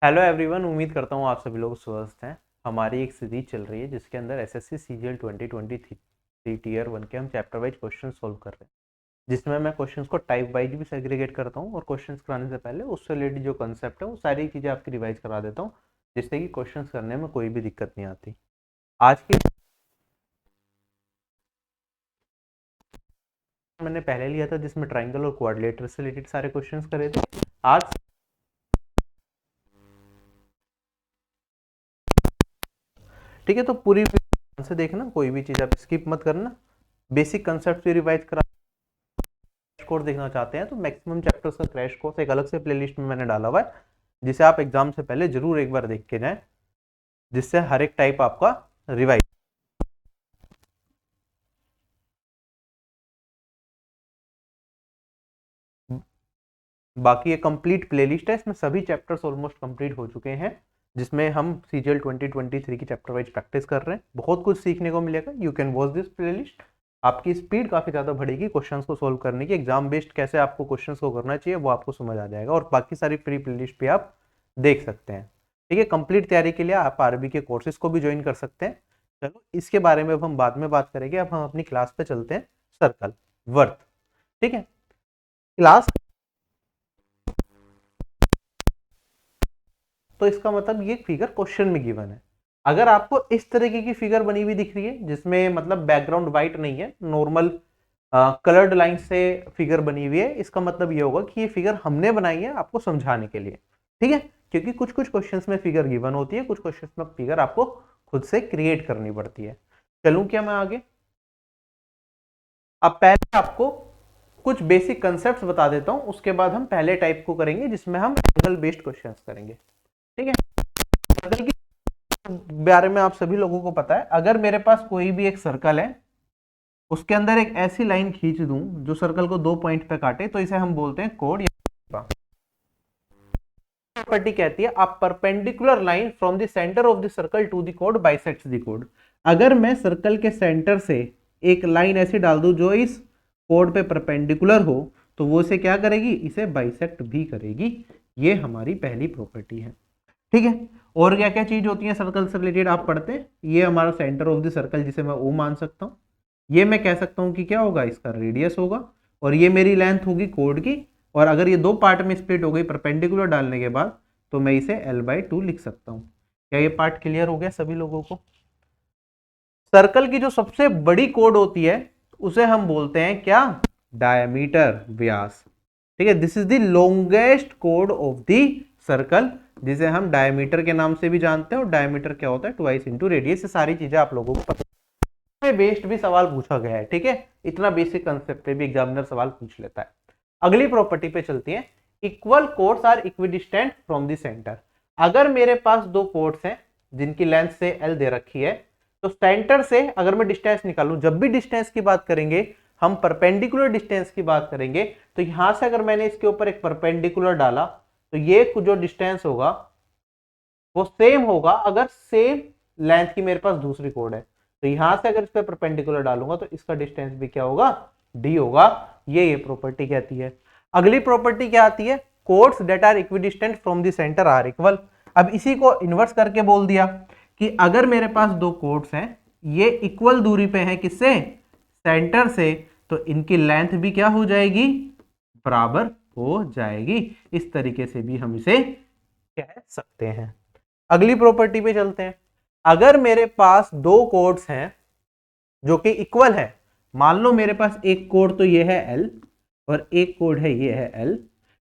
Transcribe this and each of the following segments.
Hello everyone, उम्मीद करता हूँ आप सभी लोग स्वस्थ हैं। हमारी एक सीरीज चल रही है जिसके अंदर एसएससी सीजीएल 2023 टीयर 1 के हम चैप्टर वाइज क्वेश्चन सोल्व कर रहे हैं, जिसमें मैं क्वेश्चंस को टाइप वाइज भी सेग्रीगेट करता हूँ और क्वेश्चंस कराने से पहले उससे रिलेटेड जो कंसेप्ट है वो सारी चीज़ें आपकी रिवाइज करा देता हूँ, जिससे कि क्वेश्चंस करने में कोई भी दिक्कत नहीं आती। आज की मैंने पहले लिया था जिसमें ट्राइंगल और क्वाड्रिलेटरल से रिलेटेड सारे क्वेश्चंस करे थे। आज ठीक है, तो पूरी ध्यान से देखना, कोई भी चीज़ आप स्किप मत करना। बेसिक कंसेप्ट से रिवाइज करा कोर्स देखना चाहते हैं तो मैक्सिमम चैप्टर्स का क्रैश कोर्स एक अलग से प्लेलिस्ट में मैंने डाला हुआ है, जिसे आप एग्जाम से पहले जरूर एक बार देख के जाएं, जिससे हर एक टाइप आपका रिवाइज। बाकी ये कंप्लीट प्लेलिस्ट है, इसमें सभी चैप्टर्स ऑलमोस्ट कंप्लीट हो चुके हैं, जिसमें हम सीजीएल 2023 की चैप्टर वाइज प्रैक्टिस कर रहे हैं। बहुत कुछ सीखने को मिलेगा। You can watch this playlist. आपकी स्पीड काफी ज्यादा बढ़ेगी क्वेश्चंस को सोल्व करने की। एग्जाम बेस्ड कैसे आपको क्वेश्चंस को करना चाहिए वो आपको समझ आ जाएगा, और बाकी सारी फ्री प्लेलिस्ट भी आप देख सकते हैं। ठीक है, कंप्लीट तैयारी के लिए आप आरबी के कोर्सेज को भी ज्वाइन कर सकते हैं। चलो, इसके बारे में अब हम बाद में बात करेंगे। अब हम अपनी क्लास पे चलते हैं। Circle worth. ठीक है, क्लास तो इसका मतलब ये फिगर क्वेश्चन में गिवन है। अगर आपको इस तरीके की फिगर बनी हुई दिख रही है जिसमें मतलब बैकग्राउंड व्हाइट नहीं है, नॉर्मल कलर्ड लाइन से फिगर बनी हुई है, इसका मतलब ये होगा कि ये फिगर हमने बनाई है आपको समझाने के लिए। ठीक है, क्योंकि कुछ कुछ क्वेश्चंस में फिगर गिवन होती है, कुछ क्वेश्चंस में फिगर आपको खुद से क्रिएट करनी पड़ती है। चलूं क्या मैं आगे? अब पहले आपको कुछ बेसिक कंसेप्ट बता देता हूं, उसके बाद हम पहले टाइप को करेंगे जिसमें हम एंगल बेस्ड क्वेश्चंस करेंगे। ठीक है, सर्कल के बारे में आप सभी लोगों को पता है। अगर मेरे पास कोई भी एक सर्कल है, उसके अंदर एक ऐसी लाइन खींच दूं जो सर्कल को दो पॉइंट पे काटे, तो इसे हम बोलते हैं कोड। प्रॉपर्टी कहती है a perpendicular line from the centre of the circle to the code bisects the code. अगर मैं सर्कल के सेंटर से एक लाइन ऐसी डाल दूं जो इस कोड पे परपेंडिकुलर हो, तो वो इसे क्या करेगी? इसे बाइसेक्ट भी करेगी। ये हमारी पहली प्रॉपर्टी है। ठीक है, और क्या क्या चीज होती है सर्कल से रिलेटेड आप पढ़ते हैं। ये हमारा सेंटर ऑफ द सर्कल, जिसे मैं ओ मान सकता हूं। ये मैं कह सकता हूं कि क्या होगा, इसका रेडियस होगा, और ये मेरी लेंथ होगी कोड की। और अगर ये दो पार्ट में स्प्लिट हो गई परपेंडिकुलर डालने के बाद, तो मैं इसे L/2 लिख सकता हूं। क्या ये पार्ट क्लियर हो गया सभी लोगों को? सर्कल की जो सबसे बड़ी कोड होती है उसे हम बोलते हैं क्या? डायमीटर, व्यास। ठीक है, this is the longest code of the circle, जिसे हम डायमीटर के नाम से भी जानते हैं। और डायमीटर क्या होता है? Twice into radius. ये सारी चीजें आप लोगों को पता है। बेस्ड भी सवाल पूछा गया है। ठीक है, इतना बेसिक कंसेप्ट पे भी एग्जामिनर सवाल पूछ लेता है। अगली प्रॉपर्टी पे चलती है। Equal chords are equidistant from the centre. अगर मेरे पास दो कोड्स हैं जिनकी लेंथ से L दे रखी है, तो सेंटर से अगर मैं डिस्टेंस निकालूं, जब भी डिस्टेंस की बात करेंगे हम परपेंडिकुलर डिस्टेंस की बात करेंगे, तो यहां से अगर मैंने इसके ऊपर एक परपेंडिकुलर डाला, तो ये जो डिस्टेंस होगा वो सेम होगा अगर सेम लेंथ की मेरे पास दूसरी कोड है। तो यहां से अगर इस पर परपेंडिकुलर डालूंगा तो इसका डिस्टेंस भी क्या होगा? D होगा। ये प्रॉपर्टी कहती है। अगली प्रॉपर्टी क्या आती है? Chords that are equidistant from the centre are equal. अब इसी को इन्वर्स करके बोल दिया कि अगर मेरे पास दो कोड्स हैं, ये इक्वल दूरी पे हैं, किससे? सेंटर से, तो इनकी लेंथ भी क्या हो जाएगी? बराबर हो जाएगी। इस तरीके से भी हम इसे कह सकते हैं। अगली प्रॉपर्टी पे चलते हैं। अगर मेरे पास दो कोड्स हैं जो कि इक्वल है, मान लो मेरे पास एक कोड तो ये है L और एक कोड है ये है L।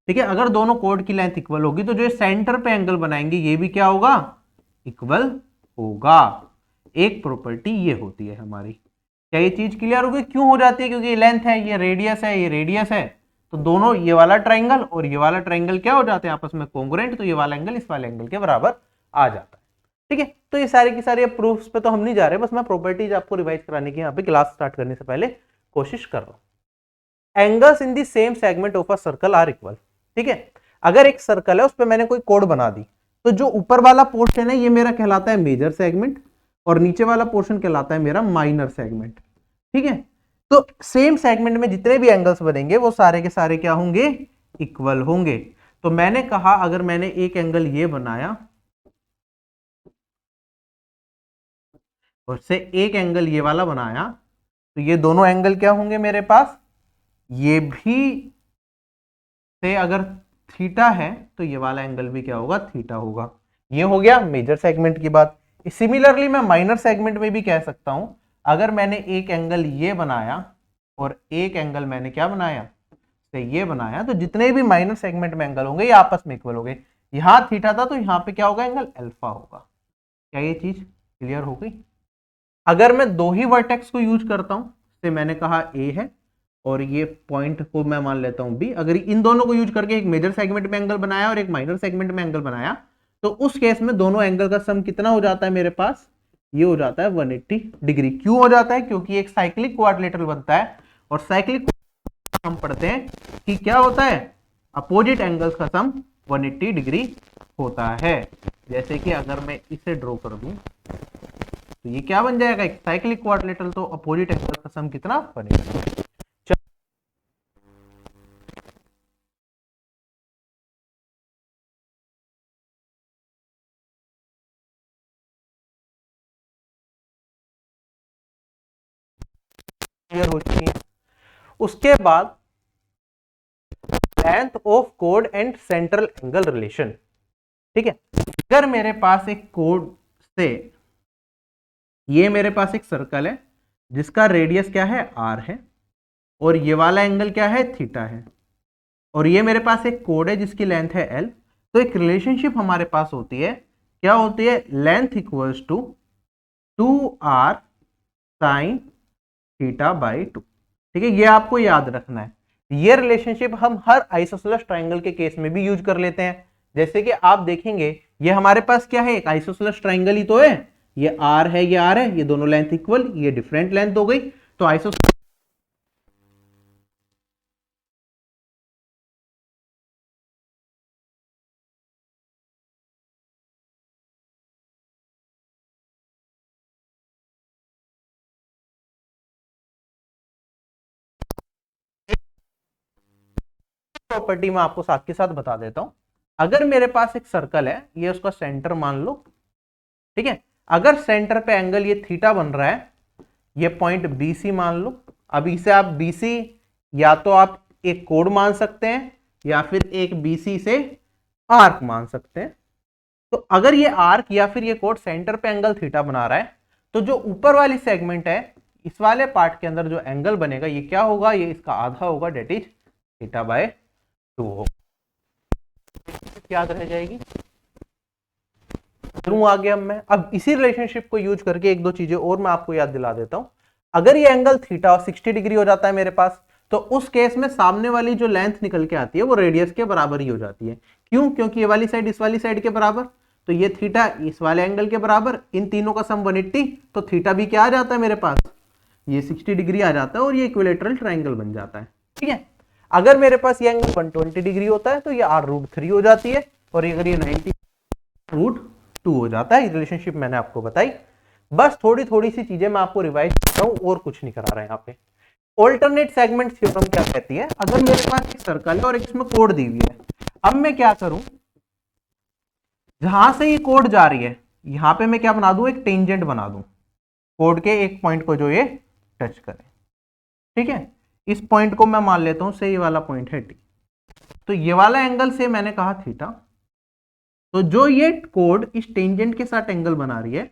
ठीक है, अगर दोनों कोड की लेंथ इक्वल होगी तो जो सेंटर पे एंगल बनाएंगे ये भी क्या होगा? इक्वल होगा। एक प्रॉपर्टी ये होती है हमारी। क्या ये चीज क्लियर होगी? क्यों हो जाती है? क्योंकि ये लेंथ है, ये रेडियस है, ये रेडियस है, तो दोनों ये वाला ट्राइंगल और ये वाला ट्राइंगल क्या हो जाते हैं? आपस में कॉन्ग्रुएंट। तो ये वाला एंगल इस वाले एंगल के बराबर आ जाता है। ठीक है, तो ये सारी की सारी प्रूफ्स पे तो हम नहीं जा रहे, बस मैं प्रॉपर्टीज आपको रिवाइज कराने की यहाँ पे क्लास स्टार्ट करने से पहले कोशिश कर रहा हूं। Angles in the same segment of a circle are equal. ठीक है, अगर एक सर्कल है उस पर मैंने कोई कोड बना दी, तो जो ऊपर वाला पोर्शन है ये मेरा कहलाता है मेजर सेगमेंट, और नीचे वाला पोर्शन कहलाता है मेरा माइनर सेगमेंट। ठीक है, तो सेम सेगमेंट में जितने भी एंगल्स बनेंगे वो सारे के सारे क्या होंगे? इक्वल होंगे। तो मैंने कहा अगर मैंने एक एंगल ये बनाया और से एक एंगल ये वाला बनाया, तो ये दोनों एंगल क्या होंगे मेरे पास, ये भी से अगर थीटा है तो ये वाला एंगल भी क्या होगा, थीटा होगा। ये हो गया मेजर सेगमेंट की बात। सिमिलरली मैं माइनर सेगमेंट में भी कह सकता हूं, अगर मैंने एक एंगल ये बनाया और एक एंगल मैंने क्या बनाया, से ये बनाया, तो जितने भी माइनर सेगमेंट में एंगल होंगे ये आपस में इक्वल होंगे। यहां थीटा था तो यहां पे क्या होगा, एंगल अल्फा होगा। क्या ये चीज क्लियर हो गई? अगर मैं दो ही वर्टेक्स को यूज करता हूं, से मैंने कहा ए है और ये पॉइंट को मैं मान लेता हूं बी, अगर इन दोनों को यूज करके एक मेजर सेगमेंट में एंगल बनाया और एक माइनर सेगमेंट में एंगल बनाया, तो उस केस में दोनों एंगल का सम कितना हो जाता है मेरे पास, ये हो जाता है 180 डिग्री। क्यों हो जाता है? क्योंकि एक साइक्लिक क्वाड्रिलेटरल बनता है और साइक्लिक हम पढ़ते हैं कि क्या होता है, अपोजिट एंगल्स का सम 180 डिग्री होता है। जैसे कि अगर मैं इसे ड्रॉ कर दूं तो ये क्या बन जाएगा, एक साइक्लिक क्वाड्रिलेटरल, तो अपोजिट एंगल्स का सम कितना, 180। क्लियर हो चुकी है। उसके बाद length of code and central angle relation. ठीक है, अगर मेरे पास एक कोड से, ये मेरे पास एक सर्कल है जिसका रेडियस क्या है, आर है, और ये वाला एंगल क्या है, थीटा है, और ये मेरे पास एक कोड है जिसकी लेंथ है एल, तो एक रिलेशनशिप हमारे पास होती है, क्या होती है, length equals to 2r sine theta by 2। ठीक है, ये आपको याद रखना है। ये रिलेशनशिप हम हर आइसोसेलेस ट्राइंगल के केस में भी यूज कर लेते हैं। जैसे कि आप देखेंगे ये हमारे पास क्या है, एक आइसोसेलेस ट्राइंगल ही तो है, ये आर है, ये आर है, ये दोनों लेंथ इक्वल, ये डिफरेंट लेंथ हो गई, तो आइसोसेलेस प्रॉपर्टी मैं आपको साथ के साथ बता देता हूं। अगर मेरे पास एक सर्कल है, ये उसका सेंटर मान लो, ठीक है, अगर सेंटर पे एंगल ये थीटा बन रहा है, ये पॉइंट BC मान लो। अब इसे आप BC या तो आप एक कोड मान सकते हैं या फिर एक BC से आर्क मान सकते हैं। तो अगर ये आर्क या फिर ये कोड सेंटर पे एंगल थीटा बना रहा है, तो जो ऊपर वाली सेगमेंट है, इस वाले पार्ट के अंदर जो एंगल बनेगा ये क्या होगा, ये इसका आधा होगा, डेट इज थीटा बाय 2 होगा। याद रह जाएगी। करूं आगे अब इसी रिलेशनशिप को यूज करके एक दो चीजें और मैं आपको याद दिला देता हूं। अगर ये एंगल थीटा 60 डिग्री हो जाता है मेरे पास, तो उस केस में सामने वाली जो लेंथ निकल के आती है वो रेडियस के बराबर ही हो जाती है। क्यों? क्योंकि ये वाली साइड इस वाली साइड के बराबर, तो ये थीटा इस वाले एंगल के बराबर, इन तीनों का सम 180, तो थीटा भी क्या आ जाता है मेरे पास, ये 60 डिग्री आ जाता है और ये इक्विलेटरल ट्राइंगल बन जाता है। ठीक है, अगर मेरे पास ये एंगल 120 डिग्री होता है तो ये r√3 हो जाती है, और अगर ये 90√2 हो जाता है। रिलेशनशिप मैंने आपको बताई। बस थोड़ी थोड़ी सी चीजें मैं आपको रिवाइज करता हूं और कुछ नहीं करा रहा है यहाँ पे। ऑल्टरनेट सेगमेंट थ्योरम क्या कहती है, अगर मेरे पास एक सर्कल है और एक इसमें कोड दी हुई है, अब मैं क्या करूं, जहां से ये कोड जा रही है यहां पे मैं क्या बना दूं, एक टेंजेंट बना दूं कोड के एक पॉइंट को जो ये टच करे। ठीक है, इस पॉइंट को मैं मान लेता हूं से ये वाला पॉइंट है टी, तो ये वाला एंगल से मैंने कहा थीटा, तो जो ये कोड इस टेंजेंट के साथ एंगल बना रही है,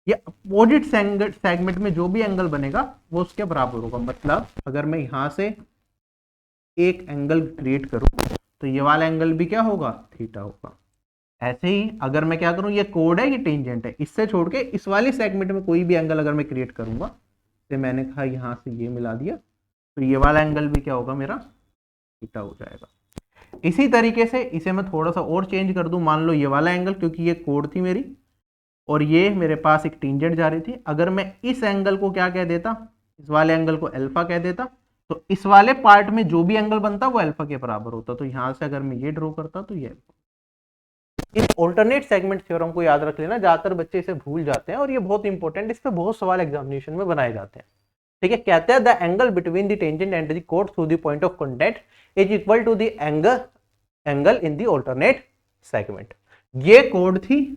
ये अपोजिट सेगमेंट में जो भी एंगल बनेगा वो उसके बराबर होगा। मतलब अगर मैं यहां से एक एंगल क्रिएट करूं तो ये वाला एंगल भी क्या होगा, थीटा होगा। ऐसे ही अगर मैं क्या करूं, ये कोड है, ये टेंजेंट है, इससे छोड़ के इस वाली सेगमेंट में कोई भी एंगल अगर मैं क्रिएट करूंगा, तो मैंने कहा यहां से ये मिला दिया, तो ये वाला एंगल भी क्या होगा मेरा, थीटा हो जाएगा। इसी तरीके से इसे मैं थोड़ा सा और चेंज कर दूं, मान लो ये वाला एंगल, क्योंकि ये कोड थी मेरी और ये मेरे पास एक टेंजेंट जा रही थी, अगर मैं इस एंगल को क्या कह देता, इस वाले एंगल को अल्फा कह देता, तो इस वाले पार्ट में जो भी एंगल बनता वो अल्फा के बराबर होता। तो यहां से अगर मैं ये ड्रॉ करता तो ये, इस ऑल्टरनेट सेगमेंट थ्योरम को याद रख लेना, ज्यादातर बच्चे इसे भूल जाते हैं और ये बहुत इंपॉर्टेंट, इस पे बहुत सवाल एग्जामिनेशन में बनाए जाते हैं। ठीक है, कहते हैं the angle between the tangent and the कोड through the point of contact is equal to the angle in the alternate segment. ये कोड थी,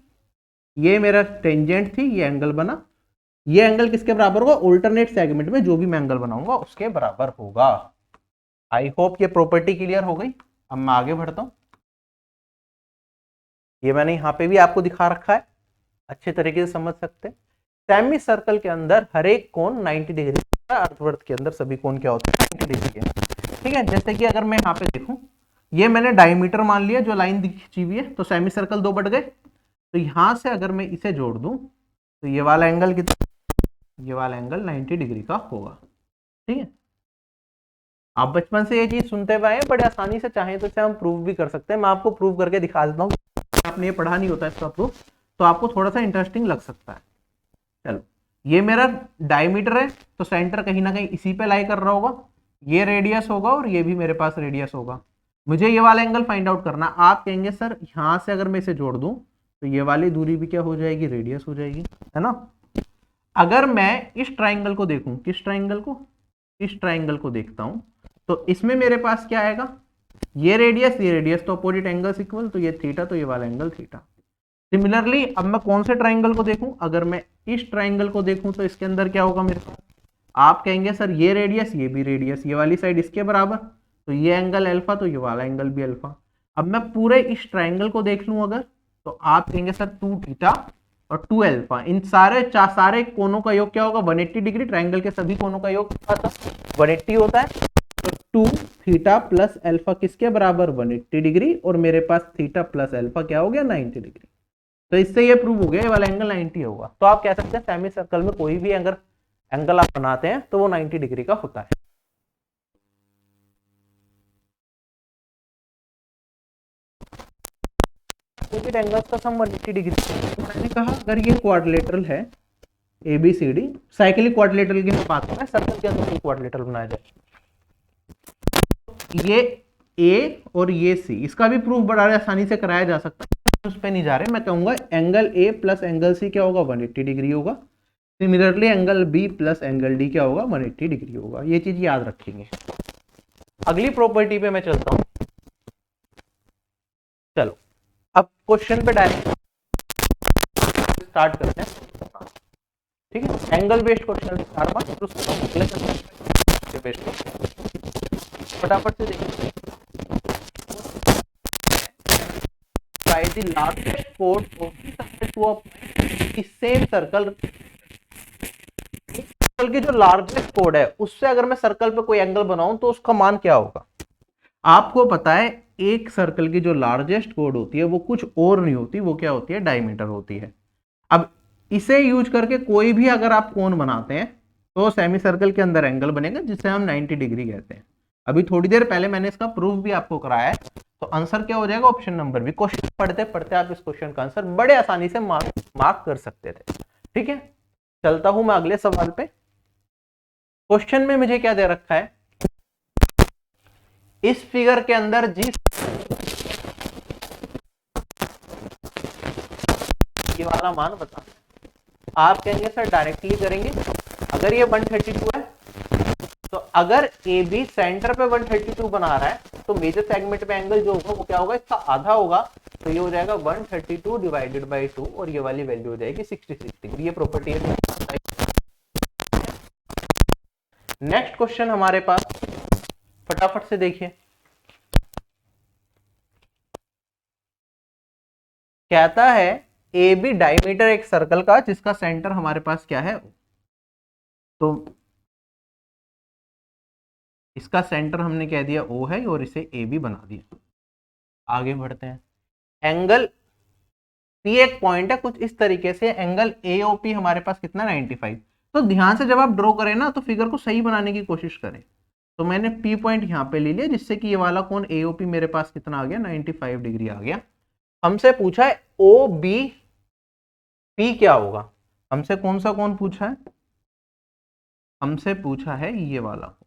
ये मेरा टेंजेंट थी, ये एंगल बना, ये एंगल किसके बराबर होगा, ऑल्टरनेट सेगमेंट में जो भी मैं एंगल बनाऊंगा उसके बराबर होगा। आई होप ये प्रॉपर्टी क्लियर हो गई। अब मैं आगे बढ़ता हूं। ये मैंने यहां पे भी आपको दिखा रखा है, अच्छे तरीके से समझ सकते हैं। सेमी सर्कल के अंदर हर एक कोण 90 डिग्री, अर्धवृत्त के अंदर सभी कोण क्या होते हैं 90 डिग्री के। ठीक है, जैसे कि अगर मैं यहाँ पे देखूं, ये मैंने डायमीटर मान लिया, जो लाइन खींची हुई है, तो सेमी सर्कल दो बढ़ गए। तो यहां से अगर मैं इसे जोड़ दूं तो ये वाला एंगल कितना, ये वाला एंगल 90 डिग्री का होगा। ठीक है, आप बचपन से ये चीज सुनते हुए आए, बड़े आसानी से चाहे तो हम प्रूव भी कर सकते हैं। मैं आपको प्रूव करके दिखा देता हूँ, आपने ये पढ़ा नहीं होता इसका प्रूफ, तो आपको थोड़ा सा इंटरेस्टिंग लग सकता है। चलो, ये मेरा डायमीटर है, तो सेंटर कहीं ना कहीं इसी पे लाई कर रहा होगा, ये रेडियस होगा और ये भी मेरे पास रेडियस होगा। मुझे ये वाला एंगल फाइंड आउट करना। आप कहेंगे सर यहां से अगर मैं इसे जोड़ दूं तो ये वाली दूरी भी क्या हो जाएगी, रेडियस हो जाएगी, है ना। अगर मैं इस ट्राइंगल को देखूं, किस ट्राइंगल को, इस ट्राइंगल को देखता हूं, तो इसमें मेरे पास क्या आएगा, ये रेडियस, तो अपोजिट एंगल्स इक्वल, तो ये थीटा, तो ये वाला एंगल थीटा। सिमिलरली अब मैं कौन से ट्राइंगल को देखूं, अगर मैं इस ट्राइंगल को देखूं तो इसके अंदर क्या होगा मेरे पास, आप कहेंगे सर ये रेडियस, ये भी रेडियस, ये वाली साइड इसके बराबर, तो ये एंगल अल्फा, तो ये वाला एंगल भी अल्फा। अब मैं पूरे इस ट्राइंगल को देख लूं अगर, तो आप कहेंगे सर 2 थीटा और 2 अल्फा, इन सारे कोनों का योग क्या होगा 180 डिग्री। ट्राइंगल के सभी कोनों का योग 180 होता है, तो 2 थीटा प्लस अल्फा किसके बराबर 180 डिग्री, और मेरे पास थीटा प्लस अल्फा क्या हो गया 90 डिग्री। तो इससे ये प्रूव हो गया ये वाला एंगल 90 होगा। तो आप कह सकते हैं सेमी सर्कल में कोई भी एंगल आप बनाते हैं तो वो 90 डिग्री का होता है। एंगल्स का सम 180 डिग्री। तो मैंने कहा अगर ये क्वाड्रिलेटरल है ABCD, साइक्लिक क्वाड्रिलेटरल की बात कर रहे हैं, सर्कल के अंदर क्वाड्रिलेटरल बनाया जाए, ये A और ये C, इसका भी प्रूफ बड़ा आसानी से कराया जा सकता है, उस पे नहीं जा रहे। मैं कहूंगा angle A plus angle C क्या होगा 180 डिग्री होगा। Similarly angle B plus angle D क्या होगा 180 डिग्री होगा। ये चीज याद रखेंगे। अगली प्रॉपर्टी पे मैं चलता हूं। चलो अब क्वेश्चन पे डायरेक्ट स्टार्ट करते हैं। ठीक है, एंगल बेस्ड क्वेश्चन फटाफट से देखिए। By the largest chord of the circle to a point, the same circle की जो लार्जेस्ट कोड है उससे अगर मैं सर्कल पे कोई एंगल बनाऊं तो उसका मान क्या होगा। आपको पता है एक सर्कल की जो लार्जेस्ट कोड होती है वो कुछ और नहीं होती, वो क्या होती है डायमीटर होती है। अब इसे यूज करके कोई भी अगर आप कोण बनाते हैं तो सेमी सर्कल के अंदर एंगल बनेगा जिसे हम 90 डिग्री कहते हैं। अभी थोड़ी देर पहले मैंने इसका प्रूफ भी आपको कराया है, तो आंसर क्या हो जाएगा ऑप्शन नंबर बी। क्वेश्चन पढ़ते पढ़ते आप इस क्वेश्चन का आंसर बड़े आसानी से मार्क कर सकते थे। ठीक है, चलता हूं मैं अगले सवाल पे। क्वेश्चन में मुझे क्या दे रखा है, इस फिगर के अंदर जिस ये वाला मान बता, आप कहेंगे सर डायरेक्टली करेंगे। अगर ये 132 है तो अगर ए बी सेंटर पे 132 बना रहा है तो मेजर सेगमेंट में एंगल जो होगा वो क्या होगा, इसका आधा होगा, तो ये हो जाएगा 132 डिवाइडेड बाई 2 और ये वाली वैल्यू हो जाएगी 66 डिग्री। ये प्रॉपर्टी है। नेक्स्ट क्वेश्चन हमारे पास, फटाफट से देखिए, कहता है ए बी डायमीटर एक सर्कल का जिसका सेंटर हमारे पास क्या है, तो इसका सेंटर हमने कह दिया O है और इसे ए बी बना दिया। आगे बढ़ते हैं। एंगल P एक पॉइंट है कुछ इस तरीके से, एंगल AOP हमारे पास कितना 95। तो ध्यान से जब आप ड्रॉ करें ना तो फिगर को सही बनाने की कोशिश करें। तो मैंने P पॉइंट यहाँ पे ले लिया जिससे कि ये वाला कोण AOP मेरे पास कितना आ गया 95 डिग्री आ गया। हमसे पूछा है OBP क्या होगा, हमसे कौन सा कोण पूछा है, हमसे पूछा है ये वाला।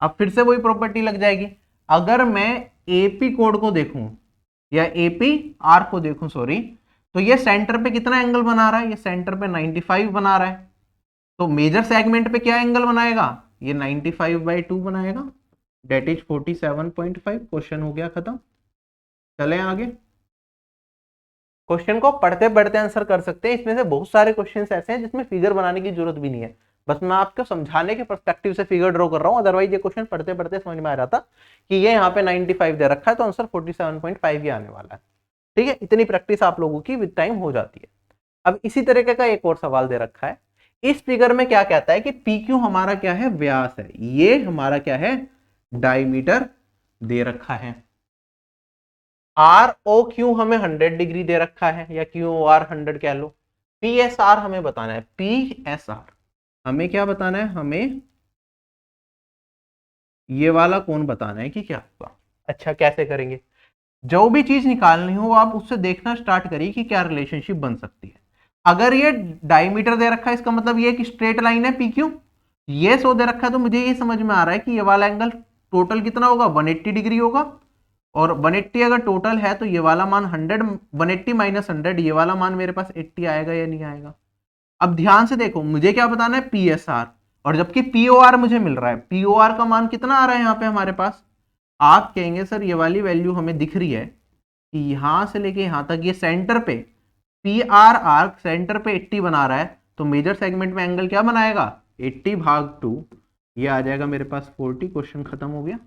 अब फिर से वही प्रॉपर्टी लग जाएगी। अगर मैं एपी कोड को देखूं या एपी आर को देखूं सॉरी, तो ये सेंटर पे कितना एंगल बना रहा है, ये सेंटर पे 95 बना रहा है, तो मेजर सेगमेंट पे क्या एंगल बनाएगा, ये 95/2 बनाएगा, डेट इज 47.5। क्वेश्चन हो गया खत्म। चलें आगे। क्वेश्चन को पढ़ते पढ़ते आंसर कर सकते हैं। इसमें से बहुत सारे क्वेश्चंस ऐसे हैं जिसमें फिगर बनाने की जरूरत भी नहीं है, बस मैं आपको समझाने के पर्सपेक्टिव से फिगर ड्रॉ कर रहा हूं। अदरवाइज ये क्वेश्चन पढ़ते पढ़ते समझ में आ जाता कि ये यहाँ पे 95 दे रखा है तो आंसर 47.5 ही आने वाला है। ठीक है, इतनी प्रैक्टिस आप लोगों की विद टाइम हो जाती है। अब इसी तरीके का एक और सवाल दे रखा है। इस फिगर में क्या कहता है कि पी क्यू हमारा क्या है, व्यास है, ये हमारा क्या है, डायमीटर दे रखा है। आर ओ क्यू हमें 100 डिग्री दे रखा है, या क्यू ओ आर 100 कह लो। पी एस आर हमें बताना है, पी एस आर हमें क्या बताना है, हमें ये वाला कोण बताना है कि क्या होगा। अच्छा, कैसे करेंगे? जो भी चीज निकालनी हो आप उससे देखना स्टार्ट करिए कि क्या रिलेशनशिप बन सकती है। अगर ये डायमीटर दे रखा है, इसका मतलब ये कि स्ट्रेट लाइन है पी क्यू, ये 100 दे रखा है, तो मुझे ये समझ में आ रहा है कि ये वाला एंगल टोटल कितना होगा, 180 डिग्री होगा। और 180 अगर टोटल है तो ये वाला मान 100, 180 माइनस 100, ये वाला मान मेरे पास 80 आएगा या नहीं आएगा। अब ध्यान से देखो, मुझे क्या बताना है, पी एस आर, और जबकि पी ओ आर मुझे मिल रहा है। पी ओ आर का मान कितना आ रहा है यहाँ पे हमारे पास, आप कहेंगे सर ये वाली वैल्यू हमें दिख रही है कि यहां से लेके यहां तक ये सेंटर पे पी आर आर्क सेंटर पे 80 बना रहा है, तो मेजर सेगमेंट में एंगल क्या बनाएगा, 80/2, ये आ जाएगा मेरे पास 40। क्वेश्चन खत्म हो गया।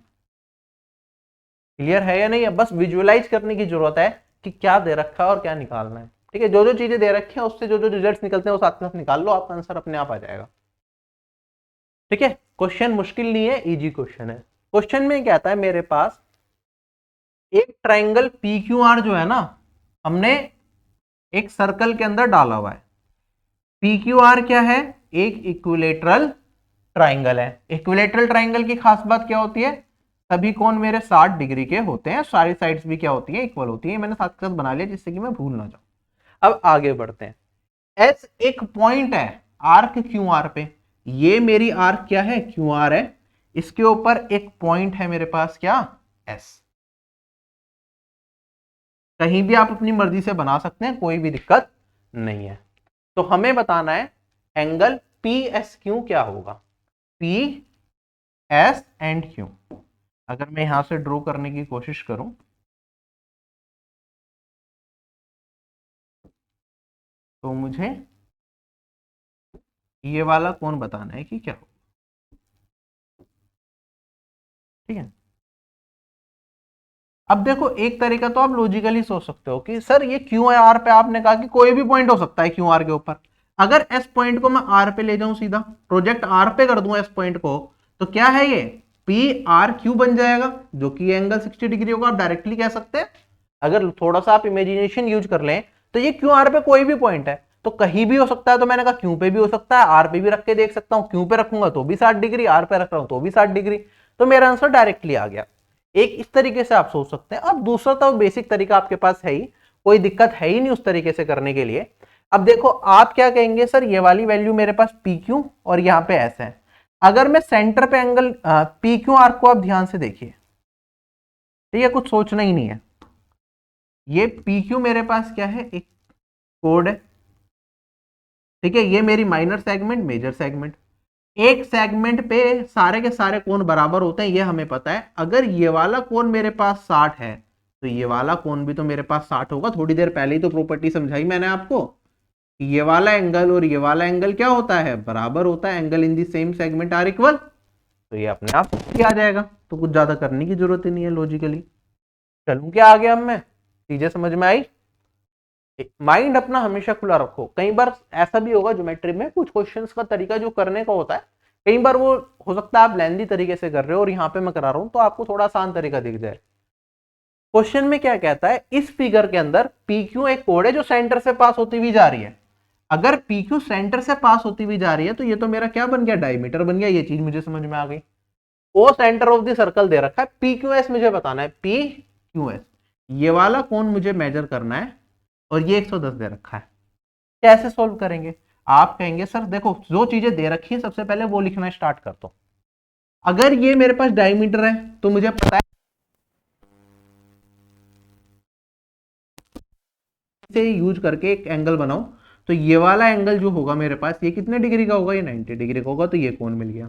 क्लियर है या नहीं है? बस विजुअलाइज करने की जरूरत है कि क्या दे रखा है और क्या निकालना है। ठीक है, जो जो चीजें दे रखी हैं उससे जो जो रिजल्ट्स निकलते हैं वो साथ साथ निकाल लो, आपका आंसर अपने आप आ जाएगा। ठीक है, क्वेश्चन मुश्किल नहीं है, इजी क्वेश्चन है। क्वेश्चन में कहता है मेरे पास एक ट्राइंगल पी क्यू आर जो है ना, हमने एक सर्कल के अंदर डाला हुआ है। पी क्यू आर क्या है, एक इक्विलेटरल ट्राइंगल है। इक्विलेटरल ट्राइंगल की खास बात क्या होती है, सभी कोण मेरे 60 डिग्री के होते हैं, सारी साइड्स भी क्या होती है, इक्वल होती है। मैंने साथ साथ बना लिया जिससे कि मैं भूल ना जाऊं। अब आगे बढ़ते हैं। एस एक पॉइंट है आर्क क्यू आर पे, ये मेरी आर्क क्या है, क्यू आर है, इसके ऊपर एक पॉइंट है मेरे पास क्या, एस। कहीं भी आप अपनी मर्जी से बना सकते हैं, कोई भी दिक्कत नहीं है। तो हमें बताना है एंगल पी एस क्यू क्या होगा, पी एस एंड क्यू। अगर मैं यहां से ड्रॉ करने की कोशिश करूं तो मुझे ये वाला कोण बताना है कि क्या होगा। ठीक है, अब देखो एक तरीका तो आप लॉजिकली सोच सकते हो कि सर ये क्यू आर पे आपने कहा कि कोई भी पॉइंट हो सकता है क्यू आर के ऊपर। अगर एस पॉइंट को मैं आर पे ले जाऊं, सीधा प्रोजेक्ट आर पे कर दूं एस पॉइंट को, तो क्या है ये पी आर क्यू बन जाएगा, जो कि एंगल 60 डिग्री होगा। आप डायरेक्टली कह सकते हैं, अगर थोड़ा सा आप इमेजिनेशन यूज कर लें तो ये क्यू आर पे कोई भी पॉइंट है तो कहीं भी हो सकता है। तो मैंने कहा क्यू पे भी हो सकता है, आर पे भी रख के देख सकता हूं। क्यू पे रखूंगा तो भी 60 डिग्री, आर पे रख रहा हूं तो भी 60 डिग्री। तो मेरा आंसर डायरेक्टली आ गया। एक इस तरीके से आप सोच सकते हैं। अब दूसरा तो बेसिक तरीका आपके पास है ही, कोई दिक्कत है ही नहीं उस तरीके से करने के लिए। अब देखो आप क्या कहेंगे, सर ये वाली वैल्यू मेरे पास पी क्यू और यहाँ पे एस है। अगर मैं सेंटर पे एंगल पी क्यू आर को आप ध्यान से देखिए, ठीक है, कुछ सोचना ही नहीं है। ये पी क्यू मेरे पास क्या है, एक कोड है। ठीक है, ये मेरी माइनर सेगमेंट, मेजर सेगमेंट। एक सेगमेंट पे सारे के सारे कोण बराबर होते हैं, ये हमें पता है। अगर ये वाला कोण मेरे पास 60 है तो ये वाला कोण भी तो मेरे पास 60 होगा। थोड़ी देर पहले ही तो प्रॉपर्टी समझाई मैंने आपको कि ये वाला एंगल और ये वाला एंगल क्या होता है, बराबर होता है। Angle in the same segment are equal, तो ये अपने आप ही आ जाएगा। तो कुछ ज्यादा करने की जरूरत ही नहीं है लॉजिकली। चलूं क्या आगे, अब मैं चीजें समझ में आई। माइंड अपना हमेशा खुला रखो। कई बार ऐसा भी होगा ज्योमेट्री में कुछ क्वेश्चंस का तरीका जो करने का होता है, कई बार वो हो सकता है आप लेंदी तरीके से कर रहे हो और यहाँ पे मैं करा रहा हूं तो आपको थोड़ा आसान तरीका दिख जाए। क्वेश्चन में क्या कहता है, इस फिगर के अंदर पी क्यू एक कोड है जो सेंटर से पास होती हुई जा रही है। अगर पी क्यू सेंटर से पास होती हुई जा रही है तो ये तो मेरा क्या बन गया, डायमीटर बन गया। ये चीज मुझे समझ में आ गई। ओ सेंटर ऑफ द सर्कल दे रखा है, पी क्यू एस मुझे बताना है, पी क्यू एस ये वाला कोण मुझे मेजर करना है और ये 110 दे रखा है। कैसे सोल्व करेंगे? आप कहेंगे सर देखो जो चीजें दे रखी है सबसे पहले वो लिखना स्टार्ट कर दो। अगर ये मेरे पास डायमीटर है तो मुझे पता है इसे यूज करके एक एंगल बनाओ। तो ये वाला एंगल जो होगा मेरे पास, ये कितने डिग्री का होगा, ये 90 डिग्री का होगा। तो ये कोण मिल गया।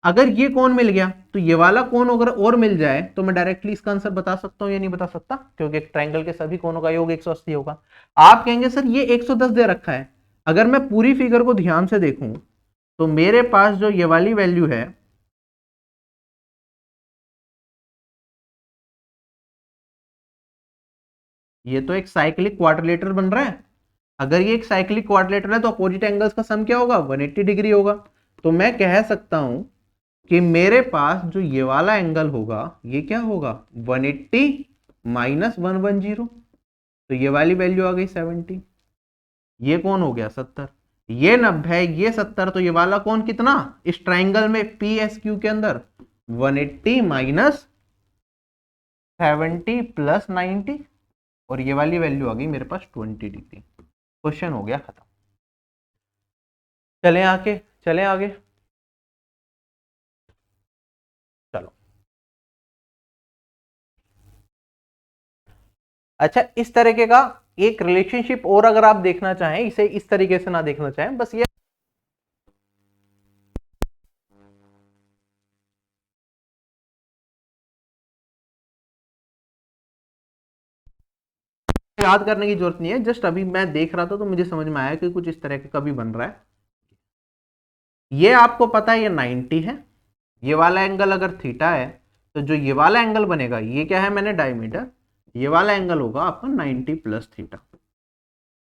अगर ये कोण मिल गया तो ये वाला कोण अगर और मिल जाए तो मैं डायरेक्टली इसका आंसर बता सकता हूं या नहीं बता सकता, क्योंकि एक ट्रायंगल के सभी कोणों का योग 180 होगा। आप कहेंगे सर ये 110 दे रखा है। अगर मैं पूरी फिगर को ध्यान से देखूं तो मेरे पास जो ये वाली वैल्यू है, ये तो एक साइक्लिक क्वाड्रिलेटरल बन रहा है। अगर ये एक साइक्लिक क्वाड्रिलेटरल है तो अपोजिट एंगल्स का सम क्या होगा, 180 डिग्री होगा। तो मैं कह सकता हूं कि मेरे पास जो ये वाला एंगल होगा ये क्या होगा, 180 माइनस 110। तो ये वाली वैल्यू आ गई 70। ये कौन हो गया 70, ये 90, ये 70। तो ये वाला कौन कितना इस ट्राइंगल में पी एस क्यू के अंदर, 180 माइनस 70 प्लस 90, और ये वाली वैल्यू आ गई मेरे पास 20 डिग्री। क्वेश्चन हो गया खत्म। चलें आगे, चलें आगे, चलो। अच्छा, इस तरीके का एक रिलेशनशिप और अगर आप देखना चाहें, इसे इस तरीके से ना देखना चाहें, बस ये याद करने की जरूरत नहीं है, जस्ट अभी मैं देख रहा था तो मुझे समझ में आया कि कुछ इस तरह का भी बन रहा है। ये आपको पता है ये 90 है, ये वाला एंगल अगर थीटा है तो जो ये वाला एंगल बनेगा ये क्या है, मैंने डायमीटर, ये वाला एंगल होगा आपका 90 प्लस थीटा।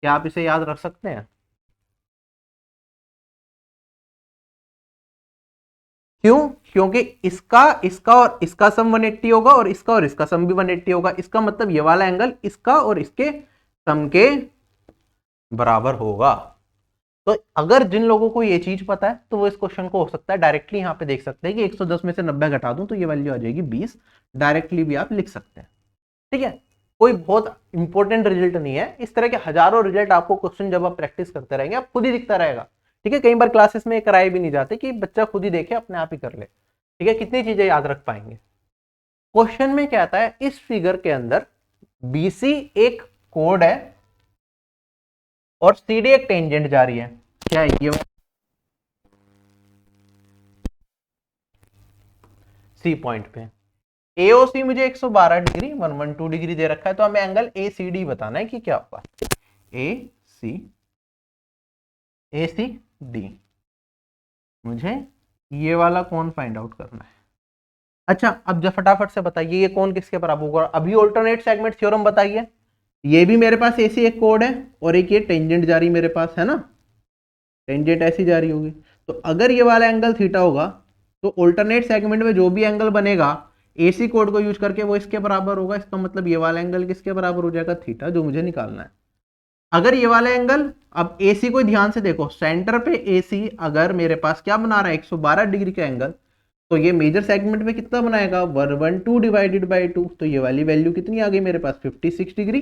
क्या आप इसे याद रख सकते हैं? क्यों? क्योंकि इसका इसका और इसका सम 180 होगा और इसका और इसका सम भी 180 होगा। इसका मतलब ये वाला एंगल इसका और इसके सम के बराबर होगा। तो अगर जिन लोगों को ये चीज पता है तो वो इस क्वेश्चन को हो सकता है डायरेक्टली यहाँ पे देख सकते हैं कि 110 में से 90 घटा दूं तो ये वैल्यू आ जाएगी 20। डायरेक्टली भी आप लिख सकते हैं। ठीक है, कोई बहुत इंपॉर्टेंट रिजल्ट नहीं है। इस तरह के हजारों रिजल्ट आपको क्वेश्चन जब आप प्रैक्टिस करते रहेंगे आप खुद ही दिखता रहेगा। ठीक है, कई बार क्लासेस में कराए भी नहीं जाते कि बच्चा खुद ही देखे अपने आप ही कर ले। ठीक है, कितनी चीजें याद रख पाएंगे। क्वेश्चन में क्या आता है, इस फिगर के अंदर बीसी एक कोड है और सीडी एक टेंजेंट जा रही है। क्या है ये, सी पॉइंट पे एओसी मुझे 112 डिग्री 112 डिग्री दे रखा है, तो हमें एंगल ए सी डी बताना है कि क्या होगा। ए सी डी मुझे ये वाला कौन फाइंड आउट करना है। अच्छा, अब जब फटाफट से बताइए ये कौन किसके बराबर होगा। अभी ऑल्टरनेट सेगमेंट थ्योरम बताइए। ये भी मेरे पास ऐसी एक कोड है और एक ये टेंजेंट जा रही मेरे पास है ना, टेंजेंट ऐसी जा रही होगी। तो अगर ये वाला एंगल थीटा होगा तो ऑल्टरनेट सेगमेंट में जो भी एंगल बनेगा एसी कोड को यूज करके वो इसके बराबर होगा। इसका मतलब ये वाला एंगल किसके बराबर हो जाएगा, थीटा, जो मुझे निकालना है। अगर ये वाला एंगल, अब एसी को ध्यान से देखो, सेंटर पे एसी अगर मेरे पास क्या बना रहा है 112 डिग्री का एंगल, तो ये मेजर सेगमेंट में कितना बनाएगा 112 डिवाइडेड बाई 2। तो ये वाली वैल्यू कितनी आ गई मेरे पास 56 डिग्री।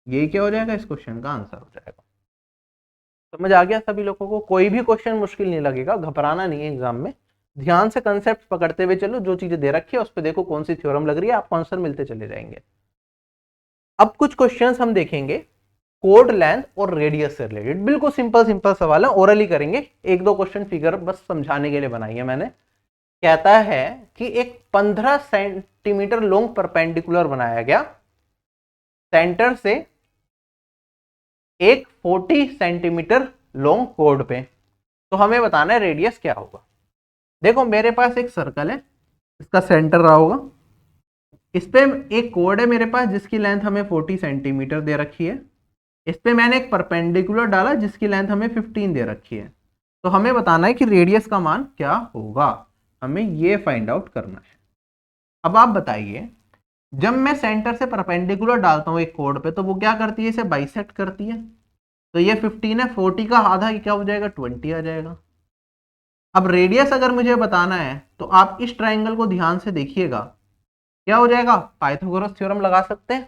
ये क्या हो जाएगा, इस क्वेश्चन का आंसर हो जाएगा। समझ आ गया सभी लोगों को? कोई भी क्वेश्चन मुश्किल नहीं लगेगा, घबराना नहीं है एग्जाम में। ध्यान से कंसेप्ट पकड़ते हुए चलो, जो चीजें दे रखी है उस पर देखो कौन सी थ्योरम लग रही है, आपको आंसर मिलते चले जाएंगे। अब कुछ क्वेश्चंस हम देखेंगे कोड लेंथ और रेडियस से रिलेटेड। बिल्कुल सिंपल सिंपल सवाल है, ओरली करेंगे। एक दो क्वेश्चन फिगर बस समझाने के लिए बनाई है मैंने। कहता है कि एक 15 सेंटीमीटर लॉन्ग परपेंडिकुलर बनाया गया सेंटर से एक 40 सेंटीमीटर लॉन्ग कोड पे, तो हमें बताना है रेडियस क्या होगा। देखो मेरे पास एक सर्कल है, इसका सेंटर रहा होगा, इस पे एक कोड है मेरे पास जिसकी लेंथ हमें 40 सेंटीमीटर दे रखी है। इस पे मैंने एक परपेंडिकुलर डाला जिसकी लेंथ हमें 15 दे रखी है। तो हमें बताना है कि रेडियस का मान क्या होगा, हमें ये फाइंड आउट करना है। अब आप बताइए, जब मैं सेंटर से परपेंडिकुलर डालता हूं एक कोड पे तो वो क्या करती है, इसे बाइसेक्ट करती है। तो ये 15 है, 40 का आधा क्या हो जाएगा, 20 आ जाएगा। अब रेडियस अगर मुझे बताना है तो आप इस ट्राइंगल को ध्यान से देखिएगा, क्या हो जाएगा, पाइथागोरस थ्योरम लगा सकते हैं।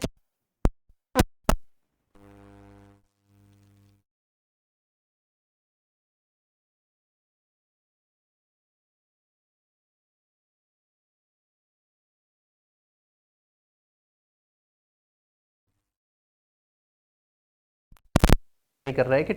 नहीं कर रहा है कि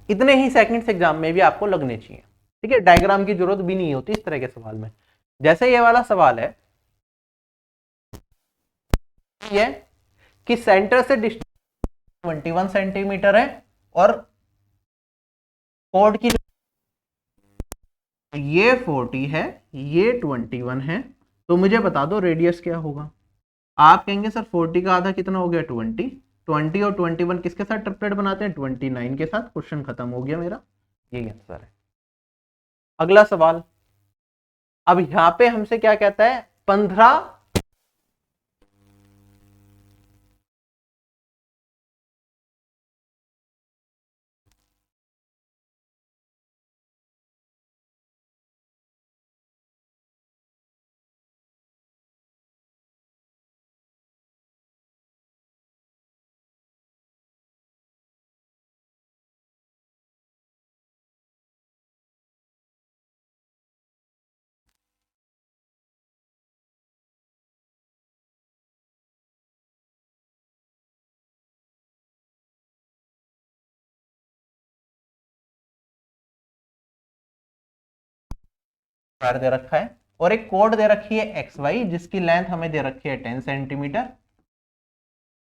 इतने ही सेकंड्स एग्जाम में भी आपको लगने चाहिए। ठीक है, डायग्राम की जरूरत भी नहीं होती इस तरह के सवाल में। जैसे ये वाला सवाल है, ये कि सेंटर से डिस्टेंस 21 सेंटीमीटर है और कोड की ये 40 है, ये 21 है, तो मुझे बता दो रेडियस क्या होगा। आप कहेंगे सर 40 का आधा कितना हो गया 20, 20 और 21 किसके साथ ट्रिपलेट बनाते हैं 29 के साथ। क्वेश्चन खत्म हो गया मेरा, यही आंसर है। अगला सवाल, अब यहां पे हमसे क्या कहता है 15 स्क्वायर दे रखा है और एक कोड दे रखी है एक्स वाई जिसकी लेंथ हमें दे रखी है 10 सेंटीमीटर।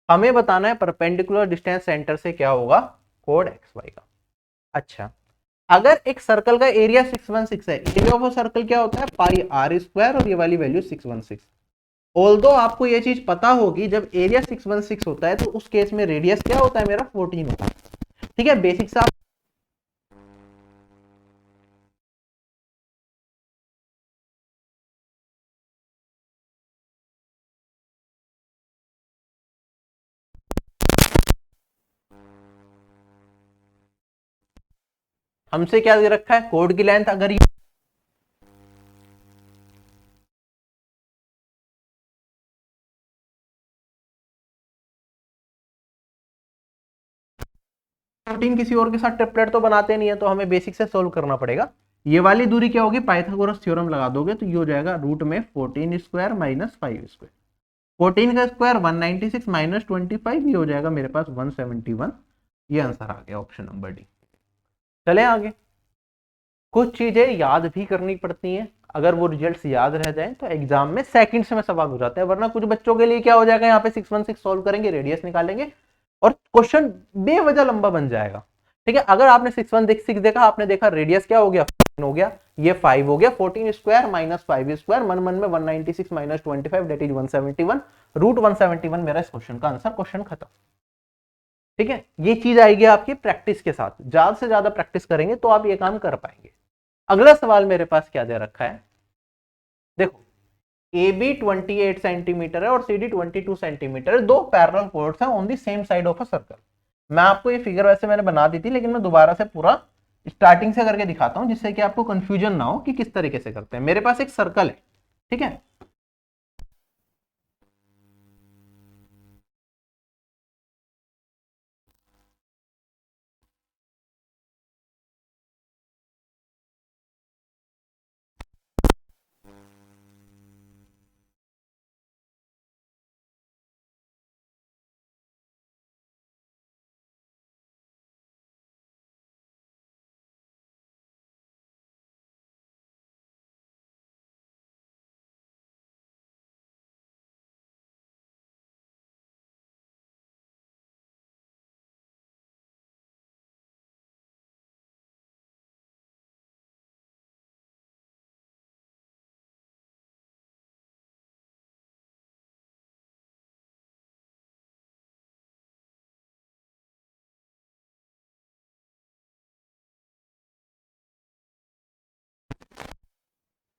हमें बताना है परपेंडिकुलर डिस्टेंस सेंटर से क्या होगा कोड एक्स वाई का। अच्छा, अगर एक सर्कल का एरिया 616 है, एरिया ऑफ सर्कल क्या होता है पाई आर स्क्वायर और ये वाली वैल्यू 616। ऑल्दो आपको ये चीज पता होगी जब एरिया 616 होता है तो उस केस में रेडियस क्या होता है मेरा 14 होता है। ठीक है, बेसिक सा हमसे क्या दे रखा है कोड की लेंथ, अगर ये 14 किसी और के साथ ट्रिपलेट तो बनाते नहीं है तो हमें बेसिक से सोल्व करना पड़ेगा। ये वाली दूरी क्या होगी पाइथागोरस थ्योरम लगा दोगे तो ये हो जाएगा रूट में 14 स्क्वायर माइनस 5 स्क्वायर। 14 का स्क्वायर 196 माइनस 25 ये हो जाएगा मेरे पास 171। ये आंसर आ गया ऑप्शन नंबर डी। चले आगे, कुछ चीजें याद भी करनी पड़ती हैं, अगर वो रिजल्ट्स याद रह जाएं तो एग्जाम में सेकंड्स में सवाल हो जाते हैं, वरना कुछ बच्चों के लिए क्या हो जाएगा यहाँ पे 616 सॉल्व करेंगे रेडियस निकालेंगे और क्वेश्चन बेवजह लंबा बन जाएगा। ठीक है, अगर आपने 616 देखा, आपने देखा रेडियस क्या हो गया 14 हो गया, ये 5 हो गया, 14 स्क्वायर माइनस 5 स्क्वायर, मन मन में 196 माइनस 25 दैट इज 171, रूट 171 मेरा इस क्वेश्चन का आंसर, क्वेश्चन खत्म। ठीक है, ये चीज आएगी आपकी प्रैक्टिस के साथ, ज्यादा से ज्यादा प्रैक्टिस करेंगे तो आप ये काम कर पाएंगे। अगला सवाल मेरे पास क्या दे रखा है, देखो ए बी 28 सेंटीमीटर है और सी डी 22 सेंटीमीटर है, दो पैरेलल कोर्ड्स हैं on the same side of a circle. मैं आपको ये फिगर वैसे मैंने बना दी थी लेकिन मैं दोबारा से पूरा स्टार्टिंग से करके दिखाता हूं जिससे कि आपको कंफ्यूजन ना हो कि किस तरीके से करते हैं। मेरे पास एक सर्कल है, ठीक है,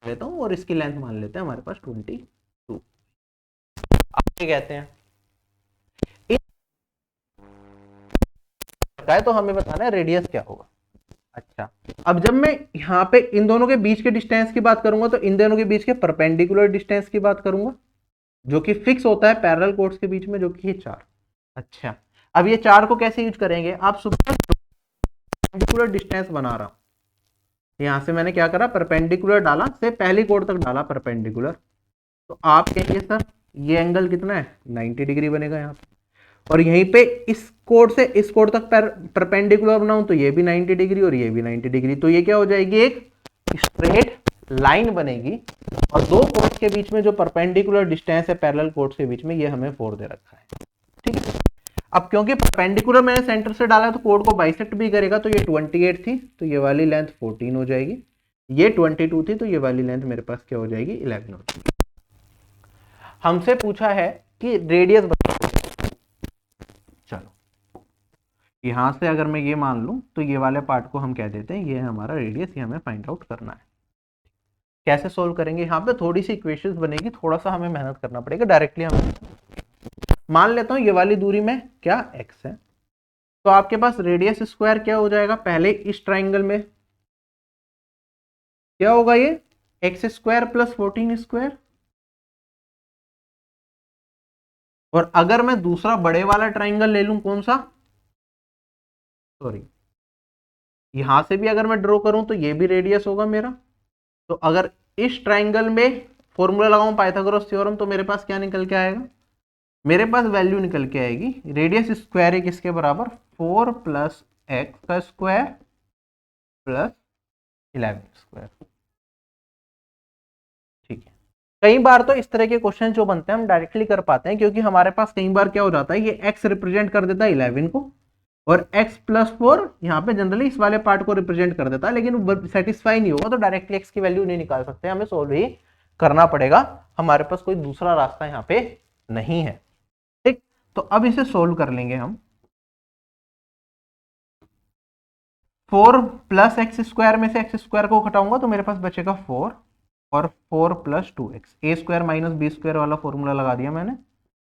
लेता हूं और इसकी लेंथ मान लेते हैं हमारे पास 22। आगे कहते हैं है तो हमें बताना है रेडियस क्या होगा। अच्छा, अब जब मैं यहाँ पे इन दोनों के बीच के डिस्टेंस की बात करूंगा तो इन दोनों के बीच के परपेंडिकुलर डिस्टेंस की बात करूंगा जो कि फिक्स होता है पैरेलल कोर्ड्स के बीच में, जो कि ये 4। अच्छा, अब ये 4 को कैसे यूज करेंगे, आप सुपर परपेंडिकुलर डिस्टेंस बना रहा हूं, यहां से मैंने क्या करा परपेंडिकुलर डाला, से पहली कोड तक डाला परपेंडिकुलर, तो आप कहेंगे सर ये एंगल कितना है 90 डिग्री बनेगा यहाँ पे, और यहीं पे इस कोड से इस कोड तक परपेंडिकुलर बनाऊं तो ये भी 90 डिग्री और ये भी 90 डिग्री, तो ये क्या हो जाएगी, एक स्ट्रेट लाइन बनेगी। और दो कोड्स के बीच में जो परपेंडिकुलर डिस्टेंस है पैरेलल कोड्स के बीच में, ये हमें 4 दे रखा है। ठीक है, अब क्योंकि परपेंडिकुलर मैंने सेंटर से डाला है तो कोड को बाइसेक्ट भी करेगा, तो ये 28 थी तो ये वाली लेंथ 14 हो जाएगी, ये 22 थी तो ये वाली लेंथ मेरे पास क्या हो जाएगी, 11 हो जाएगी। हमसे पूछा है कि रेडियस बता, चलो यहां से अगर मैं ये मान लूं तो ये वाले पार्ट को हम कह देते हैं ये है हमारा रेडियस, ये हमें फाइंड आउट करना है। कैसे सोल्व करेंगे, यहाँ पे थोड़ी सी इक्वेशंस बनेगी, थोड़ा सा हमें मेहनत करना पड़ेगा। डायरेक्टली हम मान लेता हूं ये वाली दूरी में क्या x है, तो आपके पास रेडियस स्क्वायर क्या हो जाएगा, पहले इस ट्राइंगल में क्या होगा, ये एक्स स्क्वायर प्लस 14 स्क्वायर। और अगर मैं दूसरा बड़े वाला ट्राइंगल ले लूं, कौन सा, सॉरी, यहां से भी अगर मैं ड्रॉ करूं तो ये भी रेडियस होगा मेरा। तो अगर इस ट्राइंगल में फॉर्मूला लगाऊं पाइथागोरस थ्योरम, तो मेरे पास क्या निकल के आएगा, मेरे पास वैल्यू निकल के आएगी रेडियस स्क्वायर है किसके बराबर, 4 प्लस एक्स का स्क्वायर प्लस 11 स्क्वायर। ठीक है, कई बार तो इस तरह के क्वेश्चन जो बनते हैं हम डायरेक्टली कर पाते हैं, क्योंकि हमारे पास कई बार क्या हो जाता है, ये x रिप्रेजेंट कर देता है 11 को और x प्लस 4 यहाँ पे जनरली इस वाले पार्ट को रिप्रेजेंट कर देता है, लेकिन सेटिस्फाई नहीं होगा तो डायरेक्टली x की वैल्यू नहीं निकाल सकते, हमें सोल्व ही करना पड़ेगा, हमारे पास कोई दूसरा रास्ता यहाँ पे नहीं है। ठीक, तो अब इसे सोल्व कर लेंगे हम। 4 प्लस एक्स स्क्वायर में से एक्स स्क्वायर को घटाऊंगा तो मेरे पास बचेगा 4 और 4 प्लस 2x, ए स्क्वायर माइनस बी स्क्वायर वाला फॉर्मूला लगा दिया मैंने।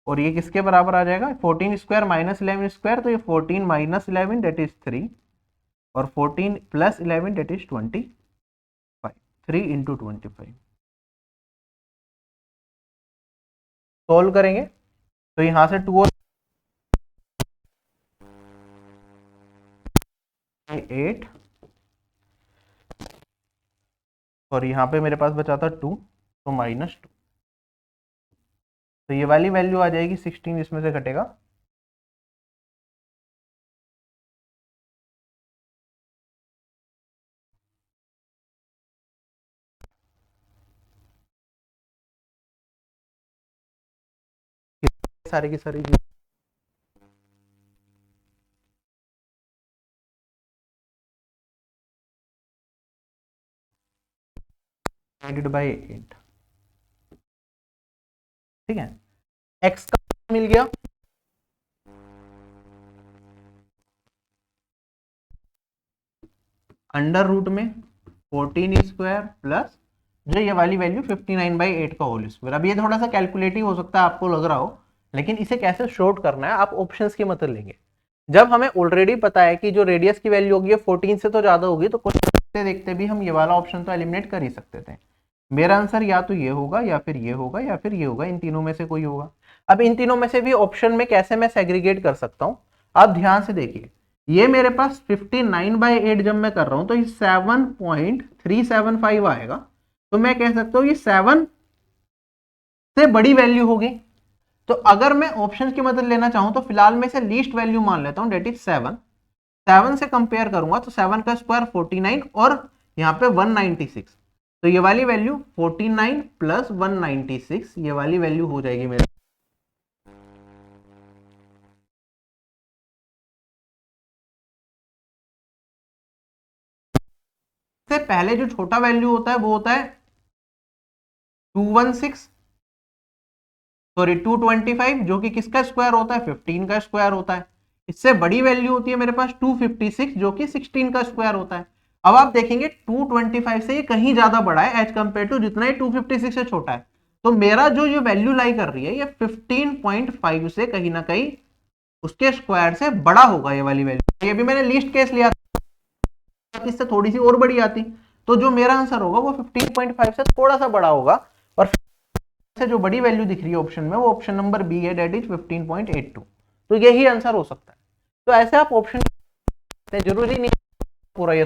और ये किसके बराबर आ जाएगा, 14 स्क्वायर माइनस 11 स्क्वायर, तो ये 14 माइनस 11 डेट इज 3 और 14 plus 11 that is 25, 3 into 25। Solve करेंगे तो यहां से 2 और 8 और यहाँ पे मेरे पास बचा था 2 तो -2, तो ये वाली वैल्यू आ जाएगी 16, इसमें से घटेगा सारी की सारी डिवाइडेड बाय 8। ठीक है, x का मिल गया, अंडर रूट में 14 स्क्वायर प्लस जो ये वाली वैल्यू 59/8 का होल स्क्वायर। अब ये थोड़ा सा कैलकुलेटिव हो सकता है आपको लग रहा हो, लेकिन इसे कैसे शॉर्ट करना है आप ऑप्शंस की मदद लेंगे। जब हमें ऑलरेडी पता है कि जो रेडियस की वैल्यू होगी 14 से तो ज्यादा होगी, तो कुछ देखते देखते भी हम ये वाला ऑप्शन तो एलिमिनेट कर ही सकते थे। मेरा आंसर या तो ये होगा या फिर ये होगा या फिर ये होगा, इन तीनों में से कोई होगा। अब इन तीनों में से भी ऑप्शन में कैसे मैं सेग्रीगेट कर सकता हूं, आप ध्यान से देखिए। ये मेरे पास 59/8 जब मैं कर रहा हूं तो ये 7.375 आएगा, तो मैं कह सकता हूं ये 7 से बड़ी वैल्यू होगी। तो अगर मैं ऑप्शन की मदद लेना चाहूं तो फिलहाल मैं इसे लीस्ट वैल्यू मान लेता हूं, डेट इज 7। 7 से कंपेयर करूंगा तो 7 का स्क्वायर 49 और यहाँ पे 196, तो ये वाली वैल्यू 49 प्लस 196 ये वाली वैल्यू हो जाएगी मेरे। से पहले जो छोटा वैल्यू होता है वो होता है 216, सॉरी 225, जो कि किसका स्क्वायर होता है, 15 का स्क्वायर होता है। इससे बड़ी वैल्यू होती है मेरे पास 256, जो कि 16 का स्क्वायर होता है। अब आप देखेंगे 225 से ये कहीं ज्यादा बड़ा है एज कंपेयर टू जितना ही 256 से छोटा है। तो मेरा जो ये वैल्यू लाई कर रही है ये 15.5 से कहीं ना कहीं उसके स्क्वायर से बड़ा होगा ये वाली वैल्यू। ये भी मैंने लिस्ट केस लिया था, इससे थोड़ी सी और बड़ी आती, तो जो मेरा आंसर होगा वो 15.5 से थोड़ा सा बड़ा होगा। और से जो बड़ी वैल्यू दिख रही है ऑप्शन में वो ऑप्शन नंबर बी है, डेट इज 15.82। तो यही आंसर हो सकता है। तो ऐसे आप ऑप्शन जरूरी नहीं पूरा ये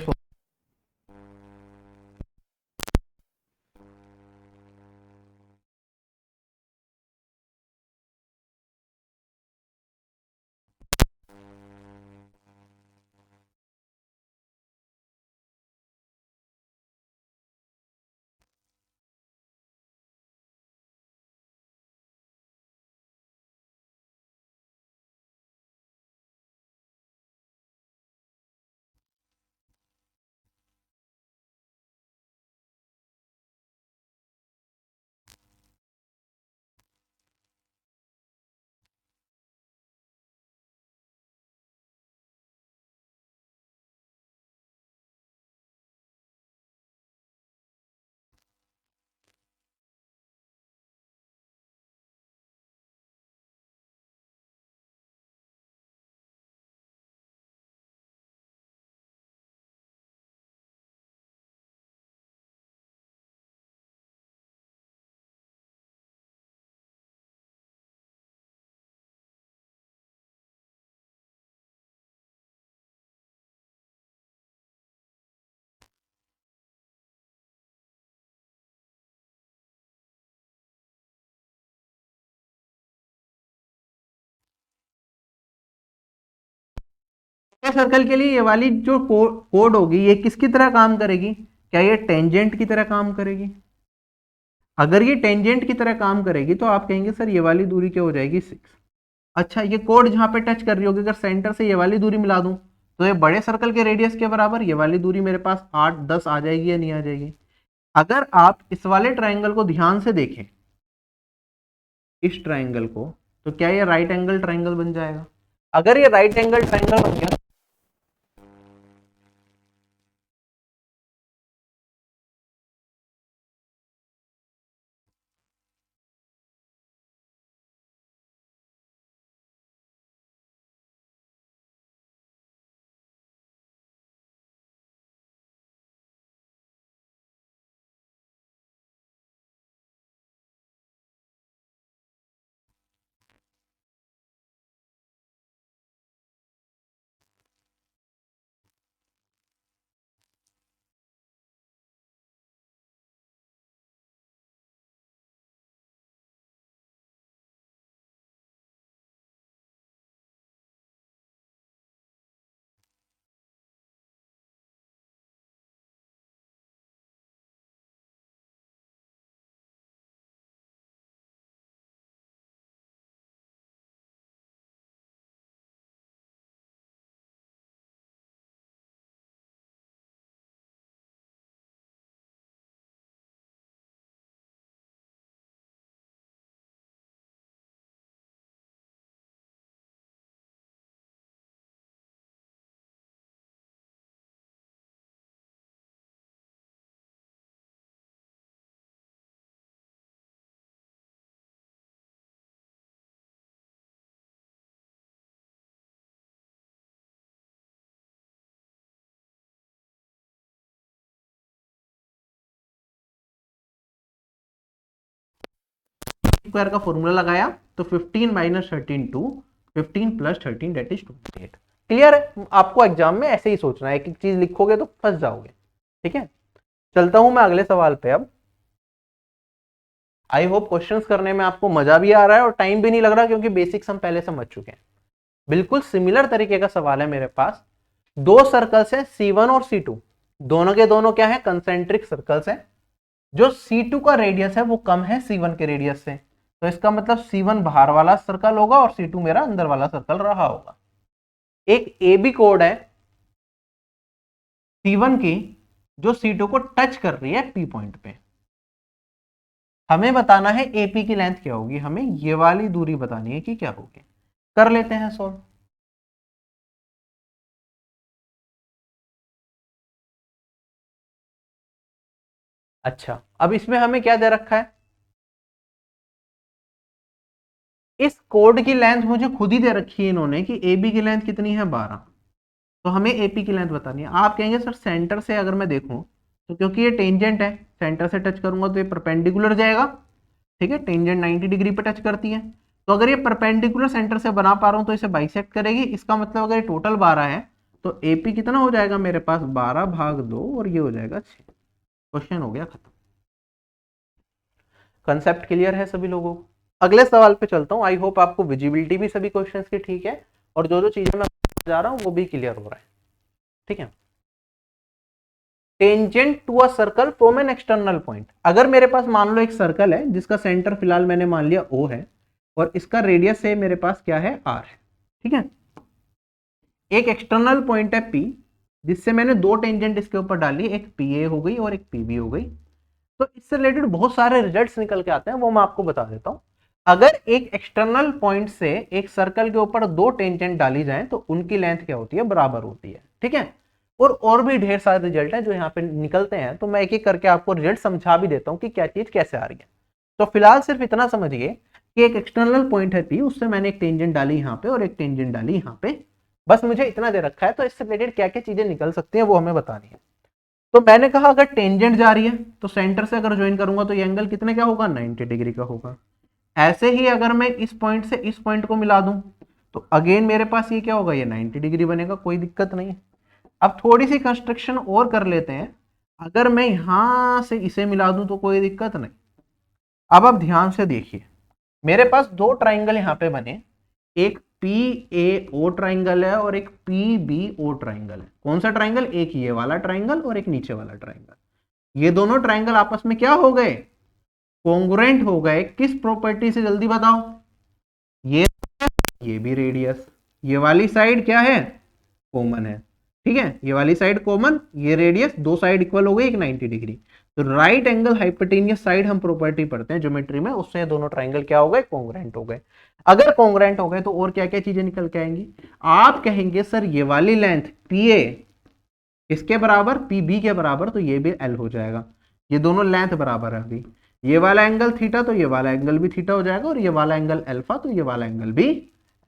सर्कल के लिए ये वाली जो कोड होगी ये किसकी तरह काम करेगी? क्या ये टेंजेंट की तरह काम करेगी? अगर ये टेंजेंट की तरह काम करेगी तो आप कहेंगे सर ये वाली दूरी क्या हो जाएगी 6। अच्छा, ये कोड जहां पे टच कर रही होगी अगर सेंटर से ये वाली दूरी मिला दूं तो ये बड़े सर्कल के रेडियस के बराबर ये वाली दूरी मेरे पास 8 10 आ जाएगी या नहीं आ जाएगी? अगर आप इस वाले ट्राइंगल को ध्यान से देखें, इस ट्राइंगल को, तो क्या ये राइट एंगल ट्राइंगल बन जाएगा? अगर ये राइट एंगल ट्राइंगल बन गया स्क्वायर का फॉर्मूला लगाया तो 15 minus 13 2, 15 plus 13 that is 28। Clear है? आपको एग्जाम में ऐसे ही सोचना है, एक एक चीज लिखोगे तो फंस जाओगे। ठीक है, चलता हूं मैं अगले सवाल पे। अब आई होप क्वेश्चंस करने में आपको मजा भी आ रहा है और टाइम भी नहीं लग रहा, क्योंकि बेसिक्स हम पहले समझ चुके हैं। बिल्कुल सिमिलर तरीके का सवाल है मेरे पास। दो सर्कल्स हैं C1 और C2, दोनों के दोनों क्या है? कंसेंट्रिक सर्कल्स हैं। जो C2 का रेडियस है वो कम है C1 के रेडियस से, तो इसका मतलब C1 बाहर वाला सर्कल होगा और C2 मेरा अंदर वाला सर्कल रहा होगा। एक ए बी कोड है C1 की जो C2 को टच कर रही है P पॉइंट पे। हमें बताना है AP की लेंथ क्या होगी, हमें ये वाली दूरी बतानी है कि क्या होगी। कर लेते हैं सॉल्व। अच्छा, अब इसमें हमें क्या दे रखा है? इस कोड की लेंथ मुझे खुद ही दे रखी है इन्होंने कि AB की लेंथ कितनी है 12, तो हमें AP की लेंथ बतानी है। आप कहेंगे सर सेंटर से अगर मैं देखूं तो क्योंकि ये टेंजेंट है, सेंटर से टच करूंगा तो ये परपेंडिकुलर जाएगा। ठीक है, टेंजेंट 90 डिग्री पे टच करती है, तो अगर ये परपेंडिकुलर सेंटर से बना पा रहा हूं तो इसे बाइसेक्ट करेगी। इसका मतलब अगर ये टोटल 12 है तो AP कितना हो जाएगा मेरे पास? 12 भाग 2 और ये हो जाएगा 6। क्वेश्चन हो गया खत्म। कंसेप्ट क्लियर है सभी लोगों को? अगले सवाल पे चलता हूं। आई होप आपको विजिबिलिटी भी सभी क्वेश्चंस की ठीक है और जो जो चीजें मैं जा रहा हूं वो भी क्लियर हो रहा है। ठीक है, tangent to a circle from an external point. अगर मेरे पास मान लो एक सर्कल है जिसका सेंटर फिलहाल मैंने मान लिया O है और इसका रेडियस है मेरे पास क्या है? R है। ठीक है, एक एक्सटर्नल पॉइंट है P जिससे मैंने दो टेंजेंट इसके ऊपर डाली, एक PA हो गई और एक PB हो गई। तो इससे रिलेटेड बहुत सारे रिजल्ट्स निकल के आते हैं, वो मैं आपको बता देता हूं। अगर एक एक्सटर्नल पॉइंट से एक सर्कल के ऊपर दो टेंजेंट डाली जाए तो उनकी लेंथ क्या होती है? बराबर होती है। ठीक है, और भी ढेर सारे रिजल्ट हैं जो यहाँ पे निकलते हैं, तो मैं एक एक करके आपको रिजल्ट समझा भी देता हूँ कि क्या चीज कैसे आ रही है। तो फिलहाल सिर्फ इतना समझिए कि एक एक्सटर्नल पॉइंट है P, उससे मैंने एक टेंजेंट डाली यहाँ पे और एक टेंजेंट डाली यहाँ पे। बस मुझे इतना दे रखा है, तो इससे रिलेटेड क्या क्या चीजें निकल सकती हैं वो हमें बतानी है। तो मैंने कहा अगर टेंजेंट जा रही है तो सेंटर से अगर ज्वाइन करूंगा तो ये एंगल कितने का होगा? 90 डिग्री का होगा। ऐसे ही अगर मैं इस पॉइंट से इस पॉइंट को मिला दूं तो अगेन मेरे पास ये क्या होगा? ये 90 डिग्री बनेगा, कोई दिक्कत नहीं है। अब थोड़ी सी कंस्ट्रक्शन और कर लेते हैं। अगर मैं यहां से इसे मिला दूं तो कोई दिक्कत नहीं। अब आप ध्यान से देखिए, मेरे पास दो ट्राइंगल यहां पे बने, एक पी ए ओ ट्राइंगल है और एक पी बी ओ ट्राइंगल है। कौन सा ट्राइंगल? एक ये वाला ट्राइंगल और एक नीचे वाला ट्राइंगल। ये दोनों ट्राइंगल आपस में क्या हो गए? कॉन्ग्रुएंट हो गए। किस प्रॉपर्टी से? जल्दी बताओ। ये भी रेडियस, ये वाली साइड क्या है? कॉमन है। ठीक है, ये वाली साइड कॉमन, ये रेडियस, दो साइड इक्वल हो गई, एक 90 डिग्री। तो राइट एंगल हाइपोटेनियस साइड हम प्रॉपर्टी पढ़ते हैं ज्योमेट्री में, उससे दोनों ट्राइंगल क्या हो गए? कॉन्ग्रुएंट हो गए। अगर कॉन्ग्रुएंट हो गए तो और क्या क्या चीजें निकल के आएंगी? आप कहेंगे सर ये वाली लेंथ पी ए इसके बराबर, पी बी के बराबर, तो ये भी एल हो जाएगा। ये दोनों लेंथ बराबर है। अभी ये वाला एंगल थीटा तो ये वाला एंगल भी थीटा हो जाएगा, और ये वाला एंगल अल्फा तो ये वाला एंगल भी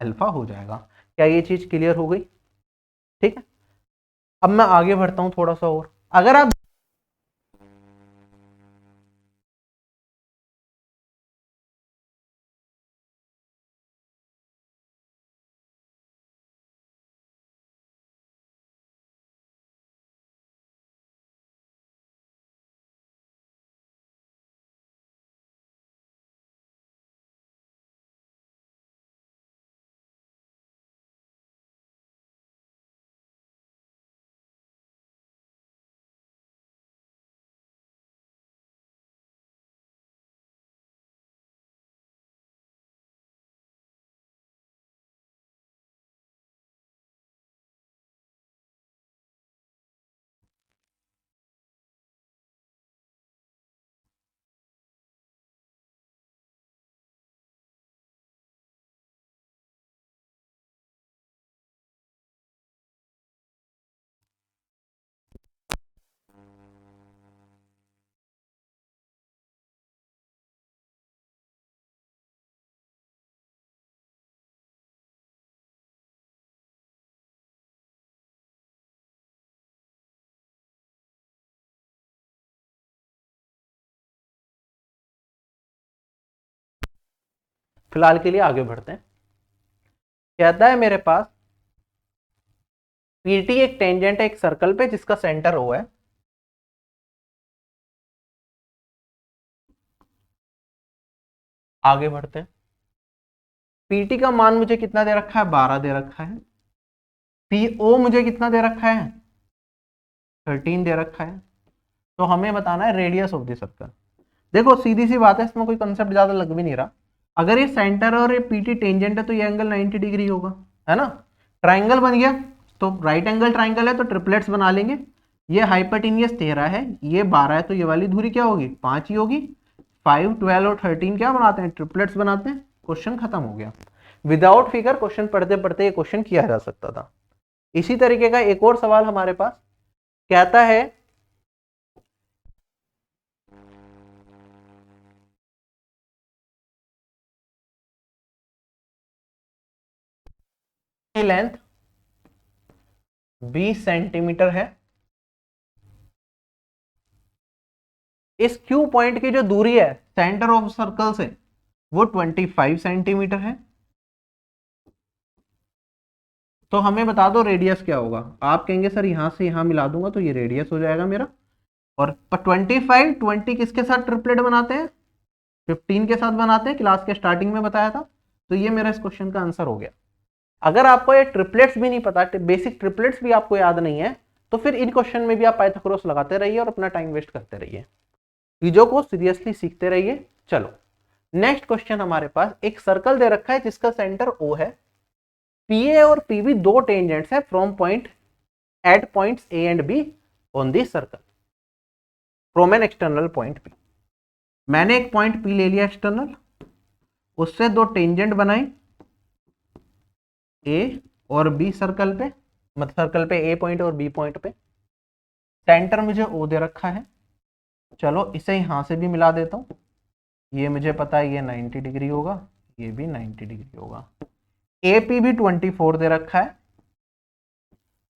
अल्फा हो जाएगा। क्या ये चीज क्लियर हो गई? ठीक है, अब मैं आगे बढ़ता हूं थोड़ा सा और। अगर आप फिलहाल के लिए आगे बढ़ते हैं। कहता है मेरे पास पीटी एक टेंजेंट है एक सर्कल पे जिसका सेंटर ओ है। आगे बढ़ते हैं। पीटी का मान मुझे कितना दे रखा है? 12 दे रखा है। पीओ मुझे कितना दे रखा है? 13 दे रखा है। तो हमें बताना है रेडियस ऑफ द सर्कल। देखो सीधी सी बात है, इसमें कोई कंसेप्ट ज्यादा लग भी नहीं रहा। अगर ये सेंटर और ये पीटी टेंजेंट है तो ये एंगल 90 डिग्री होगा, है ना। ट्राइंगल बन गया, तो राइट एंगल ट्राइंगल है तो ट्रिपलेट्स बना लेंगे। ये हाइपोटेनियस 13 है, ये 12 है, तो ये वाली दूरी क्या होगी? 5 ही होगी। 5, 12 और 13 क्या बनाते हैं? ट्रिपलेट्स बनाते हैं। क्वेश्चन खत्म हो गया। विदाउट फिगर क्वेश्चन पढ़ते पढ़ते ये क्वेश्चन किया जा सकता था। इसी तरीके का एक और सवाल हमारे पास कहता है लेंथ 20 सेंटीमीटर है। इस क्यू पॉइंट की जो दूरी है सेंटर ऑफ सर्कल से वो 25 सेंटीमीटर है। तो हमें बता दो रेडियस क्या होगा। आप कहेंगे सर यहां से यहां मिला दूंगा तो ये रेडियस हो जाएगा मेरा। और 25, 20 किसके साथ ट्रिपलेट बनाते हैं? 15 के साथ बनाते हैं, क्लास के स्टार्टिंग में बताया था। तो ये मेरा इस क्वेश्चन का आंसर हो गया। अगर आपको ये ट्रिपलेट्स भी नहीं पता, बेसिक ट्रिपलेट्स भी आपको याद नहीं है, तो फिर इन क्वेश्चन में भी आप पाइथागोरस लगाते रहिए और अपना टाइम वेस्ट करते रहिए। चीजों को सीरियसली सीखते रहिए। चलो नेक्स्ट क्वेश्चन हमारे पास एक सर्कल दे रखा है जिसका सेंटर ओ है। पीए और पीबी दो टेंजेंट्स है from point at points A and B on the circle from an external point P. मैंने एक पॉइंट पी ले लिया एक्सटर्नल, उससे दो टेंजेंट बनाए ए और बी सर्कल पे, मतलब सर्कल पे ए पॉइंट और बी पॉइंट पे। सेंटर मुझे ओ दे रखा है। चलो इसे यहां से भी मिला देता हूं। ये मुझे पता है ये 90 डिग्री होगा, ये भी 90 डिग्री होगा। ए पी भी 24 दे रखा है।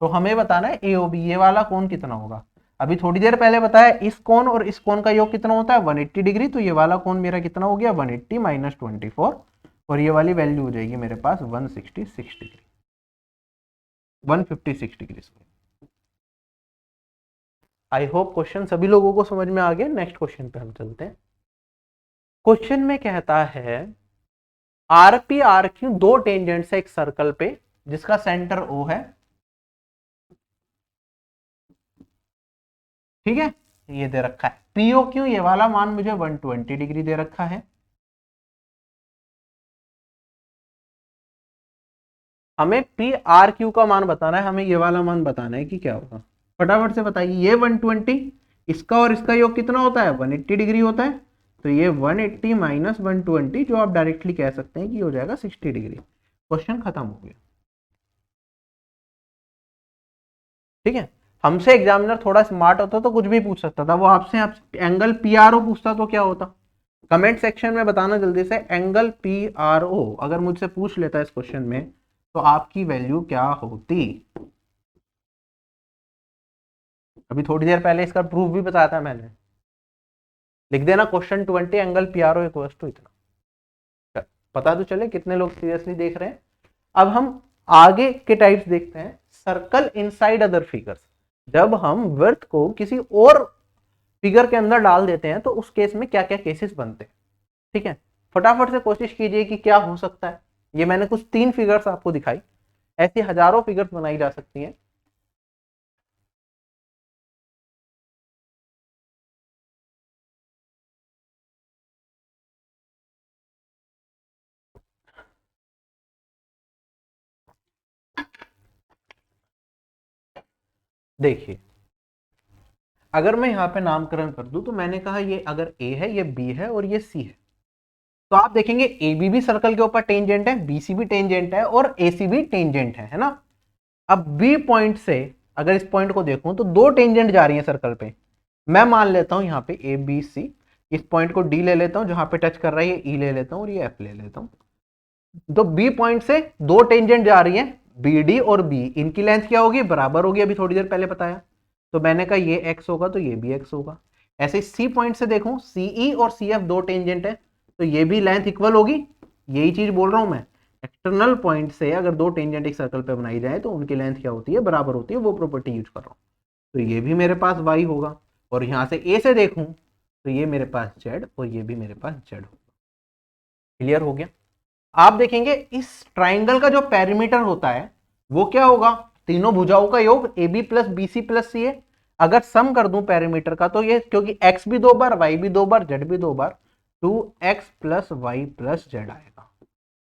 तो हमें बताना है ए ओ बी, ये वाला कोण कितना होगा। अभी थोड़ी देर पहले बताया इस कोण और इस कोण का योग कितना होता है? 180 डिग्री। तो ये वाला कोण मेरा कितना हो गया? 180 माइनस 24, और ये वाली वैल्यू हो जाएगी मेरे पास 166 degree, 156 degree. I hope question सभी लोगों को समझ में आ गया। नेक्स्ट क्वेश्चन पे हम चलते हैं। क्वेश्चन में कहता है आर पी आर क्यू दो टेंजेंट्स है एक सर्कल पे जिसका सेंटर ओ है, ठीक है। ये दे रखा है पीओ क्यू, ये वाला मान मुझे 120 डिग्री दे रखा है। हमें पी आर क्यू का मान बताना है, हमें ये वाला मान बताना है कि क्या होगा। फटाफट से बताइए, ये 120, इसका और इसका योग कितना होता है 180 डिग्री होता है, तो ये 180 माइनस 120 जो आप डायरेक्टली कह सकते हैं कि हो जाएगा 60 डिग्री। क्वेश्चन खत्म हो गया, ठीक है। हमसे एग्जामिनर थोड़ा स्मार्ट होता तो कुछ भी पूछ सकता था, वो आपसे एंगल पी आर ओ पूछता तो क्या होता। कमेंट सेक्शन में बताना जल्दी से, एंगल पी आर ओ अगर मुझसे पूछ लेता इस क्वेश्चन में तो आपकी वैल्यू क्या होती। अभी थोड़ी देर पहले इसका प्रूफ भी बताया था मैंने। लिख देना question 20 angle P R O equal to इतना, पता तो चले कितने लोग सीरियसली देख रहे हैं। अब हम आगे के टाइप्स देखते हैं, सर्कल इनसाइड अदर फिगर्स। जब हम वर्थ को किसी और फिगर के अंदर डाल देते हैं तो उस केस में क्या क्या केसेस बनते हैं, ठीक है। फटाफट से कोशिश कीजिए कि क्या हो सकता है। ये मैंने कुछ 3 फिगर्स आपको दिखाई, ऐसी हजारों फिगर्स बनाई जा सकती हैं। देखिए, अगर मैं यहाँ पे नामकरण कर दूं तो मैंने कहा ये अगर ए है, ये बी है और ये सी है, तो आप देखेंगे ए बी भी सर्कल के ऊपर टेंजेंट है, बी सी भी टेंजेंट है और ए सी भी टेंजेंट है ना। अब बी पॉइंट से अगर इस पॉइंट को देखूं तो दो टेंजेंट जा रही है सर्कल पे। मैं मान लेता हूं यहाँ पे ए बी सी, इस पॉइंट को डी ले लेता हूं, जहां पे टच कर रहा है ये ई ले लेता हूं और ये एफ ले लेता हूं। तो बी पॉइंट से दो टेंजेंट जा रही है, बी डी और बी, इनकी लेंथ क्या होगी बराबर होगी, अभी थोड़ी देर पहले बताया। तो मैंने कहा ये एक्स होगा तो ये भी एक्स होगा। ऐसे सी पॉइंट से देखूं, सीई और सी एफ दो टेंजेंट है तो ये भी लेंथ इक्वल होगी, यही चीज बोल रहा हूं मैं। एक्सटर्नल पॉइंट से अगर दो टेंजेंट एक सर्कल पे बनाई जाए तो उनकी लेंथ क्या होती है बराबर होती है, वो प्रॉपर्टी यूज कर रहा हूं। तो ये भी मेरे पास वाई होगा, और यहां से ए से देखूं तो ये मेरे पास जेड और ये भी मेरे पास जेड होगा। क्लियर हो गया। आप देखेंगे इस ट्राइंगल का जो पेरीमीटर होता है वो क्या होगा, तीनों भुजाओं का योग A B plus B C plus C A. अगर सम कर दूं पेरीमीटर का तो ये, क्योंकि एक्स भी दो बार, वाई भी दो बार, जेड भी दो बार, 2x plus Y plus Z आएगा।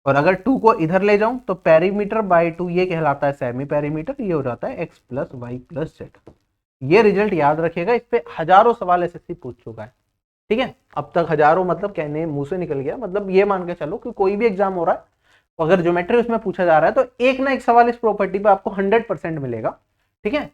और अगर 2 को इधर ले जाऊं तो पेरीमीटर बाय 2 ये कहलाता है सेमी पेरीमीटर, ये हो जाता है x plus Y plus Z. ये रिजल्ट याद रखिएगा, इस पे हजारों सवाल एसएससी पूछ चुका है, ठीक है। अब तक हजारों मतलब कहने मुंह से निकल गया, मतलब ये मान के चलो कि कोई भी एग्जाम हो रहा है तो अगर ज्योमेट्री उसमें पूछा जा रहा है तो एक ना एक सवाल इस प्रॉपर्टी पे आपको 100% मिलेगा, ठीक है।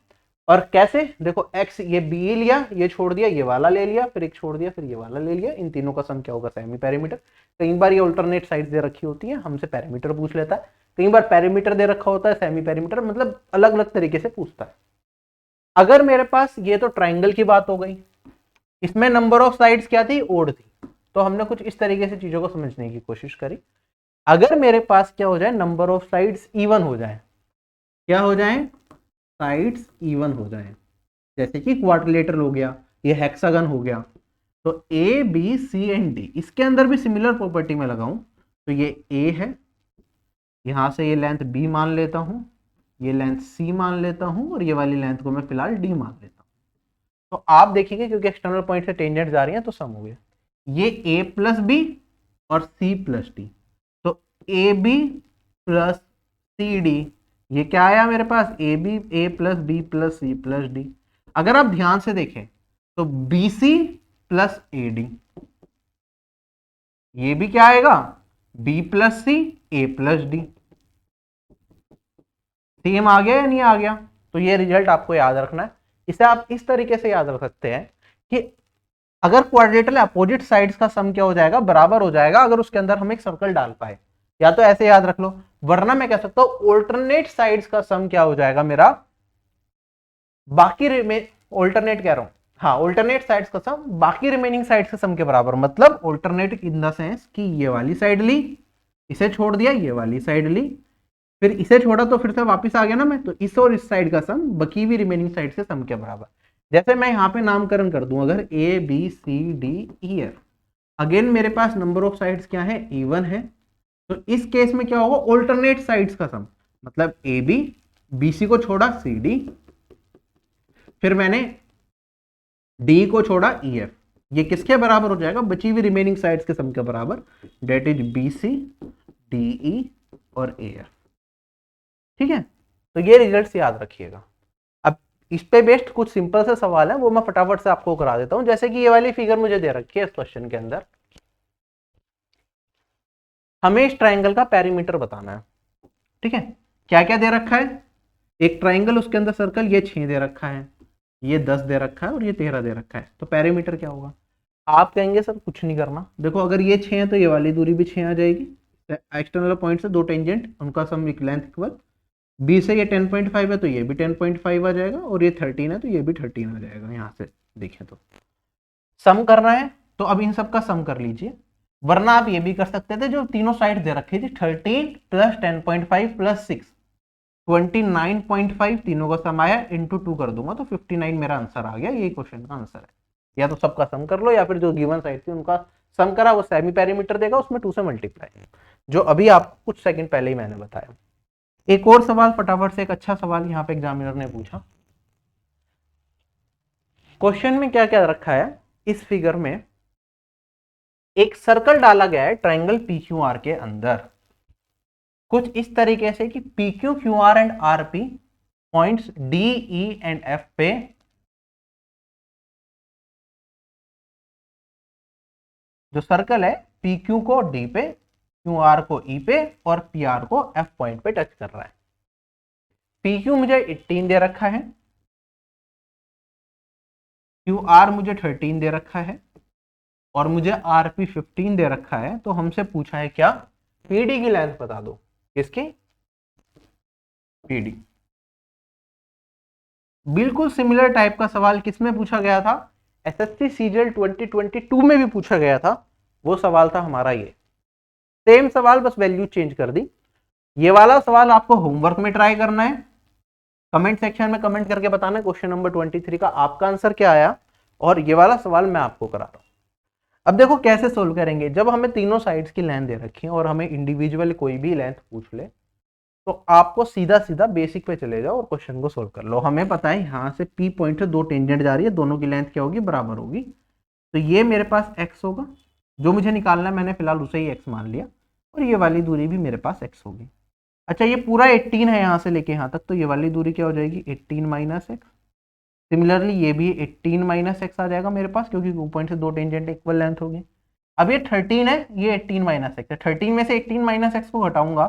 और कैसे, देखो x ये b लिया, ये छोड़ दिया, ये वाला ले लिया, फिर एक छोड़ दिया, फिर ये वाला ले लिया, इन तीनों का सम क्या होगा सेमी पेरीमीटर। कई बार ये अल्टरनेट साइड दे रखी होती है, हमसे पेरीमीटर पूछ लेता है, कई बार पेरीमीटर दे रखा होता है, सेमी पेरीमीटर, मतलब अलग अलग तरीके से पूछता है। अगर मेरे पास, ये तो ट्राइंगल की बात हो गई, इसमें नंबर ऑफ साइड्स क्या थी, ओड थी, तो हमने कुछ इस तरीके से चीजों को समझने की कोशिश करी। अगर मेरे पास क्या हो जाए, नंबर ऑफ साइड्स इवन हो जाए, क्या हो जाए, साइड्स इवन हो जाए, जैसे कि क्वाड्रिलेटरल हो गया, ये हेक्सागन हो गया, तो A B C and D, इसके अंदर भी सिमिलर प्रॉपर्टी में लगाऊं तो ये ए है, यहां से ये लेंथ बी मान लेता हूं, ये लेंथ सी मान लेता हूं और ये वाली लेंथ को मैं फिलहाल डी मान लेता हूं। तो आप देखेंगे क्योंकि एक्सटर्नल पॉइंट से टेंजेंट जा रही है तो सम हो गया, ये ए प्लस बी और सी प्लस डी, तो A B plus C D, ये क्या आया मेरे पास, A B, A plus B plus C plus D. अगर आप ध्यान से देखें तो B C plus A D, ये भी क्या आएगा, B plus C A plus D. Same आ गया या नहीं आ गया। तो ये रिजल्ट आपको याद रखना है। इसे आप इस तरीके से याद रख सकते हैं कि अगर क्वाड्रेटर अपोजिट साइड्स का सम क्या हो जाएगा, बराबर हो जाएगा, अगर उसके अंदर हम एक सर्कल डाल पाए, या तो ऐसे याद रख लो, वरना मैं कह सकता हूं ऑल्टरनेट साइड्स का सम क्या हो जाएगा मेरा, बाकी ऑल्टरनेट कह रहा हूं, हाँ ऑल्टरनेट साइड्स का सम बाकी रिमेनिंग साइड्स के सम के बराबर, मतलब ऑल्टरनेट इन द सेंस कि ये वाली साइड ली, इसे छोड़ दिया, ये वाली साइड ली, फिर इसे छोड़ा तो फिर से वापस आ गया ना मैं, तो इस और इस साइड का सम बाकी भी रिमेनिंग साइड से सम के बराबर। जैसे मैं यहाँ पे नामकरण कर दूं, अगर A B C D E F, again मेरे पास नंबर ऑफ साइड्स क्या है, इवन है, तो इस केस में क्या होगा, ऑल्टरनेट साइड्स का सम, मतलब ए बी, बी सी को छोड़ा सी डी, फिर मैंने डी को छोड़ा ई एफ, ये किसके बराबर हो जाएगा, बची हुई रिमेनिंग साइड्स के सम के बराबर, that is B C D E और ए एफ। ठीक है, तो ये रिजल्ट्स याद रखिएगा। अब इस पे बेस्ड कुछ सिंपल से सवाल है, वो मैं फटाफट से आपको करा देता हूं। जैसे कि ये वाली फिगर मुझे दे रखी है इस क्वेश्चन के अंदर, हमें इस ट्राइंगल का पेरीमीटर बताना है। ठीक है, क्या क्या दे रखा है, एक ट्राइंगल, उसके अंदर सर्कल, ये 6 दे रखा है, ये 10 दे रखा है और ये 13 दे रखा है। तो पेरीमीटर क्या होगा, आप कहेंगे सर कुछ नहीं करना। देखो अगर ये 6 है तो ये वाली दूरी भी 6 आ जाएगी, एक्सटर्नल पॉइंट से दो टेंजेंट, उनका सम एक लेंथ इक्वल, बी से ये 10.5 है तो ये भी 10.5 आ जाएगा, और ये 13 है तो ये भी 13 आ जाएगा। यहाँ से देखें तो सम करना है, तो अब इन सब का सम कर लीजिए, वरना आप ये भी कर सकते थे, जो तीनों साइड दे रखी थी 13 प्लस 10.5 प्लस 6, 29.5, तीनों का सम आया, इंटू 2 कर दूंगा तो 59 मेरा आंसर आ गया। यही क्वेश्चन का आंसर है। या तो सबका सम कर लो, या फिर जो गिवन साइड थी उनका सम करा, वो सेमी पेरीमीटर देगा, उसमें 2 से मल्टीप्लाई, जो अभी आपको कुछ सेकंड पहले ही मैंने बताया। एक और सवाल फटाफट से, एक अच्छा सवाल यहाँ पे एग्जामिनर ने पूछा। क्वेश्चन में क्या क्या रखा है, इस फिगर में एक सर्कल डाला गया है ट्राइंगल पी क्यू आर के अंदर, कुछ इस तरीके से कि P Q Q R and R P points D E and F पे जो सर्कल है पी क्यू को डी पे, क्यू आर को ई पे और पी आर को एफ पॉइंट पे टच कर रहा है। पी क्यू मुझे 18 दे रखा है, क्यू आर मुझे 13 दे रखा है, और मुझे आर पी 15 दे रखा है। तो हमसे पूछा है क्या, पीडी की लेंथ बता दो। किसकी, पीडी। बिल्कुल सिमिलर टाइप का सवाल किसमें पूछा गया था, एसएससी सीजीएल 2022 में भी पूछा गया था। वो सवाल था हमारा ये, सेम सवाल, बस वैल्यू चेंज कर दी। ये वाला सवाल आपको होमवर्क में ट्राई करना है, कमेंट सेक्शन में कमेंट करके बताना क्वेश्चन नंबर 23 का आपका आंसर क्या आया, और ये वाला सवाल मैं आपको करा रहा हूं। अब देखो कैसे सोल्व करेंगे, जब हमें तीनों साइड्स की लेंथ दे रखी है और हमें इंडिविजुअल कोई भी लेंथ पूछ ले, तो आपको सीधा सीधा बेसिक पे चले जाओ और क्वेश्चन को सोल्व कर लो। हमें पता है यहाँ से पी पॉइंट से दो टेंजेंट जा रही है, दोनों की लेंथ क्या होगी, बराबर होगी। तो ये मेरे पास x होगा, जो मुझे निकालना है मैंने फिलहाल उसे ही x मान लिया, और ये वाली दूरी भी मेरे पास x होगी। अच्छा ये पूरा 18 है यहाँ से लेके यहाँ तक, तो ये वाली दूरी क्या हो जाएगी, 18 माइनस एक्स। सिमिलरली ये भी 18 माइनस एक्स आ जाएगा मेरे पास, क्योंकि 2 पॉइंट से दो टेंजेंट इक्वल लेंथ होगी। अब ये 13 है, ये 18 माइनस एक्स है, 13 में से 18 माइनस एक्स को घटाऊंगा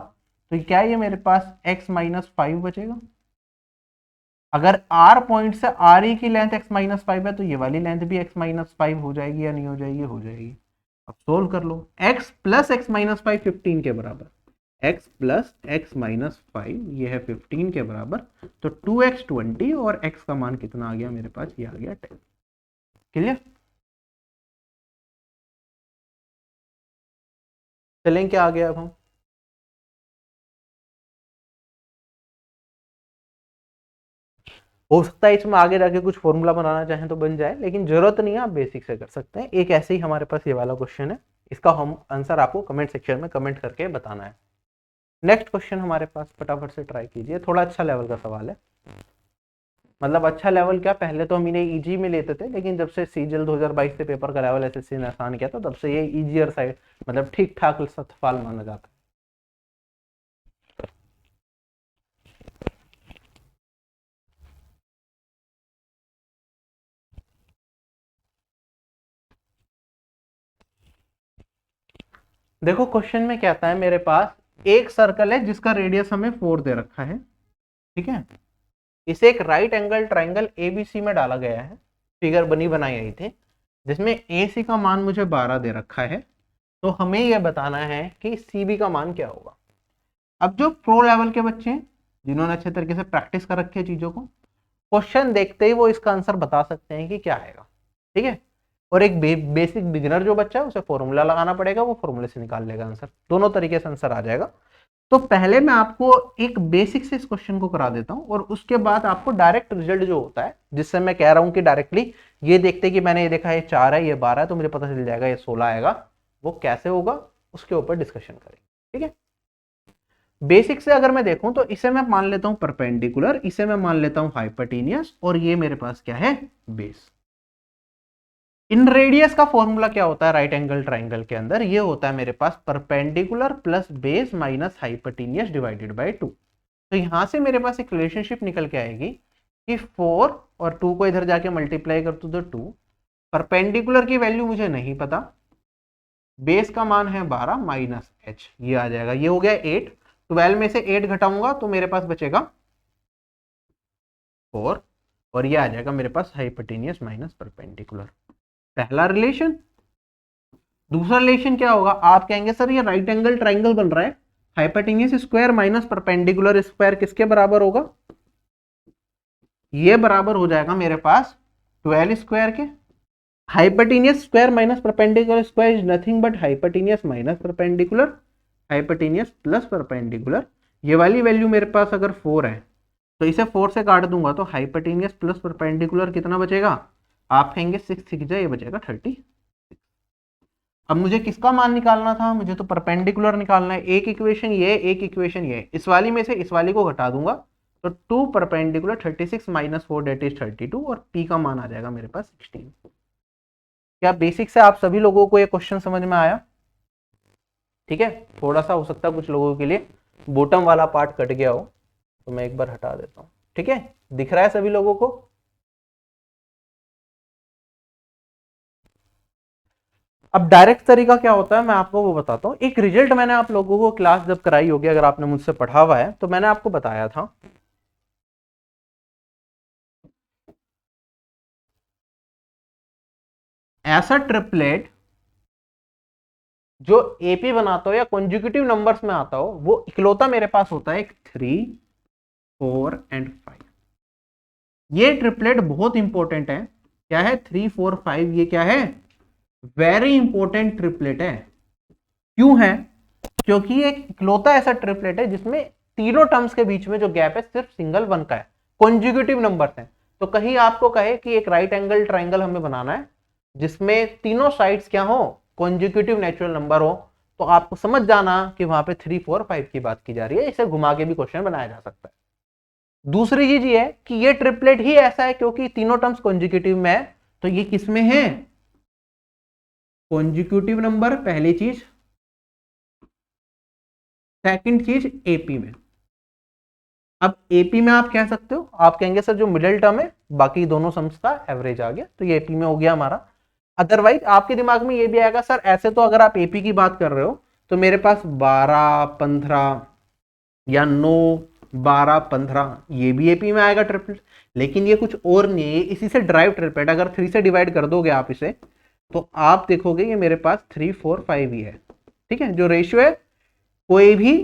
तो क्या है, ये मेरे पास x माइनस 5 बचेगा। अगर r पॉइंट से आर ई की लेंथ x माइनस 5 है, तो ये वाली लेंथ भी x माइनस 5 हो जाएगी या नहीं हो जाएगी, हो जाएगी। अब सोल्व कर लो, x प्लस एक्स माइनस 5 15 के बराबर, x प्लस एक्स माइनस 5 ये है 15 के बराबर, तो 2x 20 और x का मान कितना आ गया मेरे पास, ये आ गया 10। क्लियर, चलें क्या आ गया अब हम, हो सकता है इसमें आगे जाके कुछ फॉर्मूला बनाना चाहें तो बन जाए, लेकिन जरूरत नहीं है, आप बेसिक से कर सकते हैं। एक ऐसे ही हमारे पास ये वाला क्वेश्चन है, इसका हम आंसर आपको कमेंट सेक्शन में कमेंट करके बताना है। नेक्स्ट क्वेश्चन हमारे पास, फटाफट से ट्राई कीजिए, थोड़ा अच्छा लेवल का सवाल है। मतलब अच्छा लेवल क्या, पहले तो हम इन्हें इजी में लेते थे, लेकिन जब से सीजीएल 2022 से पेपर का लेवल एसएससी ने आसान किया था, तब से ये इजियर साइड, मतलब ठीक ठाक सवाल माना जाता है। देखो क्वेश्चन में क्या आता है, मेरे पास एक सर्कल है जिसका रेडियस हमें 4 दे रखा है। ठीक है, इसे एक राइट एंगल ट्राइंगल एबीसी में डाला गया है, फिगर बनी बनाई गई थी, जिसमें ए सी का मान मुझे 12 दे रखा है। तो हमें यह बताना है कि सी बी का मान क्या होगा। अब जो प्रो लेवल के बच्चे हैं, जिन्होंने अच्छे तरीके से प्रैक्टिस कर रखी है चीजों को, क्वेश्चन देखते ही वो इसका आंसर बता सकते हैं कि क्या आएगा। ठीक है, और एक बेसिक बिगिनर जो बच्चा है उसे फॉर्मूला लगाना पड़ेगा, वो फॉर्मूले से निकाल लेगा आंसर, दोनों तरीके से आंसर आ जाएगा। तो पहले मैं आपको एक बेसिक से इस क्वेश्चन को करा देता हूं, और उसके बाद आपको डायरेक्ट रिजल्ट जो होता है, जिससे मैं कह रहा हूं कि डायरेक्टली ये देखते कि मैंने ये देखा ये 4 है ये 12 है, तो मुझे पता चल जाएगा ये 16 आएगा, वो कैसे होगा उसके ऊपर डिस्कशन करेंगे। ठीक है। बेसिक से अगर मैं देखूं तो इसे मैं मान लेता हूं परपेंडिकुलर, इसे मैं मान लेता हूं हाइपोटेनियस, और ये मेरे पास क्या है, बेस। इन रेडियस का फॉर्मूला क्या होता है राइट एंगल ट्राइंगल के अंदर, ये होता है मेरे पास perpendicular plus base minus hypotenuse divided by 2। तो यहां से मेरे पास एक रिलेशनशिप निकल के आएगी कि 4 और 2 को इधर जाके मल्टीप्लाई कर दो तो 2, परपेंडिकुलर की वैल्यू मुझे नहीं पता, बेस का मान है 12 माइनस एच, ये आ जाएगा, ये हो गया 8। 12 में से 8 घटाऊंगा तो मेरे पास बचेगा 4, और ये आ जाएगा मेरे पास हाइपोटेनियस माइनस परपेंडिकुलर, पहला रिलेशन। दूसरा रिलेशन क्या होगा, आप कहेंगे सर ये राइट एंगल ट्राइंगल बन रहा है, hypotenuse square minus perpendicular square किसके बराबर होगा, ये बराबर हो जाएगा मेरे पास 12 स्क्वायर के। Hypotenuse square minus perpendicular square is nothing but hypotenuse minus perpendicular, hypotenuse plus perpendicular. ये वाली वैल्यू मेरे पास अगर 4 है तो इसे 4 से काट दूंगा तो हाइपोटेनियस प्लस परपेंडिकुलर कितना बचेगा, आप कहेंगे 6 6 जा, ये बचेगा 30। अब मुझे किसका मान निकालना था, मुझे तो परपेंडिकुलर निकालना है। एक इक्वेशन ये, एक इक्वेशन ये, इस वाली में से इस वाली को घटा दूंगा तो 2 परपेंडिकुलर 36 माइनस 4 डेट इज 32, और पी का मान आ जाएगा मेरे पास 16। क्या बेसिक से आप सभी लोगों को ये क्वेश्चन समझ में आया? ठीक है, थोड़ा सा हो सकता है कुछ लोगों के लिए बॉटम वाला पार्ट कट गया हो, तो मैं एक बार हटा देता हूं। ठीक है, दिख रहा है सभी लोगों को? अब डायरेक्ट तरीका क्या होता है मैं आपको वो बताता हूं। एक रिजल्ट मैंने आप लोगों को क्लास जब कराई होगी, अगर आपने मुझसे पढ़ा हुआ है तो मैंने आपको बताया था, ऐसा ट्रिपलेट जो एपी बनाता हो या कॉन्जिक्यूटिव नंबर्स में आता हो, वो इकलौता मेरे पास होता है एक 3, 4 एंड 5। ये ट्रिपलेट बहुत इंपॉर्टेंट है। क्या है, 3, 4, 5, ये क्या है, वेरी इंपॉर्टेंट ट्रिपलेट है। क्यों है, क्योंकि एक इकलौता ऐसा ट्रिपलेट है जिसमें तीनों टर्म्स के बीच में जो गैप है सिर्फ सिंगल वन का है, कॉन्जिक्यूटिव नंबर्स हैं। तो कहीं आपको कहे कि एक राइट एंगल ट्राइंगल हमें बनाना है जिसमें तीनों साइड्स क्या हो, कॉन्जिक्यूटिव नेचुरल नंबर हो, तो आपको समझ जाना कि वहां पे 3, 4, 5 की बात की जा रही है। इसे घुमा के भी क्वेश्चन बनाया जा सकता है। दूसरी चीज ये है कि ये ट्रिपलेट ही ऐसा है क्योंकि तीनों टर्म्स कॉन्जिक्यूटिव में है, तो ये किसमें है, कॉन्जिक्यूटिव नंबर, पहली चीज। सेकंड चीज एपी में। अब एपी में आप कह सकते हो, आप कहेंगे सर जो मिडिल टर्म है बाकी दोनों सम्स का एवरेज आ गया, तो ये एपी में हो गया हमारा। अदरवाइज आपके दिमाग में ये भी आएगा सर ऐसे तो अगर आप एपी की बात कर रहे हो तो मेरे पास 12, 15 या 9, 12, 15 ये भी एपी में आएगा ट्रिपलेट, लेकिन ये कुछ और नहीं है, इसी से ड्राइव ट्रिपलेट। अगर 3 से डिवाइड कर दोगे आप इसे तो आप देखोगे ये मेरे पास 3, 4, 5 ही है। ठीक है, जो रेशियो है, कोई भी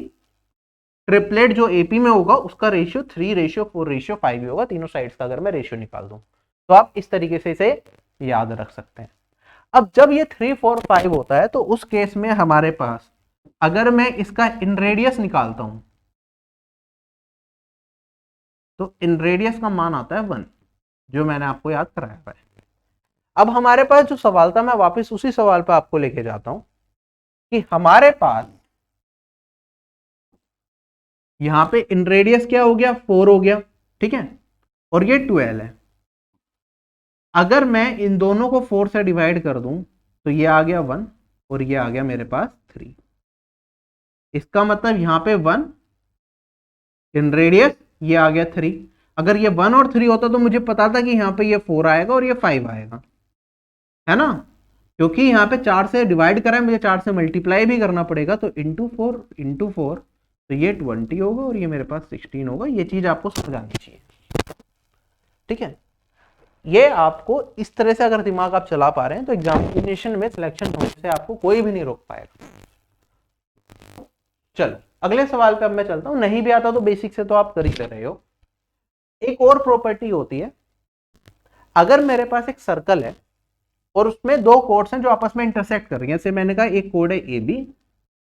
ट्रिपलेट जो एपी में होगा उसका रेशियो 3:4:5 ही होगा, तीनों साइड्स का अगर मैं रेशियो निकाल दूं तो आप इस तरीके से इसे याद रख सकते हैं। अब जब ये 3, 4, 5 होता है तो उस केस में हमारे पास अगर मैं इसका इन रेडियस निकालता हूं तो इन रेडियस का मान आता है 1, जो मैंने आपको याद कराया है। अब हमारे पास जो सवाल था, मैं वापस उसी सवाल पर आपको लेके जाता हूं कि हमारे पास यहां पे इन रेडियस क्या हो गया, 4 हो गया, ठीक है, और ये 12 है। अगर मैं इन दोनों को 4 से डिवाइड कर दूं तो ये आ गया 1 और ये आ गया मेरे पास 3। इसका मतलब यहां पे 1 इन रेडियस, ये आ गया 3। अगर ये 1 और 3 होता तो मुझे पता था कि यहां पे ये 4 आएगा और ये 5 आएगा, है ना, क्योंकि यहाँ पे 4 से डिवाइड करा है, मुझे 4 से मल्टीप्लाई भी करना पड़ेगा, तो इंटू 4 तो ये 20 होगा और ये मेरे पास 16 होगा। ये चीज आपको समझ आनी चाहिए। ठीक है, ये आपको इस तरह से अगर दिमाग आप चला पा रहे हैं तो एग्जामिनेशन में सिलेक्शन होने से आपको कोई भी नहीं रोक पाएगा। चलो अगले सवाल पे अब मैं चलता हूं, नहीं भी आता तो बेसिक से तो आप कर ही ले रहे हो। एक और प्रॉपर्टी होती है, अगर मेरे पास एक सर्कल है और उसमें दो कोड्स हैं जो आपस में इंटरसेक्ट कर रही हैं, जैसे मैंने कहा एक कोड है ए बी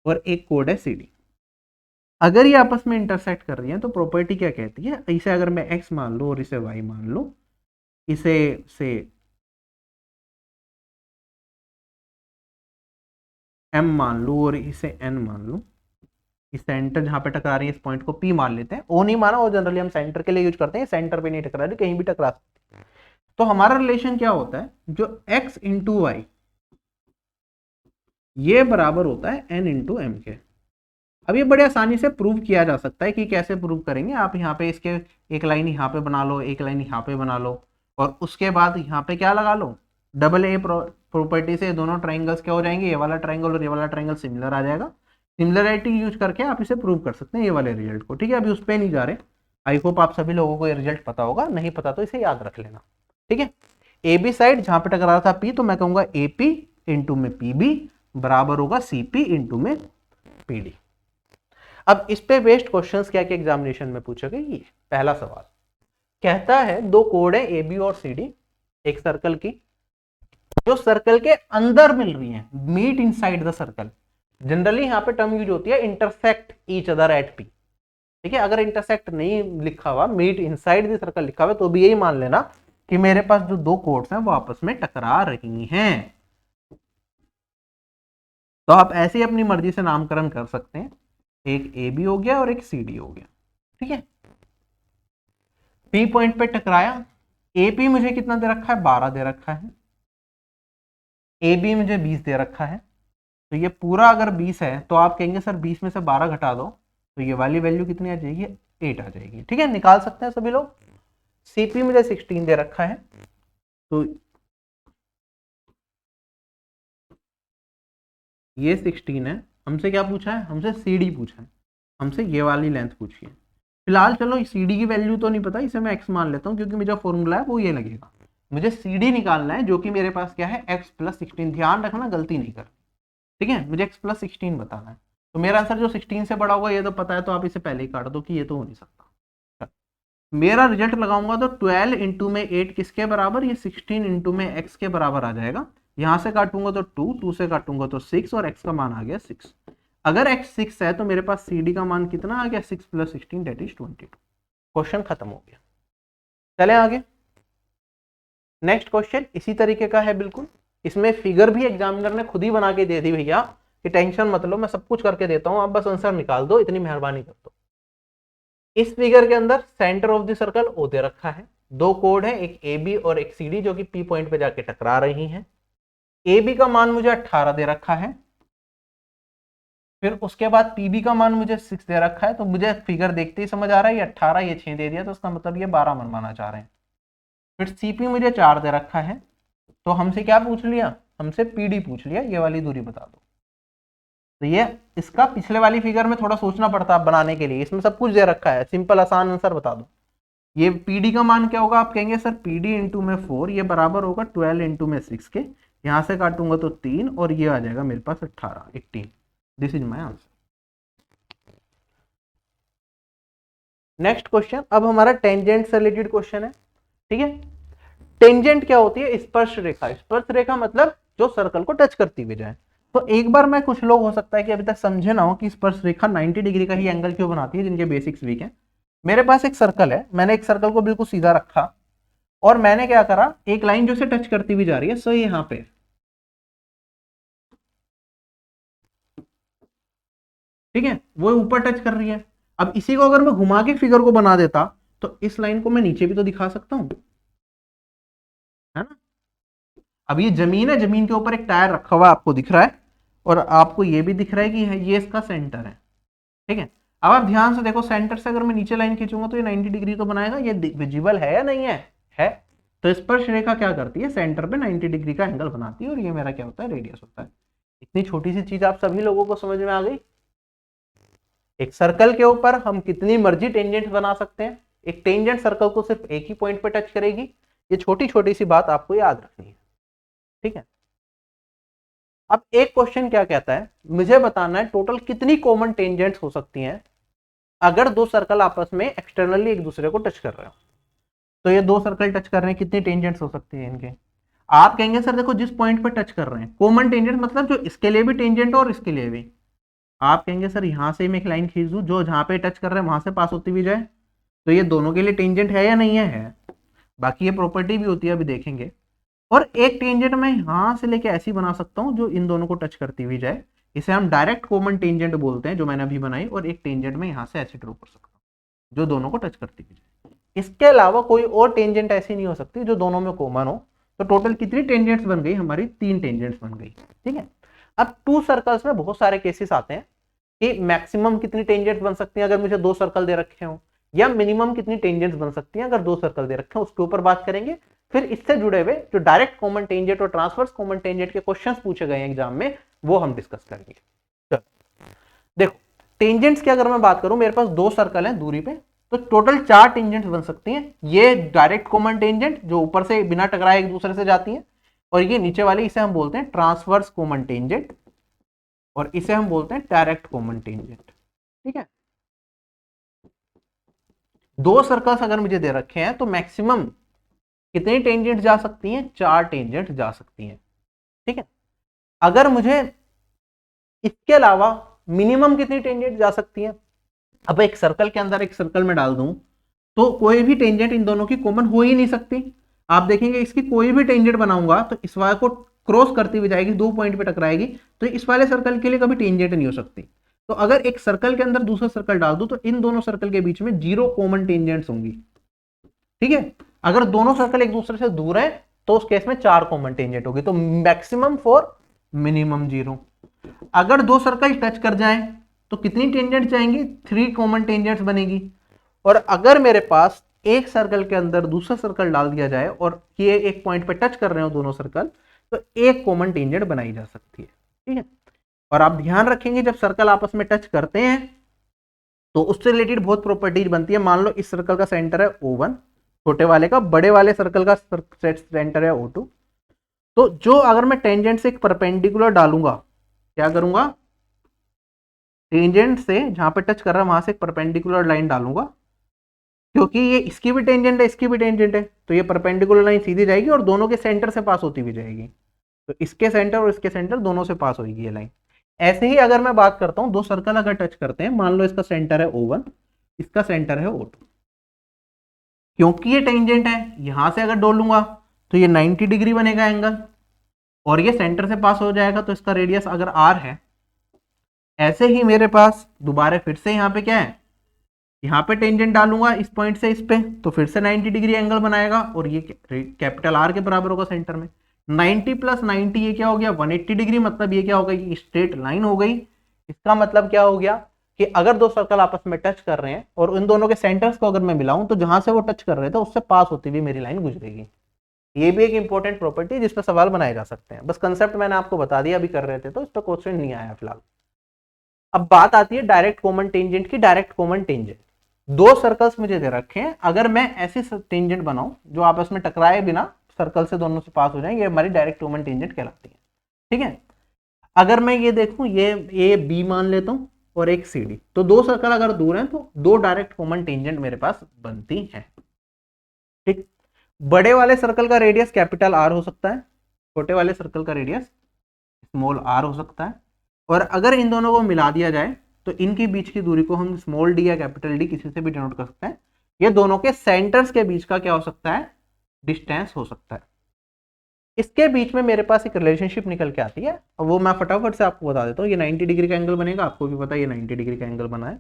और एक कोड है सी डी। अगर ये आपस में इंटरसेक्ट कर रही हैं तो प्रॉपर्टी क्या कहती है, इसे अगर मैं एक्स मान लूं और इसे वाई मान लूं, इसे से एम मान लूं और इसे एन मान लूं, इस सेंटर जहां पे टकरा रही है इस पॉइंट को P मान लेते हैं, O नहीं माना, वो जनरली हम सेंटर के लिए यूज करते हैं, सेंटर पे नहीं टकरा रही, कहीं भी टकरा सकती है। तो हमारा रिलेशन क्या होता है, जो x इंटू वाई ये बराबर होता है n इंटू एम के। अब ये बड़े आसानी से प्रूव किया जा सकता है कि कैसे प्रूव करेंगे। आप यहाँ पे इसके एक लाइन यहाँ पे बना लो, एक लाइन यहाँ पे बना लो, और उसके बाद यहाँ पे क्या लगा लो, डबल ए प्रॉपर्टी से दोनों ट्राइंगल्स क्या हो जाएंगे, ये वाला ट्राइंगल और ये वाला ट्राइंगल सिमिलर आ जाएगा। सिमिलरिटी यूज करके आप इसे प्रूव कर सकते हैं ये वाले रिजल्ट को। ठीक है, अभी उस पर नहीं जा रहे। आई होप आप सभी लोगों को ये रिजल्ट पता होगा, नहीं पता तो इसे याद रख लेना। ठीक है, ए बी साइड जहां पे टकरा रहा था P, तो मैं कहूंगा AP इंटू में PB बराबर होगा CP इंटू में PD। अब इस पे बेस्ड क्वेश्चंस क्या क्या एग्जामिनेशन में पूछोगे, ये पहला सवाल कहता है दो कोड है AB और CD एक सर्कल की, जो सर्कल के अंदर मिल रही हैं, meet inside the circle. Generally यहाँ पे टर्म यूज होती है intersect each other at P। ठीक है, अगर इंटरसेक्ट नहीं लिखा हुआ, मीट इनसाइड द सर्कल लिखा हुआ, तो भी यही मान लेना कि मेरे पास जो दो कोड्स हैं वो आपस में टकरा रही हैं। तो आप ऐसे ही अपनी मर्जी से नामकरण कर सकते हैं, एक AB हो गया और एक CD हो गया। ठीक है, P पॉइंट पे टकराया, AP मुझे कितना दे रखा है, 12 दे रखा है, AB मुझे 20 दे रखा है। तो ये पूरा अगर 20 है तो आप कहेंगे सर 20 में से 12 घटा दो, तो ये वाली वैल्यू कितनी आ जाएगी, 8 आ जाएगी। ठीक है, निकाल सकते हैं सभी लोग। CP मुझे 16 दे रखा है, तो ये 16 है। हमसे क्या पूछा है, हमसे CD पूछा है, हमसे ये वाली लेंथ पूछी है। फिलहाल चलो CD की वैल्यू तो नहीं पता, इसे मैं x मान लेता हूँ, क्योंकि मेरा फॉर्मूला है वो ये लगेगा। मुझे CD निकालना है, जो कि मेरे पास क्या है, x प्लस 16। ध्यान रखना गलती नहीं कर। ठीक है, मुझे x प्लस 16 बताना है। तो मेरा आंसर जो 16 से बड़ा होगा ये तो पता है, तो आप इसे पहले ही काट दो कि ये तो हो नहीं सकता। मेरा रिजल्ट लगाऊंगा तो 12 इंटू में 8 किसके बराबर, ये 16 इंटू में x के बराबर आ जाएगा। यहां से काटूंगा तो 2 से काटूंगा तो 6, और x का मान आ गया 6। अगर x 6 है तो मेरे पास CD का मान कितना आ गया, 6 प्लस 16 दैट इज 22। क्वेश्चन खत्म हो गया। चले आगे, नेक्स्ट क्वेश्चन इसी तरीके का है बिल्कुल। इसमें फिगर भी एग्जामिनर ने खुद ही बना के दे दी भैया, कि टेंशन मत लो, मैं सब कुछ करके देता हूं, आप बस आंसर निकाल दो, इतनी मेहरबानी कर दो। इस फिगर के अंदर centre of the circle O दे रखा है, दो कोड है, एक AB और एक CD, जो कि P पॉइंट पे जाके टकरा रही हैं। AB का मान मुझे 18 दे रखा है, फिर उसके बाद PB का मान मुझे 6 दे रखा है। तो मुझे फिगर देखते ही समझ आ रहा है, ये 18 ये 6 दे दिया, तो उसका मतलब ये 12 मनवाना चाह रहे हैं। फिर CP मुझे 4 दे रखा है, तो हमसे क्या पूछ लिया, हमसे PD पूछ लिया, ये वाली दूरी बता दो। तो ये इसका पिछले वाली फिगर में थोड़ा सोचना पड़ता बनाने के लिए, इसमें सब कुछ दे रखा है, सिंपल आसान आंसर बता दो। ये PD का मान क्या होगा, आप कहेंगे सर PD इंटू में 4, ये बराबर होगा 12 इंटू में 6 के। यहां से काटूंगा तो 3, और ये आ जाएगा मेरे पास 18। This is my answer. Next question, अब हमारा टेंजेंट से रिलेटेड क्वेश्चन है। ठीक है, टेंजेंट क्या होती है, स्पर्श रेखा। स्पर्श रेखा मतलब जो सर्कल को टच करती हुई जाए। तो एक बार मैं, कुछ लोग हो सकता है कि अभी तक समझे ना हो कि स्पर्श रेखा 90 डिग्री का ही एंगल क्यों बनाती है, जिनके बेसिक्स वीक है। मेरे पास एक सर्कल है, मैंने एक सर्कल को बिल्कुल सीधा रखा, और मैंने क्या करा, एक लाइन जो से टच करती हुई जा रही है, सो यहाँ पे, ठीक है, वो ऊपर टच कर रही है। अब इसी को अगर मैं घुमा के फिगर को बना देता, तो इस लाइन को मैं नीचे भी तो दिखा सकता हूं, है ना। अब ये जमीन है, जमीन के ऊपर एक टायर रखा हुआ आपको दिख रहा है, और आपको ये भी दिख रहा है कि ये इसका सेंटर है। ठीक है, अब आप ध्यान से देखो, सेंटर से अगर मैं नीचे लाइन खींचूंगा तो ये 90 डिग्री तो बनाएगा। ये विजिबल है या नहीं है। तो स्पर्श रेखा क्या करती है, सेंटर पे 90 डिग्री का एंगल बनाती है, और ये मेरा क्या होता है, रेडियस होता है। इतनी छोटी सी चीज आप सभी लोगों को समझ में आ गई। एक सर्कल के ऊपर हम कितनी मर्जी टेंजेंट बना सकते हैं, एक टेंजेंट सर्कल को सिर्फ एक ही पॉइंट पे टच करेगी। ये छोटी छोटी सी बात आपको याद रखनी है। ठीक है, अब एक क्वेश्चन क्या कहता है, मुझे बताना है टोटल कितनी कॉमन टेंजेंट्स हो सकती हैं अगर दो सर्कल आपस में एक्सटर्नली एक दूसरे को टच कर रहे हो। तो ये दो सर्कल टच कर रहे हैं, कितनी टेंजेंट्स हो सकती है इनके। आप कहेंगे सर देखो, जिस पॉइंट पे टच कर रहे हैं, कॉमन टेंजेंट मतलब जो इसके लिए भी टेंजेंट और इसके लिए भी। आप कहेंगे सर यहां से मैं एक लाइन खींच दूं, जो जहां पे टच कर रहे हैं वहां से पास होती हुई जाए, तो ये दोनों के लिए टेंजेंट है या नहीं है। बाकी ये प्रॉपर्टी भी होती है, अभी देखेंगे। और एक टेंजेंट मैं यहां से लेके ऐसी बना सकता हूं जो इन दोनों को टच करती हुई जाए, इसे हम डायरेक्ट कॉमन टेंजेंट बोलते हैं जो मैंने अभी बनाई, और एक टेंजेंट में यहाँ से ऐसे ड्रॉ कर सकता हूँ जो दोनों को टच करती है। इसके अलावा कोई और टेंजेंट ऐसी नहीं हो सकती जो दोनों में कॉमन हो। तो टोटल कितनी टेंजेंट्स बन गई हमारी? 3 टेंजेंट्स बन गई। ठीक है, अब 2 सर्कल्स में बहुत सारे केसेस आते हैं कि मैक्सिमम कितनी टेंजेंट्स बन सकती हैं अगर मुझे 2 सर्कल दे रखे हो, या मिनिमम कितनी टेंजेंट्स बन सकती हैं अगर 2 सर्कल दे रखे हो, उसके ऊपर बात करेंगे। फिर इससे जुड़े हुए जो डायरेक्ट कॉमन टेंजेंट और ट्रांसवर्स कॉमन टेंजेंट के क्वेश्चंस पूछे गए हैं एग्जाम में, वो हम डिस्कस करेंगे। चलो देखो, टेंजेंट्स की अगर मैं बात करूं, मेरे पास 2 सर्कल हैं दूरी पे, तो टोटल 4 टेंजेंट्स बन सकती हैं। ये डायरेक्ट कॉमन टेंजेंट जो ऊपर से बिना टकराए एक दूसरे से जाती हैं, और ये नीचे वाली इसे हम बोलते हैं ट्रांसवर्स कॉमन टेंजेंट, और इसे हम बोलते हैं डायरेक्ट कॉमन टेंजेंट। ठीक है, 2 सर्कल्स अगर मुझे दे रखे हैं तो मैक्सिमम कितनी टेंजेंट जा सकती हैं? 4 टेंजेंट जा सकती हैं। ठीक है, अगर मुझे इसके अलावा मिनिमम कितनी टेंजेंट जा सकती हैं? अब एक सर्कल के अंदर एक सर्कल में डाल दूं तो कोई भी टेंजेंट इन दोनों की कॉमन हो ही नहीं सकती। आप देखेंगे इसकी कोई भी टेंजेंट बनाऊंगा तो इस वाले को क्रॉस करती हुई जाएगी, 2 पॉइंट पे टकराएगी, तो इस वाले सर्कल के लिए कभी टेंजेंट नहीं हो सकती। तो अगर एक सर्कल के अंदर दूसरा सर्कल डाल दूं तो इन दोनों सर्कल के बीच में 0 कॉमन टेंजेंट्स होंगी। ठीक है, अगर दोनों सर्कल एक दूसरे से दूर है तो उस केस में 4 कॉमन टेंजेंट होगी। तो मैक्सिमम 4, मिनिमम 0। अगर 2 सर्कल टच कर जाएं तो कितनी टेंजेंट जाएंगी? 3 कॉमन टेंजेंट्स बनेगी। और अगर मेरे पास एक सर्कल के अंदर दूसरा सर्कल डाल दिया जाए और ये एक पॉइंट पे टच कर रहे हो दोनों सर्कल, तो एक कॉमन टेंजेंट बनाई जा सकती है। ठीक है, और आप ध्यान रखेंगे जब सर्कल आपस में टच करते हैं तो उससे रिलेटेड बहुत प्रॉपर्टीज बनती है। मान लो इस सर्कल का सेंटर है O1, छोटे वाले का, बड़े वाले सर्कल का सेंटर है O2, तो जो अगर मैं टेंजेंट से एक परपेंडिकुलर डालूंगा, क्या करूंगा? टेंजेंट से जहां पे टच कर रहा है वहां से एक परपेंडिकुलर लाइन डालूंगा, क्योंकि ये इसकी भी टेंजेंट है इसकी भी टेंजेंट है, तो ये परपेंडिकुलर लाइन सीधी जाएगी और दोनों के सेंटर से पास होती हुई जाएगी। तो इसके सेंटर और इसके सेंटर दोनों से पास होगी ये लाइन। ऐसे ही अगर मैं बात करता हूं, 2 सर्कल अगर टच करते हैं, मान लो इसका सेंटर है O1, इसका सेंटर है O2, क्योंकि ये टेंजेंट है, यहां से अगर डोलूंगा तो ये 90 डिग्री बनेगा एंगल, और ये सेंटर से पास हो जाएगा, तो इसका रेडियस अगर R है। ऐसे ही मेरे पास दोबारा फिर से यहाँ पे क्या है, यहाँ पे टेंजेंट डालूंगा इस पॉइंट से इस पे, तो फिर से 90 डिग्री एंगल बनाएगा, और ये कैपिटल R के बराबर होगा सेंटर में। 90 + 90 ये क्या हो गया? 180 डिग्री। मतलब ये क्या हो गई? स्ट्रेट लाइन हो गई। इसका मतलब क्या हो गया कि अगर 2 सर्कल आपस में टच कर रहे हैं और उन दोनों के सेंटर्स को अगर मैं मिलाऊं तो जहां से वो टच कर रहे थे उससे पास होती हुई मेरी लाइन गुजरेगी। ये भी एक इंपॉर्टेंट प्रॉपर्टी जिस पर सवाल बनाए जा सकते हैं। बस कंसेप्ट मैंने आपको बता दिया, अभी कर रहे थे तो इस पर क्वेश्चन नहीं आया फिलहाल। अब बात आती है डायरेक्ट कॉमन टेंजेंट की। डायरेक्ट कॉमन टेंजेंट, 2 सर्कल्स मुझे दे रखे हैं, अगर मैं ऐसी टेंजेंट बनाऊं जो आपस में टकराए बिना सर्कल से दोनों से पास हो जाए, ये हमारी डायरेक्ट कॉमन टेंजेंट कहलाती है। ठीक है, अगर मैं ये देखूं, ये ए बी मान लेता हूं और एक सी डी, तो 2 सर्कल अगर दूर हैं तो 2 डायरेक्ट कॉमन टेंजेंट मेरे पास बनती हैं। ठीक, बड़े वाले सर्कल का रेडियस कैपिटल R हो सकता है, छोटे वाले सर्कल का रेडियस स्मॉल r हो सकता है। और अगर इन दोनों को मिला दिया जाए तो इनके बीच की दूरी को हम स्मॉल d या कैपिटल D किसी से भी डिनोट कर सकते हैं। ये दोनों के सेंटर्स के बीच का क्या हो सकता है? डिस्टेंस हो सकता है। इसके बीच में मेरे पास एक रिलेशनशिप निकल के आती है, वो मैं फटाफट से आपको बता देता हूँ। ये 90 डिग्री का एंगल बनेगा, आपको भी पता है ये 90 डिग्री का एंगल बना है।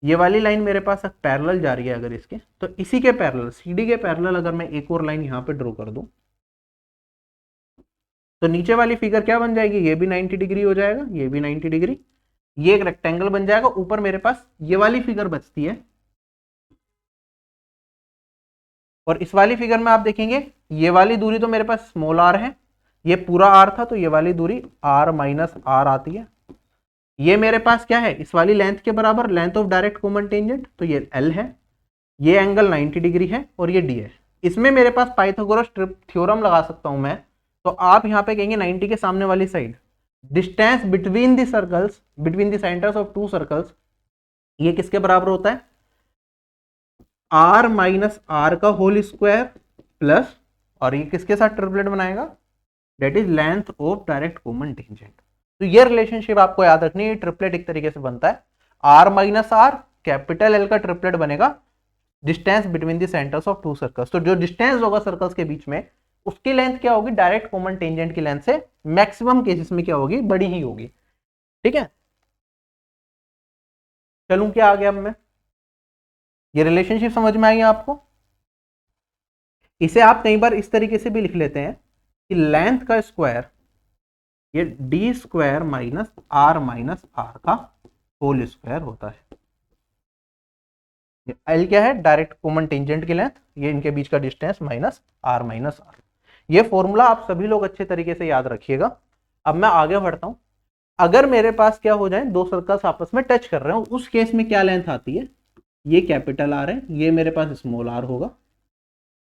ये वाली लाइन मेरे पास पैरेलल जा रही है अगर इसके, तो इसी के पैरेलल, CD के पैरेलल अगर मैं एक और लाइन यहाँ पे ड्रॉ कर दूं तो नीचे वाली फिगर क्या बन जाएगी? ये भी 90 डिग्री हो जाएगा, ये भी 90 डिग्री, ये एक रेक्टेंगल बन जाएगा। ऊपर मेरे पास ये वाली फिगर बचती है, और इस वाली फिगर में आप देखेंगे ये वाली दूरी तो मेरे पास स्मॉल r है, ये पूरा r था, तो ये वाली दूरी r - r आती है। ये मेरे पास क्या है? इस वाली लेंथ के बराबर, length of direct common tangent, तो ये L है। ये एंगल 90 डिग्री है और ये D है। इसमें मेरे पास पाइथागोरस थ्योरम लगा सकता हूं मैं। तो आप यहाँ पे कहेंगे 90 के सामने वाली side, distance between the circles, between the centres of 2 circles, ये किसके बराबर होता है? R - r का होल स्क्वायर प्लस, और ये किसके साथ ट्रिपलेट बनाएगा? That is length of direct common tangent. तो ये रिलेशनशिप आपको याद रखनी है। ट्रिपलेट एक तरीके से बनता है R - r, कैपिटल L का ट्रिपलेट बनेगा, distance between the centres of 2 circles. तो जो डिस्टेंस होगा सर्कल्स के बीच में, उसकी लेंथ क्या होगी? डायरेक्ट कॉमन टेंजेंट की लेंथ से मैक्सिमम केसेस में क्या होगी? बड़ी ही होगी। ठीक है, चलूं क्या आगे अब मैं, ये रिलेशनशिप समझ में आई है आपको। इसे आप कई बार इस तरीके से भी लिख लेते हैं कि लेंथ का स्क्वायर ये डी स्क्वायर माइनस आर का होल स्क्वायर होता है। एल क्या है, डायरेक्ट कॉमन टेंजेंट की लेंथ, ये इनके बीच का डिस्टेंस माइनस आर। ये फॉर्मूला आप सभी लोग अच्छे तरीके से याद रखिएगा। अब मैं आगे बढ़ता हूं, अगर मेरे पास क्या हो जाए, दो सर्कल्स आपस में टच कर रहे हो, उस केस में क्या लेंथ आती है, ये कैपिटल आर है, ये मेरे पास स्मॉल आर होगा,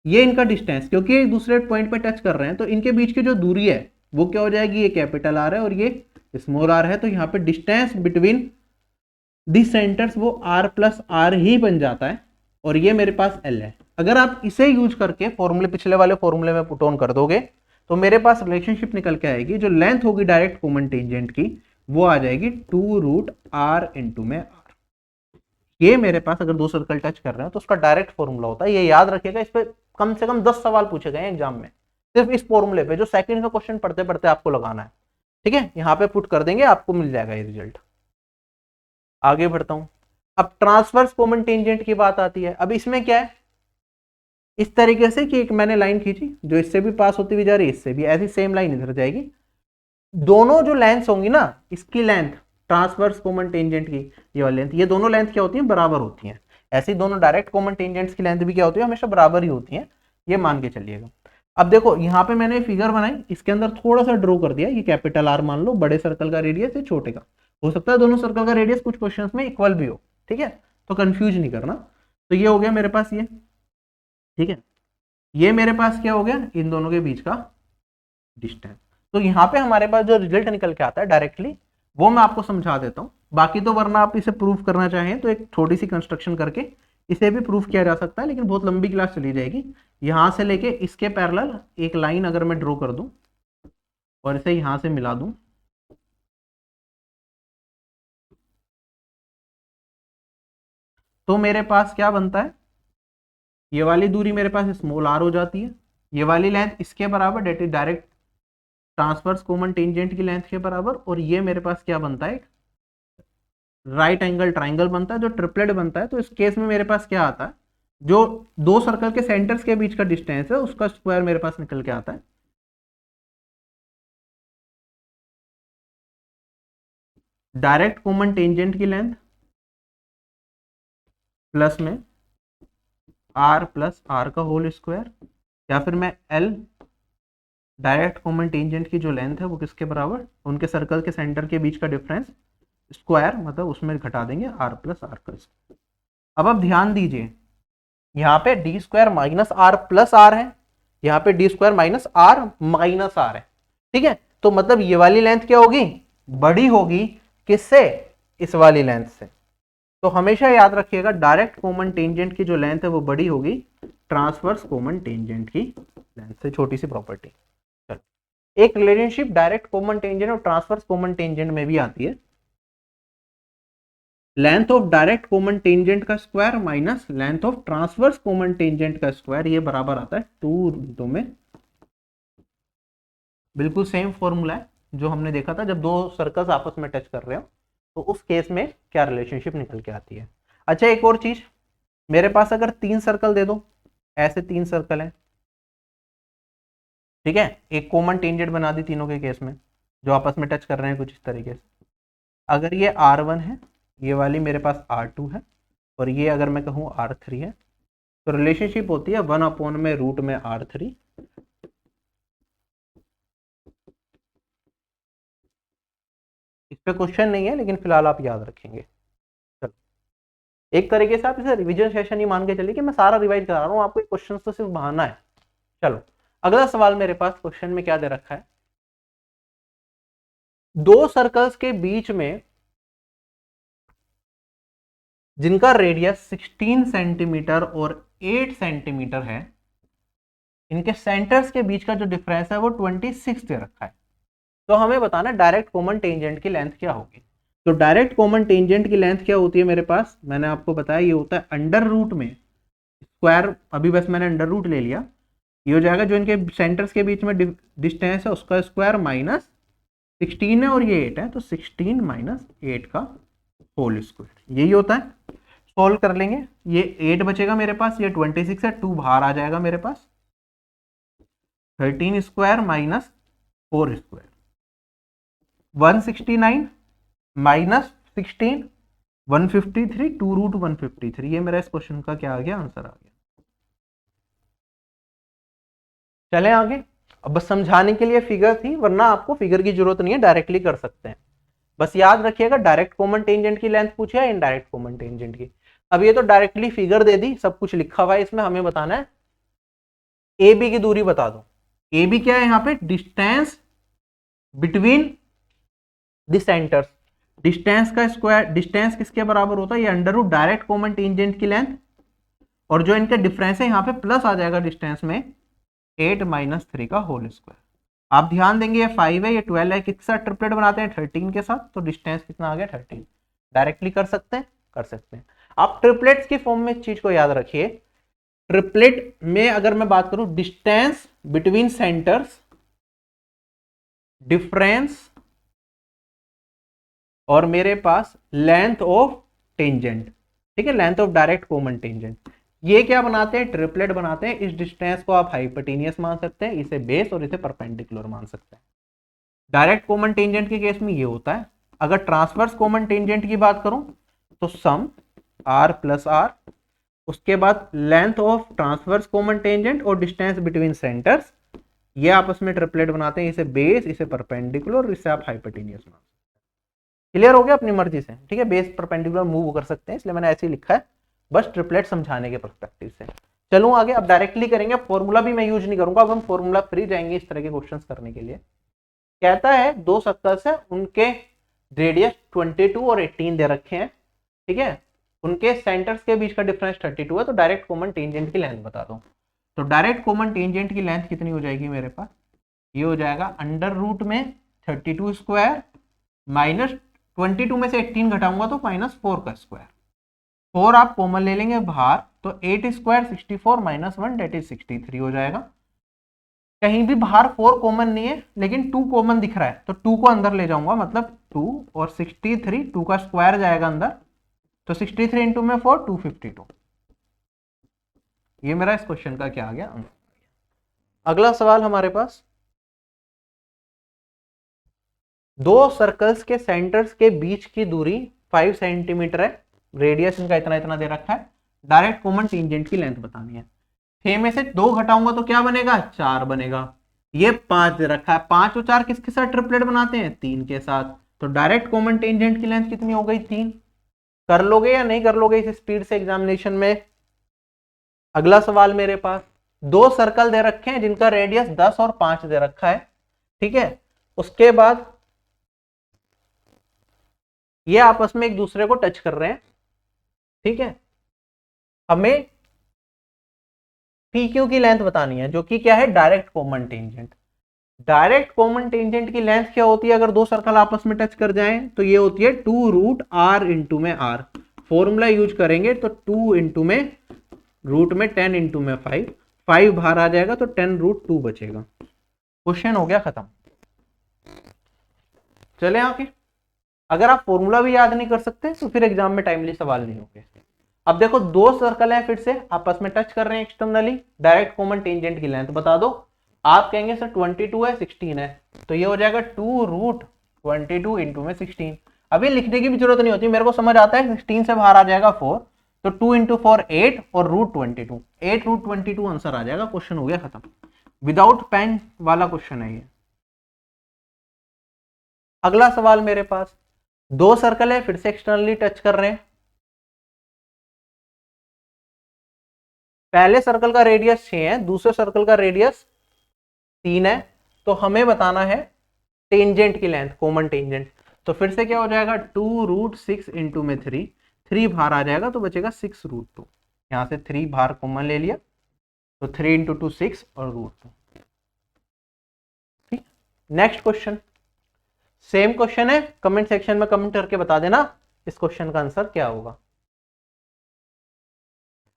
ये इनका डिस्टेंस, क्योंकि एक दूसरे पॉइंट पे टच कर रहे हैं तो इनके बीच की जो दूरी है वो क्या हो जाएगी, ये कैपिटल आर है और ये स्मॉल आर है, तो यहाँ पे डिस्टेंस बिटवीन दी सेंटर्स वो आर प्लस आर ही बन जाता है, और ये मेरे पास एल है। अगर आप इसे यूज करके फॉर्मूले, पिछले वाले फॉर्मूले में पुट ऑन कर दोगे तो मेरे पास रिलेशनशिप निकल के आएगी, जो लेंथ होगी डायरेक्ट कॉमन टेंजेंट की वो आ जाएगी 2√r इंटू में आर। ये मेरे पास अगर दो सर्कल टच कर रहे हैं तो उसका डायरेक्ट फॉर्मूला होता है, ये याद रखिएगा। इस पे कम से कम 10 सवाल पूछे गए एग्जाम में सिर्फ इस फॉर्मूले पे, जो सेकंड का क्वेश्चन पढ़ते पढ़ते आपको लगाना है। ठीक है, यहाँ पे पुट कर देंगे, आपको मिल जाएगा ये रिजल्ट। आगे बढ़ता हूं, अब ट्रांसवर्स कॉमन टेंजेंट की बात आती है। अब इसमें क्या है, इस तरीके से कि एक मैंने लाइन खींची जो इससे भी पास होती हुई जा रही है, इससे भी ऐसी सेम लाइन इधर जाएगी, दोनों जो लेंथ होंगी ना, इसकी लेंथ ट्रांसवर्स कॉमन टेंजेंट की ये वाली लेंथ, ये दोनों लेंथ क्या होती है, बराबर होती हैं। ऐसे ही दोनों डायरेक्ट कॉमन टेंजेंट्स की लेंथ भी क्या होती है, हमेशा बराबर ही होती हैं, ये मान के चलिएगा। अब देखो यहाँ पे मैंने फिगर बनाई, इसके अंदर थोड़ा सा ड्रॉ कर दिया, ये कैपिटल आर मान लो, बड़े सर्कल का रेडियस है, छोटे का, हो सकता है दोनों सर्कल का रेडियस कुछ क्वेश्चंस में इक्वल भी हो। ठीक है, तो कंफ्यूज नहीं करना। तो ये हो गया मेरे पास ये, ठीक है, ये मेरे पास क्या हो गया, इन दोनों के बीच का डिस्टेंस। तो यहाँ पे हमारे पास जो रिजल्ट निकल के आता है डायरेक्टली, वो मैं आपको समझा देता हूँ। बाकी तो वरना आप इसे प्रूफ करना चाहें तो एक छोटी सी कंस्ट्रक्शन करके इसे भी प्रूफ किया जा सकता है, लेकिन बहुत लंबी क्लास चली जाएगी। यहाँ से लेके इसके पैरेलल एक लाइन अगर मैं ड्रॉ कर दूं और इसे यहाँ से मिला दूं, तो मेरे पास क्या बनता है, ये वाली दूरी मेरे पास स्मॉल आर हो जाती है, ये वाली लेंथ इसके बराबर, that is direct transverse common tangent की लेंथ के बराबर, और ये मेरे पास क्या बनता है, राइट एंगल ट्राइंगल बनता है, जो ट्रिपलेट बनता है। तो इस केस में मेरे पास क्या आता है, जो दो सर्कल के सेंटर्स के बीच का डिस्टेंस है उसका स्क्वायर मेरे पास निकल के आता है, डायरेक्ट कॉमन टेंजेंट की लेंथ प्लस में आर प्लस आर का होल स्क्वायर, या फिर मैं एल डायरेक्ट कॉमन टेंजेंट की जो लेंथ है वो किसके बराबर, उनके सर्कल के सेंटर के बीच का डिफरेंस स्क्वायर, मतलब उसमें घटा देंगे आर प्लस आर का स्क्वायर। अब आप ध्यान दीजिए, यहाँ पे D square minus R plus R है, यहाँ पे D square minus R minus R है। ठीक है, तो मतलब ये वाली लेंथ क्या होगी, बड़ी होगी, किससे, इस वाली लेंथ से। तो हमेशा याद रखिएगा डायरेक्ट कॉमन टेंजेंट की जो लेंथ है वो बड़ी होगी ट्रांसवर्स कॉमन टेंजेंट की लेंथ से। छोटी सी प्रॉपर्टी, चलो, एक रिलेशनशिप डायरेक्ट कॉमन टेंजेंट और ट्रांसवर्स कॉमन टेंजेंट में भी आती है, length of direct common tangent का square minus length of transverse common tangent का स्क्वायर, ये बराबर आता है 2 में, बिल्कुल सेम फॉर्मूला है जो हमने देखा था जब दो सर्कल्स आपस में टच कर रहे हो, तो उस केस में क्या रिलेशनशिप निकल के आती है। अच्छा, एक और चीज, मेरे पास अगर 3 सर्कल दे दो, ऐसे 3 सर्कल हैं, ठीक है, एक कॉमन टेंजेंट बना दी तीनों के केस में, जो आपस में टच कर रहे हैं कुछ इस तरीके से। अगर ये R1 है, ये वाली मेरे पास R2 है, और ये अगर मैं कहूँ R3 है, तो रिलेशनशिप होती है 1/√R3। इस पे क्वेश्चन नहीं है, लेकिन फिलहाल आप याद रखेंगे। चलो, एक तरीके से आप इसे रिवीजन सेशन ही मान के चलिए कि मैं सारा रिवाइज करा रहा हूँ आपको, क्वेश्चन तो सिर्फ बहाना है। चलो, अगला सवाल मेरे पास क्वेश्चन में क्या दे रखा है, दो सर्कल्स के बीच में जिनका रेडियस 16 सेंटीमीटर और 8 सेंटीमीटर है, इनके सेंटर्स के बीच का जो डिफरेंस है वो 26 दे रखा है। तो हमें बताना डायरेक्ट कॉमन टेंजेंट की लेंथ क्या होगी। तो डायरेक्ट कॉमन टेंजेंट की लेंथ क्या होती है मेरे पास, मैंने आपको बताया ये होता है अंडर रूट में स्क्वायर, अभी बस मैंने अंडर रूट ले लिया, ये हो जाएगा जो इनके सेंटर्स के बीच में डिस्टेंस है उसका स्क्वायर माइनस 16 है और ये 8 है, तो 16 माइनस 8 का होल स्क्वायर, यही होता है। सॉल्व कर लेंगे, ये 8 बचेगा मेरे पास, ये 26 है, 2 बाहर आ जाएगा मेरे पास, 13 square minus 4 square, 169 minus 16, 153, 2 root 153। ये मेरा इस क्वेश्चन का क्या आ गया, आंसर आ गया। चलें आगे। अब बस समझाने के लिए फिगर थी, वरना आपको फिगर की जरूरत नहीं है, डायरेक्टली कर सकते हैं। बस याद रखिएगा, डायरेक्ट कॉमन टेंजेंट की लेंथ पूछे या इनडायरेक्ट कॉमन टेंजेंट की। अब ये तो डायरेक्टली फिगर दे दी, सब कुछ लिखा हुआ है इसमें, हमें बताना है ए बी की दूरी बता दो। ए बी क्या है यहाँ पे, distance between the centres. Distance का स्क्वायर, डिस्टेंस किसके बराबर होता है, ये under root direct common tangent की लेंथ, और जो इनका डिफरेंस है यहाँ पे प्लस आ जाएगा डिस्टेंस में, 8 माइनस 3 का होल स्क्वायर। आप ध्यान देंगे ये 5 है, ये 12 है, किसके साथ ट्रिपलेट बनाते हैं, 13 के साथ, तो डिस्टेंस कितना आ गया, 13। डायरेक्टली कर सकते हैं, कर सकते हैं। आप ट्रिपलेट्स की फॉर्म में इस चीज को याद रखिए, ट्रिपलेट में अगर मैं बात करूं, डिस्टेंस बिटवीन सेंटर्स, डिफरेंस, और मेरे पास लेंथ ऑफ टेंजेंट, ठीक है, length of direct common tangent, ये क्या बनाते हैं, ट्रिपलेट बनाते हैं। इस डिस्टेंस को आप हाइपोटेनियस मान सकते हैं, इसे बेस और इसे परपेंडिकुलर मान सकते हैं। डायरेक्ट कॉमन टेंजेंट के केस में ये होता है। अगर ट्रांसवर्स कॉमन टेंजेंट की बात करूं तो सम r प्लस आर, उसके बाद length of transverse common tangent और डिस्टेंस बिटवीन सेंटर्स, ये आपस में ट्रिपलेट बनाते हैं, इसे बेस, इसे परपेंडिकुलर, इसे आप हाइपोटेनियस मान सकते हैं। क्लियर हो गया अपनी मर्जी से, ठीक है, बेस परपेंडिकुलर मूव कर सकते हैं, इसलिए मैंने ऐसे ही लिखा है, बस ट्रिपलेट समझाने के पर्सपेक्टिव से। चलो आगे, अब डायरेक्टली करेंगे, फॉर्मूला भी मैं यूज नहीं करूंगा, अब हम फॉर्मूला फ्री जाएंगे इस तरह के क्वेश्चन करने के लिए। कहता है दो सर्कल्स है, उनके रेडियस 22 और 18 दे रखे हैं, ठीक है, उनके सेंटर्स के बीच का डिफरेंस 32 है, तो डायरेक्ट कॉमन टेंजेंट की लेंथ बता दो। तो डायरेक्ट कॉमन टेंजेंट की लेंथ कितनी हो जाएगी मेरे पास, ये हो जाएगा अंडर रूट में 32 स्क्वायर माइनस 22 में से 18 घटाऊंगा तो -4 का स्क्वायर, 4 आप कॉमन ले लेंगे बाहर, तो 8 स्क्वायर 64 माइनस 1 डेट इज 63 हो जाएगा। कहीं भी बाहर 4 कॉमन नहीं है, लेकिन 2 कॉमन दिख रहा है, तो 2 को अंदर ले जाऊंगा, मतलब 2 और 63, 2 का स्क्वायर जाएगा अंदर, तो 63 इंटू में 4, 252। ये मेरा इस क्वेश्चन का क्या आ गया, आंसर। अगला सवाल हमारे पास, दो सर्कल्स के सेंटर्स के बीच की दूरी 5 सेंटीमीटर है, रेडियस इनका इतना इतना दे रखा है, डायरेक्ट कॉमन टेंजेंट की लेंथ बतानी है। 6 में से 2 घटाऊंगा तो क्या बनेगा, 4 बनेगा। ये 5 दे रखा है, 5 और 4 किसके साथ ट्रिपलेट बनाते हैं, 3 के साथ, तो डायरेक्ट कॉमन टेंजेंट की लेंथ कितनी हो गई, 3। कर लोगे या नहीं कर लोगे इस स्पीड से एग्जामिनेशन में। अगला सवाल मेरे पास, दो सर्कल दे रखे हैं जिनका रेडियस 10 और 5 दे रखा है, ठीक है, उसके बाद ये आपस में एक दूसरे को टच कर रहे हैं, ठीक है, हमें PQ की लेंथ बतानी है, जो कि क्या है, direct common tangent. Direct common tangent की लेंथ क्या होती है अगर दो सर्कल आपस में टच कर जाएं, तो ये होती है 2 रूट आर इंटू में आर। फॉर्मूला यूज करेंगे तो 2 इंटू में रूट में 10 इंटू में 5, 5 बाहर आ जाएगा तो 10 रूट 2 बचेगा। क्वेश्चन हो गया खत्म। चले आगे, अगर आप फॉर्मूला भी याद नहीं कर सकते तो फिर एग्जाम में टाइमली सवाल नहीं होंगे। अब देखो दो सर्कल है, फिर से आपस में टच कर रहे हैं एक्सटर्नली, डायरेक्ट कॉमन टेंजेंट की लेंथ बता दो। आप कहेंगे सर 22 है 16 है, तो ये हो जाएगा 2 रूट 22 इंटू में 16। अभी लिखने की भी जरूरत नहीं होती, मेरे को समझ आता है, 16 से बाहर आ जाएगा 4, तो 2 इंटू 4 8 और रूट 22, 8 रूट 22 आंसर आ जाएगा। क्वेश्चन हो गया खत्म, विदाउट पेन वाला क्वेश्चन है ये। अगला सवाल मेरे पास, दो सर्कल है, फिर से एक्सटर्नली टच कर रहे हैं, पहले सर्कल का रेडियस 6 है, दूसरे सर्कल का रेडियस 3 है, तो हमें बताना है टेंजेंट की लेंथ, कॉमन टेंजेंट। तो फिर से क्या हो जाएगा, 2 रूट 6 इंटू में 3, 3 बाहर आ जाएगा तो बचेगा 6 रूट 2, यहां से 3 बाहर कॉमन ले लिया, तो 3 इंटू 2 6 और रूट 2। ठीक, नेक्स्ट क्वेश्चन, सेम क्वेश्चन है, कमेंट सेक्शन में कमेंट करके बता देना इस क्वेश्चन का आंसर क्या होगा।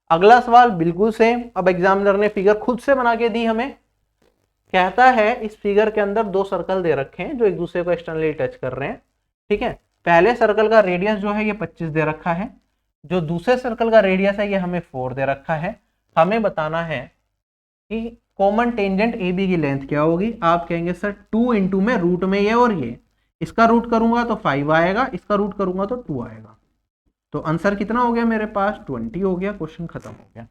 अगला सवाल बिल्कुल सेम, अब एग्जामिनर ने फिगर खुद से बना के दी हमें, कहता है इस फिगर के अंदर दो सर्कल दे रखे हैं जो एक दूसरे को एक्सटर्नली टच कर रहे हैं, ठीक है। पहले सर्कल का रेडियस जो है ये 25 दे रखा है, जो दूसरे सर्कल का रेडियस है ये हमें 4 दे रखा है। हमें बताना है कि कॉमन टेंजेंट ए बी की लेंथ क्या होगी। आप कहेंगे सर 2 इंटू में रूट में ये और ये, इसका रूट करूंगा तो 5 आएगा, इसका रूट करूंगा तो 2 आएगा। तो आंसर कितना हो गया मेरे पास, 20 हो गया। क्वेश्चन खत्म हो गया।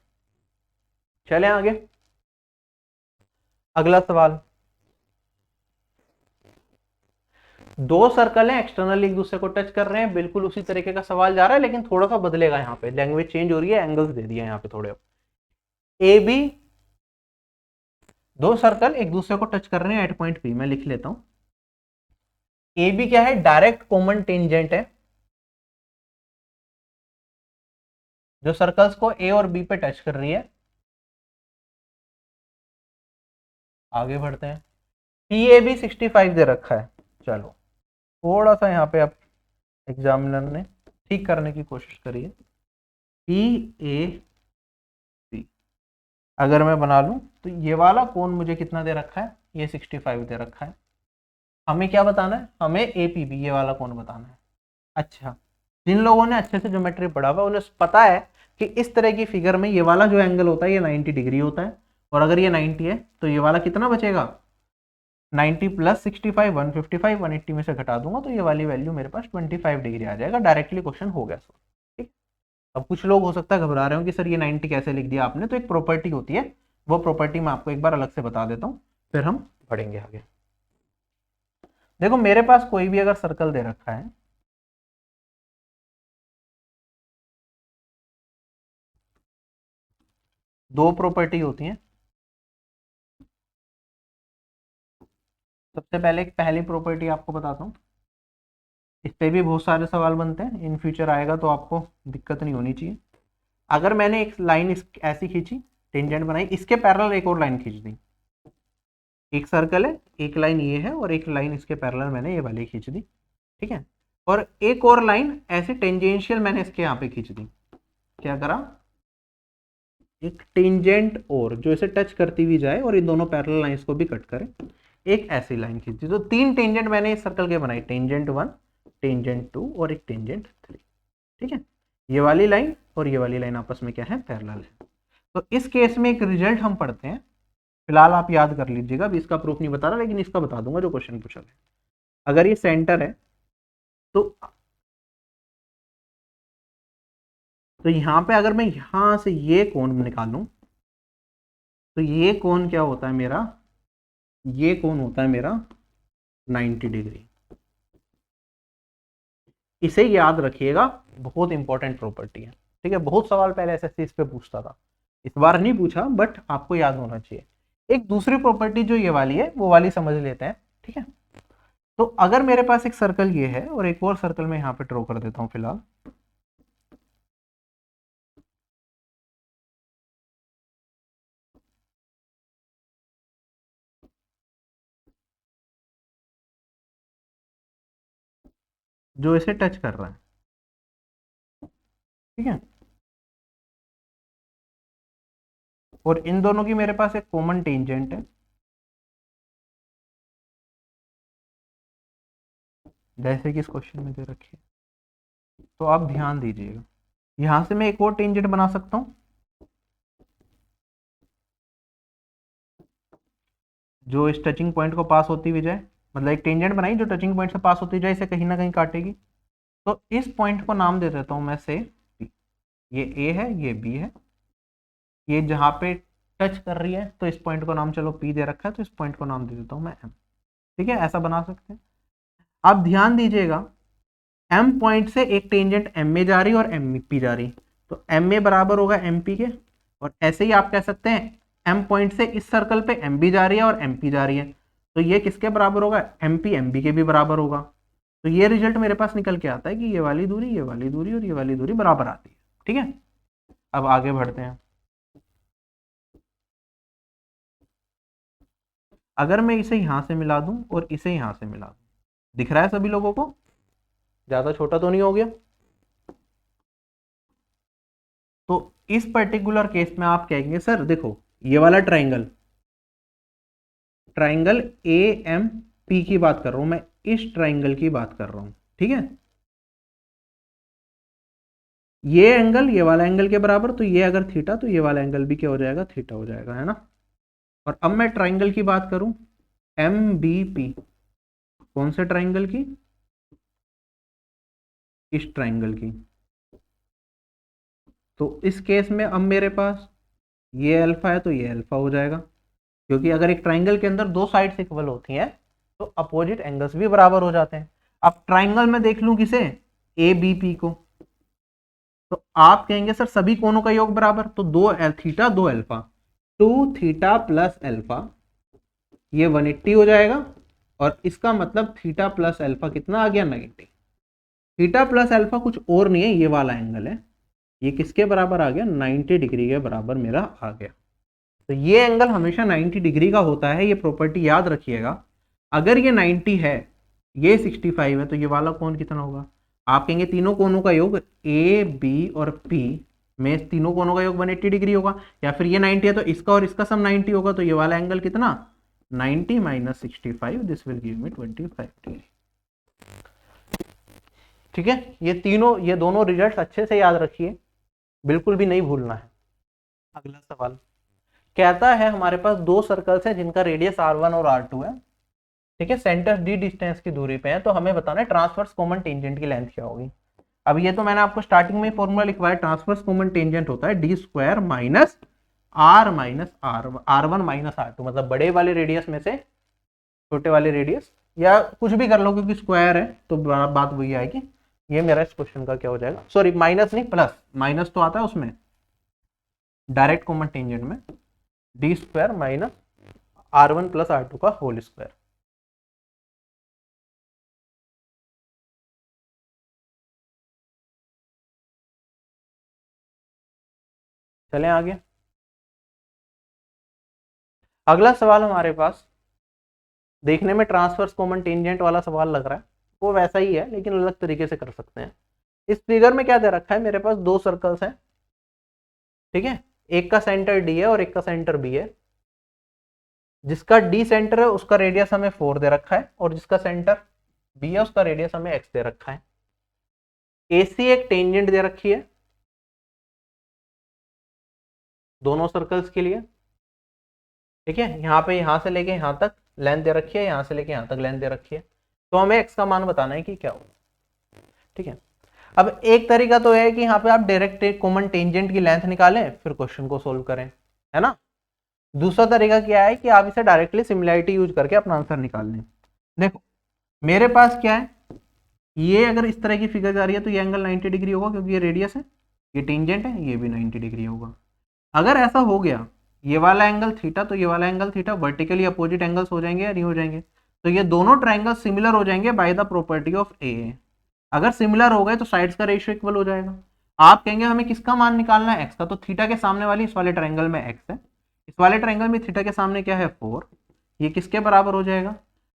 चलें आगे, अगला सवाल। दो सर्कल हैं एक्सटर्नली एक दूसरे को टच कर रहे हैं, बिल्कुल उसी तरीके का सवाल जा रहा है लेकिन थोड़ा सा बदलेगा, यहाँ पे लैंग्वेज चेंज हो रही है, एंगल्स दे दिया यहाँ पे थोड़े। ए बी, दो सर्कल एक दूसरे को टच कर रहे हैं एट पॉइंट पी, मैं लिख लेता हूं। ए बी क्या है, डायरेक्ट कॉमन टेंजेंट है जो सर्कल्स को ए और बी पे टच कर रही है। आगे बढ़ते हैं। पी ए बी 65 दे रखा है। चलो थोड़ा सा यहाँ पे आप एग्जामिनर ने ठीक करने की कोशिश करिए। पी ए बी अगर मैं बना लूं तो ये वाला कोण मुझे कितना दे रखा है, ये 65 दे रखा है। हमें क्या बताना है, हमें ए पी बी ये वाला कोण बताना है। अच्छा, जिन लोगों ने अच्छे से ज्योमेट्री पढ़ा हुआ उन्हें पता है कि इस तरह की फिगर में ये वाला जो एंगल होता है ये 90 डिग्री होता है, और अगर ये 90 है तो ये वाला कितना बचेगा, 90 प्लस 65 155, 180 में से घटा दूंगा तो ये वाली वैल्यू मेरे पास 25 डिग्री आ जाएगा। डायरेक्टली क्वेश्चन हो गया सर, ठीक। अब कुछ लोग हो सकता है घबरा रहे हो कि सर ये 90 कैसे लिख दिया आपने, तो एक प्रॉपर्टी होती है, वो प्रॉपर्टी मैं आपको एक बार अलग से बता देता हूँ, फिर हम बढ़ेंगे आगे। देखो मेरे पास कोई भी अगर सर्कल दे रखा है, दो प्रॉपर्टी होती हैं। सबसे पहले एक पहली प्रॉपर्टी आपको बताता हूँ, इस पे भी बहुत सारे सवाल बनते हैं, इन फ्यूचर आएगा तो आपको दिक्कत नहीं होनी चाहिए। अगर मैंने एक लाइन ऐसी खींची, टेंजेंट बनाई, इसके पैरेलल एक और लाइन खींच दी, एक सर्कल है, एक लाइन ये है और एक लाइन इसके पैरेलल मैंने ये वाली खींच दी, ठीक है। और एक और लाइन ऐसे टेंजेंशियल मैंने इसके यहाँ पे खींच दी। क्या करा, एक टेंजेंट और जो इसे टच करती हुई जाए और इन दोनों पैरेलल लाइंस को भी कट करे, एक ऐसी लाइन खींची। तो तीन टेंजेंट मैंने इस सर्कल के बनाई, टेंजेंट 1, टेंजेंट 2 और एक टेंजेंट 3, ठीक है। ये वाली लाइन और ये वाली लाइन आपस में क्या है, पैरेलल है। तो इस केस में एक रिजल्ट हम पढ़ते हैं, फिलहाल आप याद कर लीजिएगा, अभी इसका प्रूफ नहीं बता रहा लेकिन इसका बता दूंगा जो क्वेश्चन पूछा है। अगर ये सेंटर है तो यहाँ पे अगर मैं यहाँ से ये कोण निकालूं तो ये कोण क्या होता है मेरा, ये कोण होता है मेरा 90 डिग्री। इसे याद रखिएगा, बहुत इंपॉर्टेंट प्रॉपर्टी है, ठीक है। बहुत सवाल पहले एसएससी इस पे पूछता था, इस बार नहीं पूछा बट आपको याद होना चाहिए। एक दूसरी प्रॉपर्टी जो ये वाली है वो वाली समझ लेते हैं, ठीक है। तो अगर मेरे पास एक सर्कल ये है और एक और सर्कल मैं यहाँ पे ड्रॉ कर देता हूँ फिलहाल, जो इसे टच कर रहा है, ठीक है। और इन दोनों की मेरे पास एक कॉमन टेंजेंट है, जैसे कि इस क्वेश्चन में दे रखी है। तो आप ध्यान दीजिएगा, यहां से मैं एक और टेंजेंट बना सकता हूं जो इस टचिंग पॉइंट को पास होती हुई जाए, मतलब एक टेंजेंट बनाई जो टचिंग पॉइंट से पास होती जाए, इसे कहीं ना कहीं काटेगी। तो इस पॉइंट को नाम दे देता हूं मैं से B। ये ए है, ये बी है, ये जहां पे टच कर रही है तो इस पॉइंट को नाम चलो पी दे रखा है, तो इस पॉइंट को नाम दे देता हूं मैं एम, ठीक है। ऐसा बना सकते हैं। आप ध्यान दीजिएगा, एम पॉइंट से एक टेंजेंट एम में जा रही है और एम पी जा रही, तो एम में बराबर होगा एम पी के। और ऐसे ही आप कह सकते हैं एम पॉइंट से इस सर्कल पे एम बी जा रही है और एम पी जा रही है, तो ये किसके बराबर होगा, एम पी एम बी के भी बराबर होगा। तो ये रिजल्ट मेरे पास निकल के आता है कि ये वाली दूरी, ये वाली दूरी और ये वाली दूरी बराबर आती है, ठीक है। अब आगे बढ़ते हैं। अगर मैं इसे यहां से मिला दूं और इसे यहां से मिला दूं, दिख रहा है सभी लोगों को, ज्यादा छोटा तो नहीं हो गया। तो इस पर्टिकुलर केस में आप कहेंगे सर देखो ये वाला triangle, triangle A M P की बात कर रहा हूं मैं, इस ट्राइंगल की बात कर रहा हूं, ठीक है। ये एंगल ये वाला एंगल के बराबर, तो ये अगर थीटा तो ये वाला एंगल भी क्या हो जाएगा, थीटा हो जाएगा, है ना। और अब मैं ट्राइंगल की बात करूं एम बी पी, कौन से ट्राइंगल की, इस ट्राइंगल की। तो इस केस में अब मेरे पास ये अल्फा है तो ये अल्फा हो जाएगा, क्योंकि अगर एक ट्राइंगल के अंदर दो साइड्स इक्वल होती हैं तो अपोजिट एंगल्स भी बराबर हो जाते हैं। अब ट्राइंगल में देख लूं किसे, ए बी पी को, तो आप कहेंगे सर सभी कोणों का योग बराबर, तो दो थीटा दो अल्फा, 2 थीटा प्लस अल्फा, ये 180 हो जाएगा। और इसका मतलब थीटा प्लस अल्फा कितना आ गया, 90। थीटा प्लस अल्फा कुछ और नहीं है, ये वाला एंगल है, ये किसके बराबर आ गया, 90 डिग्री के बराबर मेरा आ गया। तो ये एंगल हमेशा 90 डिग्री का होता है, ये प्रॉपर्टी याद रखिएगा। अगर ये 90 है, ये 65 है, तो ये वाला कोण कितना होगा, आप कहेंगे तीनों कोणों का योग ए बी और पी में तीनों कोणों का योग 180 डिग्री होगा, या फिर ये 90 है तो इसका और इसका सम 90 होगा, तो ये वाला एंगल कितना, 90 minus 65, this will give me 25 degree. ठीक है, ये दोनों रिजल्ट अच्छे से याद रखिए, बिल्कुल भी नहीं भूलना है। अगला सवाल कहता है हमारे पास दो सर्कल्स हैं जिनका रेडियस r1 और r2 है, ठीक है, सेंटर d डिस्टेंस की दूरी पे है, तो हमें बताना है ट्रांसवर्स कॉमन टेंजेंट की लेंथ क्या होगी। अब ये तो मैंने आपको स्टार्टिंग में फॉर्मूला लिखवाया, ट्रांसवर्स कॉमन टेंजेंट होता है D square minus R r1 minus r2, मतलब बड़े वाले रेडियस में से छोटे वाले रेडियस, या कुछ भी कर लो क्योंकि स्क्वायर है तो बात वही आएगी। ये मेरा इस क्वेश्चन का क्या हो जाएगा, सॉरी माइनस नहीं प्लस, माइनस तो आता है उसमें डायरेक्ट कॉमन टेंजेंट में, D square minus r1 plus r2 का होल स्क्वायर। चलें आगे। अगला सवाल हमारे पास देखने में ट्रांसवर्स कॉमन टेंजेंट वाला सवाल लग रहा है, वो वैसा ही है लेकिन अलग तरीके से कर सकते हैं। इस फिगर में क्या दे रखा है, मेरे पास दो सर्कल्स हैं, ठीक है, एक का सेंटर डी है और एक का सेंटर बी है। जिसका डी सेंटर है उसका रेडियस हमें 4 दे रखा है, और जिसका सेंटर बी है उसका रेडियस हमें x दे रखा है। AC एक टेंजेंट दे रखी है दोनों सर्कल्स के लिए, ठीक है, यहाँ पे यहाँ से लेके यहाँ तक लेंथ दे रखी है, यहाँ से लेके यहाँ तक लेंथ दे रखी है, तो हमें x का मान बताना है कि क्या होगा, ठीक है। अब एक तरीका तो है कि यहाँ पे आप डायरेक्ट कॉमन टेंजेंट की लेंथ निकालें फिर क्वेश्चन को सोल्व करें, है ना। दूसरा तरीका क्या है कि आप इसे डायरेक्टली सिमिलैरिटी यूज करके अपना आंसर निकाल लें। देखो मेरे पास क्या है, ये अगर इस तरह की फिगर जा रही है तो ये एंगल 90 डिग्री होगा क्योंकि ये रेडियस है, ये टेंजेंट है, ये भी 90 डिग्री होगा। अगर ऐसा हो गया ये वाला एंगल थीटा तो ये वाला angle theta, vertically opposite angles हो जाएंगे या नहीं हो जाएंगे, तो ये दोनों ट्राइंगल सिमिलर हो जाएंगे बाय द प्रॉपर्टी ऑफ ए। अगर सिमिलर हो गए तो साइड्स का रेशियो इक्वल हो जाएगा। आप कहेंगे हमें किसका मान निकालना है, एक्स का, तो थीटा के सामने वाली इस वाले ट्राइंगल में एक्स है, इस वाले ट्राइंगल में थीटा के सामने क्या है 4, ये किसके बराबर हो जाएगा।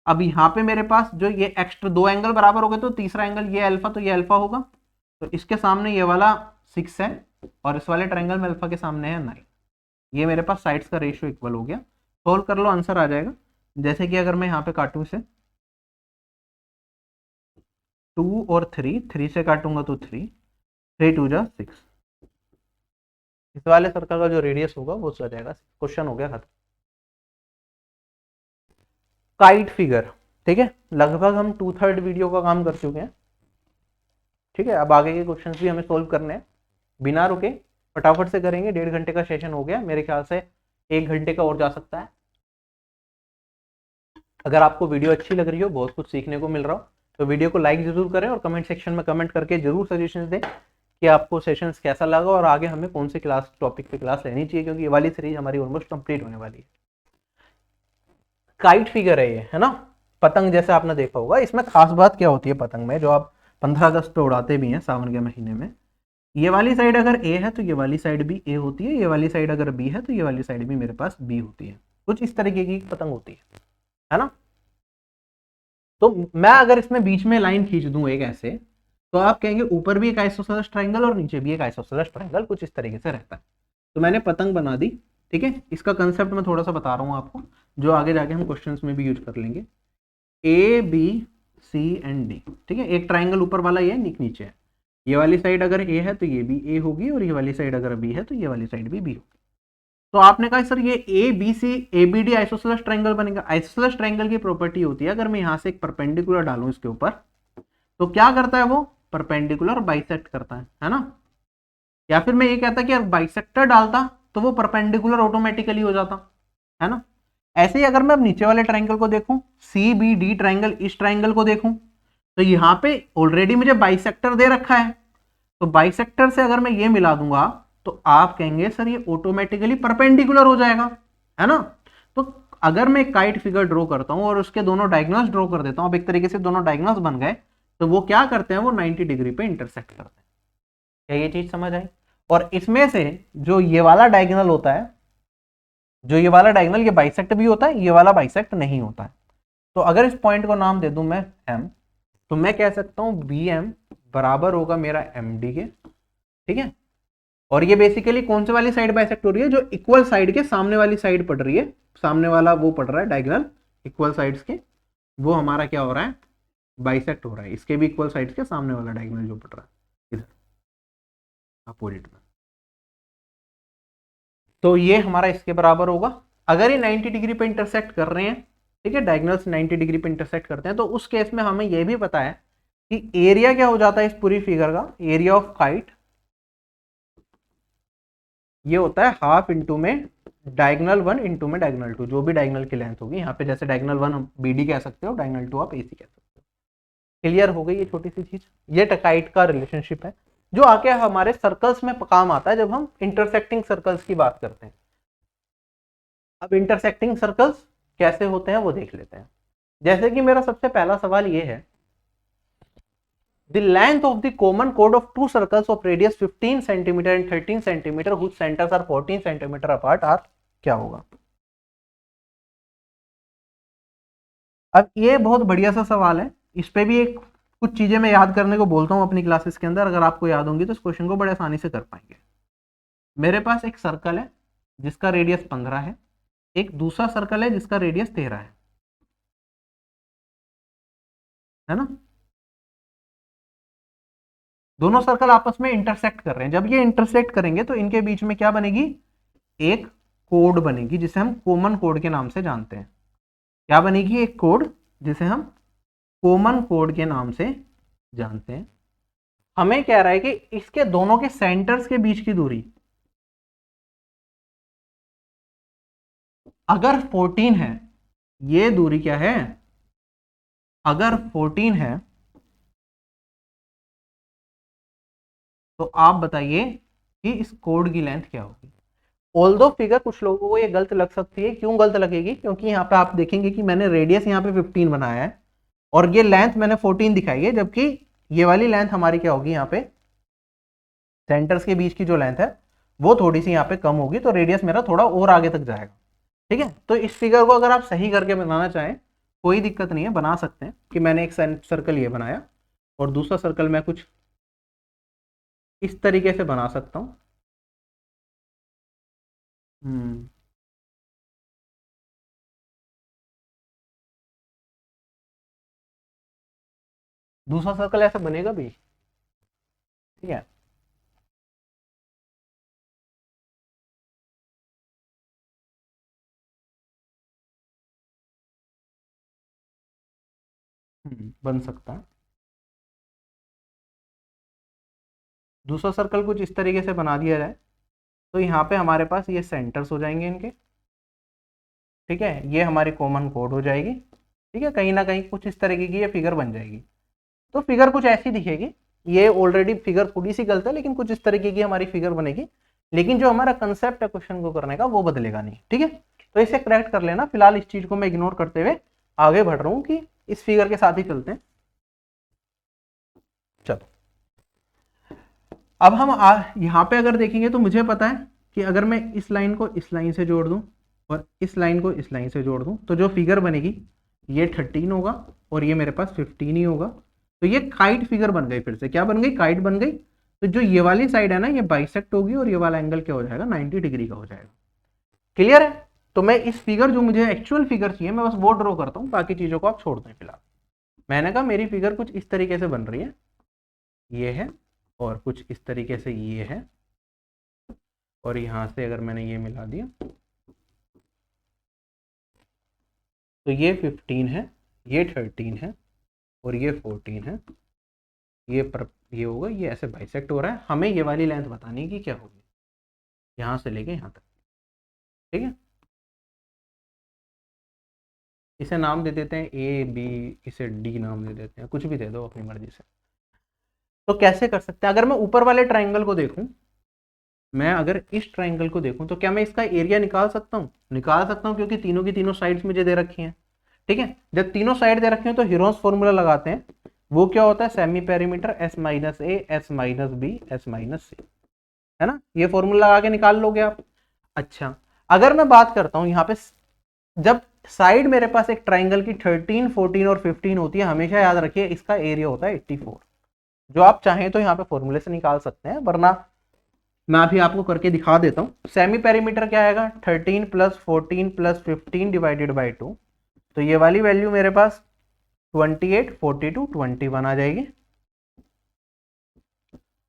अब यहाँ पे मेरे पास जो ये एक्स्ट्रा दो एंगल बराबर हो गए तो तीसरा एंगल ये अल्फा, तो ये अल्फा होगा, तो इसके सामने ये वाला 6 है और इस वाले ट्राइंगल में अल्फा के सामने है 9, ये मेरे पास साइड्स का रेशियो इक्वल हो गया। सोल्व कर लो आंसर आ जाएगा। जैसे कि अगर मैं यहाँ पे काटूं इसे 2 और 3 से काटूंगा तो 3 2 जा 6, इस वाले सर्कल का जो रेडियस होगा वो आ जाएगा। क्वेश्चन हो गया खत्म। काइट फिगर, ठीक है, लगभग हम 2/3 वीडियो का काम कर चुके हैं, ठीक है। अब आगे के क्वेश्चंस भी हमें सोल्व करने हैं, बिना रुके फटाफट से करेंगे। 1.5 घंटे का सेशन हो गया, मेरे ख्याल से 1 घंटे का और जा सकता है। अगर आपको वीडियो अच्छी लग रही हो, बहुत कुछ सीखने को मिल रहा हो, तो वीडियो को लाइक जरूर करें और कमेंट सेक्शन में कमेंट करके जरूर सजेशन दें कि आपको सेशन कैसा लगा और आगे हमें कौन से क्लास टॉपिक पे क्लास लेनी चाहिए, क्योंकि ये वाली सीरीज हमारी ऑलमोस्ट कंप्लीट होने वाली है। काइट फिगर है ये, है ना, पतंग जैसे आपने देखा होगा। इसमें खास बात क्या होती है पतंग में, जो आप 15 अगस्त पे उड़ाते भी हैं सावन के महीने में, ये वाली साइड अगर ए है तो ये वाली साइड भी ए होती है, ये वाली साइड अगर बी है तो ये वाली साइड भी मेरे पास बी होती है, कुछ इस तरीके की पतंग होती है ना। तो मैं अगर इसमें बीच में लाइन खींच दूं एक ऐसे, तो आप कहेंगे ऊपर भी एक आइसोसेलेस ट्रायंगल और नीचे भी एक आइसोसेलेस ट्रायंगल, कुछ इस तरीके से रहता है। तो मैंने पतंग बना दी, ठीक है। इसका कंसेप्ट मैं थोड़ा सा बता रहा हूँ आपको। जो आगे जाके हम क्वेश्चंस में भी यूज कर लेंगे। A B C and D, ठीक है, एक ट्राइंगल ऊपर वाला ये है, नीचे है। ये वाली साइड अगर ए है तो ये भी ए होगी, और ये वाली साइड अगर बी है तो ये वाली साइड भी बी होगी। तो आपने कहा सर ये A B C A B D isosceles triangle बनेगा। आइसोसेलेस ट्राइंगल की प्रॉपर्टी होती है अगर मैं यहाँ से एक परपेंडिकुलर डालूं इसके ऊपर तो क्या करता है वो, परपेंडिकुलर बाइसेक्ट करता है ना। या फिर मैं ये कहता कि यार बाइसेक्टर डालता तो वो परपेंडिकुलर ऑटोमेटिकली हो जाता, है ना। ऐसे ही अगर मैं अब नीचे वाले ट्राइंगल को देखूं, सी बी डी ट्राइंगल, इस ट्राइंगल को देखूं तो यहाँ पे ऑलरेडी मुझे बाइसेक्टर दे रखा है, तो बाइसेक्टर से अगर मैं ये मिला दूंगा तो आप कहेंगे सर ये ऑटोमेटिकली परपेंडिकुलर हो जाएगा, है ना। तो अगर मैं काइट फिगर ड्रॉ करता हूं और उसके दोनों डायगोनल्स ड्रॉ कर देता हूं, अब एक तरीके से दोनों डायगोनल्स बन गए, तो वो क्या करते हैं, वो 90 डिग्री पे इंटरसेक्ट करते हैं। क्या ये चीज समझ आई? और इसमें से जो ये वाला डायगोनल होता है, जो ये वाला डायगोनल, ये बाइसेक्ट भी होता है, ये वाला बाइसेक्ट नहीं होता है। तो अगर इस पॉइंट को नाम दे दूं मैं एम, तो मैं कह सकता हूं बी एम बराबर होगा मेरा एम डी के, ठीक है। और ये बेसिकली कौन से वाली साइड बाइसेक्ट हो रही है, जो इक्वल साइड के सामने वाली साइड पड़ रही है, सामने वाला वो पड़ रहा है डायगोनल इक्वल साइड्स के, वो हमारा क्या हो रहा है, बाइसेक्ट हो रहा है। इसके भी इक्वल साइड्स के सामने वाला डायगोनल जो पड़ रहा है इधर अपोजिट में, तो ये हमारा इसके बराबर होगा। अगर ये 90 डिग्री पे इंटरसेक्ट कर रहे हैं, ठीक है, डायगोनल्स 90 डिग्री पे इंटरसेक्ट करते हैं, तो उस केस में हमें यह भी पता है कि एरिया क्या हो जाता है इस पूरी फिगर का, एरिया ऑफ काइट ये होता है हाफ इंटू में डायगोनल 1 इंटू में डायगोनल 2, जो भी डायगोनल की लेंथ होगी। यहाँ पे जैसे डायगोनल 1 हम बी डी कह सकते हो, डायगोनल 2 आप ए सी कह सकते हो। क्लियर हो गई ये छोटी सी चीज, ये काइट का रिलेशनशिप है जो आके हमारे सर्कल्स में काम आता है जब हम इंटरसेक्टिंग सर्कल्स की बात करते हैं। अब इंटरसेक्टिंग सर्कल्स कैसे होते हैं वो देख लेते हैं। जैसे कि मेरा सबसे पहला सवाल ये है, the length of the common chord of two circles of radius 15 cm and 13 cm whose centers are 14 cm apart are क्या होगा। अब ये बहुत बढ़िया सा सवाल है, इस पे भी एक कुछ चीजें मैं याद करने को बोलता हूं अपनी क्लासेस के अंदर, अगर आपको याद होंगी तो इस क्वेश्चन को बड़े आसानी से कर पाएंगे। मेरे पास एक सर्कल है जिसका रेडियस 15 है, एक दूसरा सर्कल है जिसका रेडियस 13 है ना। दोनों सर्कल आपस में इंटरसेक्ट कर रहे हैं, जब ये इंटरसेक्ट करेंगे तो इनके बीच में क्या बनेगी, एक कोड बनेगी जिसे हम कॉमन कोड के नाम से जानते हैं। क्या बनेगी, एक कोड जिसे हम कॉमन कोड के नाम से जानते हैं। हमें कह रहा है कि इसके दोनों के सेंटर्स के बीच की दूरी अगर 14 है, ये दूरी क्या है, अगर 14 है तो आप बताइए कि इस कोड की लेंथ क्या होगी। ऑल्दो फिगर कुछ लोगों को ये गलत लग सकती है, क्यों गलत लगेगी, क्योंकि यहाँ पे आप देखेंगे कि मैंने रेडियस यहाँ पे 15 बनाया है और ये लेंथ मैंने 14 दिखाई है, जबकि ये वाली लेंथ हमारी क्या होगी, यहाँ पे सेंटर्स के बीच की जो लेंथ है वो थोड़ी सी यहाँ पे कम होगी, तो रेडियस मेरा थोड़ा और आगे तक जाएगा, ठीक है। तो इस फिगर को अगर आप सही करके बनाना चाहें कोई दिक्कत नहीं है, बना सकते हैं कि मैंने एक सर्कल ये बनाया और दूसरा सर्कल मैं कुछ इस तरीके से बना सकता हूं। दूसरा सर्कल ऐसा बनेगा भी, ठीक है। बन सकता है। दूसरा सर्कल कुछ इस तरीके से बना दिया जाए तो यहाँ पे हमारे पास ये सेंटर्स हो जाएंगे इनके, ठीक है, ये हमारी कॉमन कोड हो जाएगी, ठीक है। कहीं ना कहीं कुछ इस तरीके की ये फिगर बन जाएगी, तो फिगर कुछ ऐसी दिखेगी। ये ऑलरेडी फिगर थोड़ी सी गलत है, लेकिन कुछ इस तरीके की हमारी फिगर बनेगी, लेकिन जो हमारा कंसेप्ट है क्वेश्चन को करने का वो बदलेगा नहीं, ठीक है। तो इसे करेक्ट कर लेना। फिलहाल इस चीज को मैं इग्नोर करते हुए आगे बढ़ रहा हूँ कि इस फिगर के साथ ही चलते हैं। चलो अब हम यहाँ पे अगर देखेंगे तो मुझे पता है कि अगर मैं इस लाइन को इस लाइन से जोड़ दूं और इस लाइन को इस लाइन से जोड़ दूं तो जो फिगर बनेगी ये 13 होगा और ये मेरे पास 15 ही होगा। तो ये काइट फिगर बन गई, फिर से क्या बन गई, काइट बन गई। तो जो ये वाली साइड है ना ये बाइसेक्ट होगी और ये वाला एंगल क्या हो जाएगा, 90 डिग्री का हो जाएगा। क्लियर है। तो मैं इस फिगर, जो मुझे एक्चुअल फिगर चाहिए, मैं बस वो ड्रॉ करता हूँ, बाकी चीज़ों को आप छोड़ दें फिलहाल। मैंने कहा मेरी फिगर कुछ इस तरीके से बन रही है, ये है, और कुछ इस तरीके से ये है, और यहाँ से अगर मैंने ये मिला दिया तो ये 15 है, ये 13 है, और ये 14 है, ये होगा, ये ऐसे बाइसेक्ट हो रहा है। हमें ये वाली लेंथ बतानी है कि क्या होगी यहाँ से लेके यहाँ तक, ठीक है। इसे नाम दे देते हैं ए बी, इसे डी नाम दे देते हैं, कुछ भी दे दो अपनी मर्जी से। तो कैसे कर सकते हैं, अगर मैं ऊपर वाले ट्राइंगल को देखूं, मैं अगर इस ट्राइंगल को देखूं, तो क्या मैं इसका एरिया निकाल सकता हूं? निकाल सकता हूं, क्योंकि तीनों की तीनों साइड्स मुझे दे रखी हैं, ठीक है। जब तीनों साइड दे रखे हैं तो हीरोस फॉर्मूला लगाते हैं। वो क्या होता है? Semi perimeter S minus A, S minus B, S minus C, है ना। ये फॉर्मूला लगा के निकाल लोगे आप। अच्छा, अगर मैं बात करता हूं यहाँ पे, जब साइड मेरे पास एक ट्राइंगल की 13, 14 और 15 होती है, हमेशा याद रखिए इसका एरिया होता है 84, जो आप चाहें तो यहाँ पे फॉर्मूले से निकाल सकते हैं, वरना मैं अभी आपको करके दिखा देता हूँ। सेमी पेरीमीटर क्या आएगा? 13 प्लस 14 प्लस 15 डिवाइडेड बाई 2, तो ये वाली वैल्यू मेरे पास 28, 42, 21 आ जाएगी।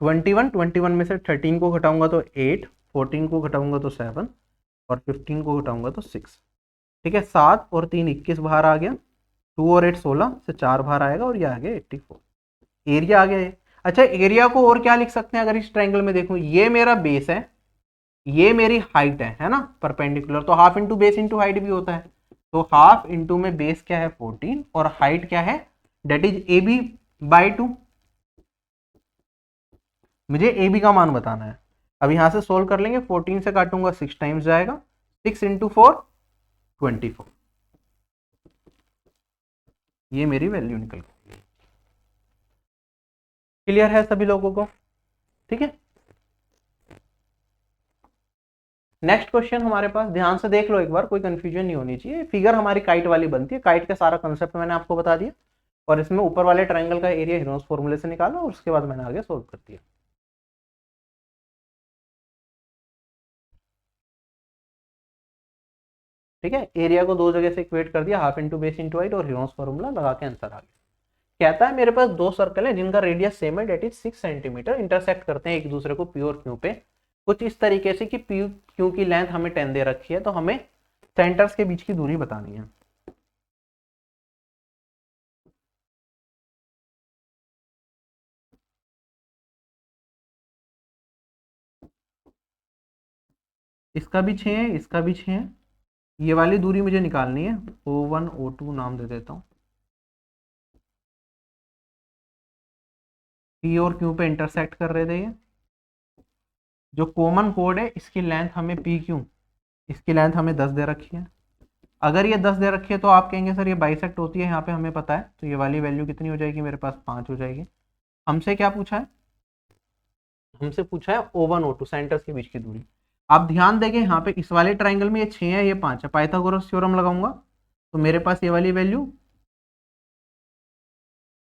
21 में से 13 को घटाऊंगा तो 8, 14 को घटाऊंगा तो 7, और 15 को घटाऊंगा तो 6, ठीक है। 7 और 3 21 बाहर आ गया, 2 और 8 16 से 4 बाहर आएगा, और ये आ गया 84, एरिया आ गया है। अच्छा, एरिया को और क्या लिख सकते हैं? अगर इस ट्रायंगल में देखूं, ये मेरा बेस है, ये मेरी हाइट है ना, परपेंडिकुलर, तो half into base into height भी होता है। तो हाफ इंटू में बेस क्या है? 14, और हाइट क्या है? That is A B by 2। मुझे ए बी का मान बताना है। अब यहां से सोल्व कर लेंगे, 14 से काटूंगा 6 टाइम्स जाएगा, 6 इंटू 4 24, ये मेरी वैल्यू निकल गई। क्लियर है सभी लोगों को? ठीक है। नेक्स्ट क्वेश्चन हमारे पास, ध्यान से देख लो एक बार, कोई कंफ्यूजन नहीं होनी चाहिए। फिगर हमारी काइट वाली बनती है, काइट का सारा कंसेप्ट मैंने आपको बता दिया, और इसमें ऊपर वाले ट्रायंगल का एरिया हेरोस फॉर्मूले से निकाला, और उसके बाद मैंने आगे सोल्व कर दिया। ठीक है, एरिया को दो जगह से इक्वेट कर दिया, half into base into height, और हेरोस फॉर्मूला लगा के आंसर आ गया। कहता है मेरे पास दो सर्कल है जिनका रेडियस सेम है, डेट इज 6 सेंटीमीटर, इंटरसेक्ट करते हैं एक दूसरे को पी और क्यू पे, कुछ इस तरीके से कि पी क्यू की लेंथ हमें 10 दे रखी है, तो हमें सेंटर्स के बीच की दूरी बतानी है। इसका भी 6 है, इसका भी 6 है, ये वाली दूरी मुझे निकालनी है, O1 O2 नाम दे देता हूँ। पी और क्यू पे इंटरसेक्ट कर रहे थे ये, जो कॉमन कोड है इसकी लेंथ हमें पी क्यू, इसकी लेंथ हमें 10 दे रखी है। अगर ये 10 दे रखी है तो आप कहेंगे सर ये बाइसेक्ट होती है, यहाँ पे हमें पता है, तो ये वाली वैल्यू कितनी हो जाएगी? मेरे पास 5 हो जाएगी। हमसे क्या पूछा है? हमसे पूछा है O1 O2 सेंटर्स के बीच की दूरी। आप ध्यान देंगे यहाँ पे इस वाले ट्राइंगल में ये 6 है, ये 5 है, पाइथागोरस थ्योरम लगाऊंगा तो मेरे पास ये वाली वैल्यू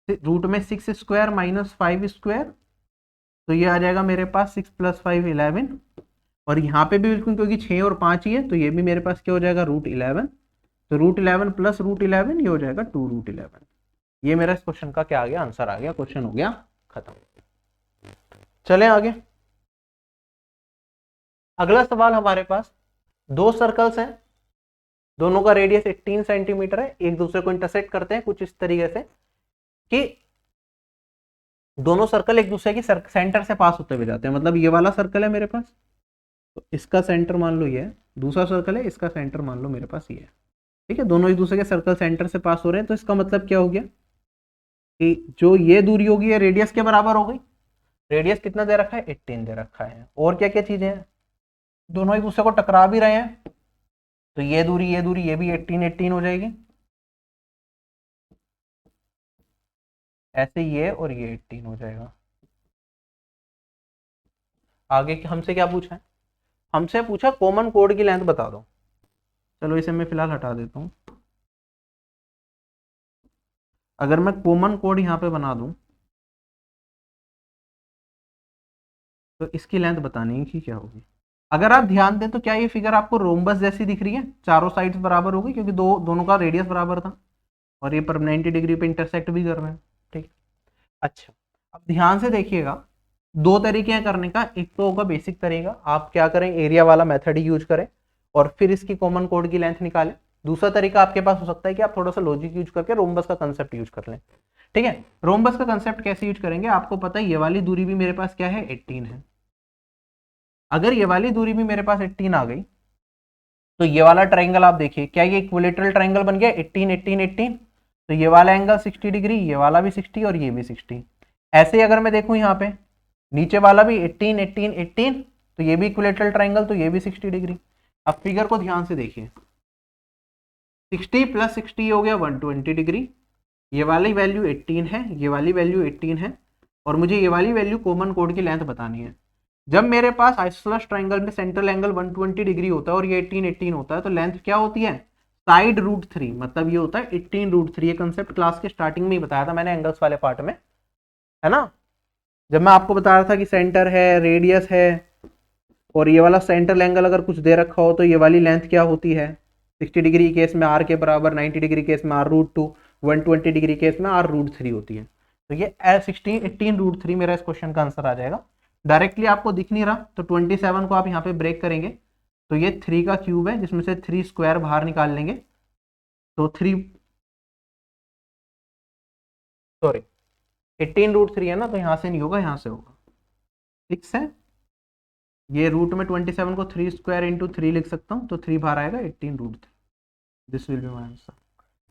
रूट में 6 स्क्वायर माइनस 5 स्क्वायर, तो ये आ जाएगा मेरे पास 6 प्लस 5 11, और यहाँ पे भी बिल्कुल, क्योंकि 6 और 5 ही है, तो ये भी मेरे पास क्या हो जाएगा? रूट 11, तो रूट 11 प्लस रूट 11, ये हो जाएगा 2 रूट 11। ये मेरा इस क्वेश्चन का क्या आ गया? आंसर आ गया, क्वेश्चन हो गया खत्म। चलें आगे। अगला सवाल हमारे पास, दो सर्कल्स हैं, दोनों का रेडियस 18 सेंटीमीटर है, एक दूसरे को इंटरसेक्ट करते हैं कुछ इस तरीके से कि दोनों सर्कल एक दूसरे की सेंटर से पास होते हुए जाते हैं। मतलब ये वाला सर्कल है मेरे पास, तो इसका सेंटर मान लो ये है, दूसरा सर्कल है, इसका सेंटर मान लो मेरे पास ये है, ठीक है। दोनों एक दूसरे के सर्कल सेंटर से पास हो रहे हैं, तो इसका मतलब क्या हो गया कि जो ये दूरी होगी ये रेडियस के बराबर हो गई। रेडियस कितना दे रखा है? 18 दे रखा है। और क्या क्या चीजें हैं? दोनों एक दूसरे को टकरा भी रहे हैं, तो ये दूरी ये भी 18 18 हो जाएगी, ऐसे ये और ये 18 हो जाएगा। आगे हमसे क्या पूछा है? हमसे पूछा कॉमन कोड की लेंथ बता दो। चलो इसे मैं फिलहाल हटा देता हूँ। अगर मैं कॉमन कोड यहाँ पे बना दूं, तो इसकी लेंथ बतानी है कि क्या होगी। अगर आप ध्यान दें तो क्या ये फिगर आपको रोम्बस जैसी दिख रही है, चारों साइड्स बराबर हो गई क्योंकि दोनों का रेडियस बराबर था और ये पर 90 डिग्री पे इंटरसेक्ट भी कर रहे हैं। ठीक। अच्छा, अब ध्यान से देखिएगा, दो तरीके हैं करने का। एक तो होगा बेसिक तरीका, आप क्या करें, एरिया वाला मेथड ही यूज करें और फिर इसकी कॉमन कोड की लेंथ निकालें। दूसरा तरीका आपके पास हो सकता है कि आप थोड़ा सा लॉजिक यूज करके रोम्बस का कंसेप्ट यूज कर लें। ठीक है, रोम्बस का कंसेप्ट कैसे यूज करेंगे, आपको पता है ये वाली दूरी भी मेरे पास क्या है, 18 है। अगर ये वाली दूरी भी मेरे पास 18 आ गई तो ये वाला ट्राइंगल आप देखिए, क्या ये इक्विलेटरल ट्राइंगल बन गया, 18 18 18। तो ये वाला एंगल 60 डिग्री, ये वाला भी 60 और ये भी 60। ऐसे ही अगर मैं देखूं यहाँ पे नीचे वाला भी 18 18 18, तो ये भी इक्विलेटरल ट्राइंगल, तो ये भी 60 डिग्री। अब फिगर को ध्यान से देखिए, 60 प्लस 60 हो गया 120 डिग्री। ये वाली वैल्यू 18 है, ये वाली वैल्यू 18 है और मुझे ये वाली वैल्यू कॉमन कोड की लेंथ बतानी है। जब मेरे पास आइसोसेलेस ट्राइंगल में सेंट्रल एंगल 120 डिग्री होता है और ये 18 18 होता है तो लेंथ क्या होती है, साइड रूट 3, मतलब ये होता है 18 रूट 3। ये कंसेप्ट क्लास के स्टार्टिंग में ही बताया था मैंने एंगल्स वाले पार्ट में, है ना, जब मैं आपको बता रहा था कि सेंटर है, रेडियस है और ये वाला सेंट्रल एंगल अगर कुछ दे रखा हो तो ये वाली लेंथ क्या होती है, 60 डिग्री केस में आर के बराबर, 90 डिग्री केस में आर रूट 2, 120 डिग्री केस में आर रूट 3 होती है। तो ये 16 18 रूट 3 मेरा इस क्वेश्चन का आंसर आ जाएगा। डायरेक्टली आपको दिख नहीं रहा तो 27 को आप यहाँ पे ब्रेक करेंगे तो ये 3 का क्यूब है जिसमें से 3 स्क्वायर बाहर निकाल लेंगे तो 3 सॉरी 18 रूट 3 है ना, तो यहाँ से नहीं होगा, यहाँ से होगा 6 है। ये रूट में 27 को 3 स्क्वायर इंटू 3 लिख सकता हूँ तो 3 बाहर आएगा 18 root 3। This will be my answer.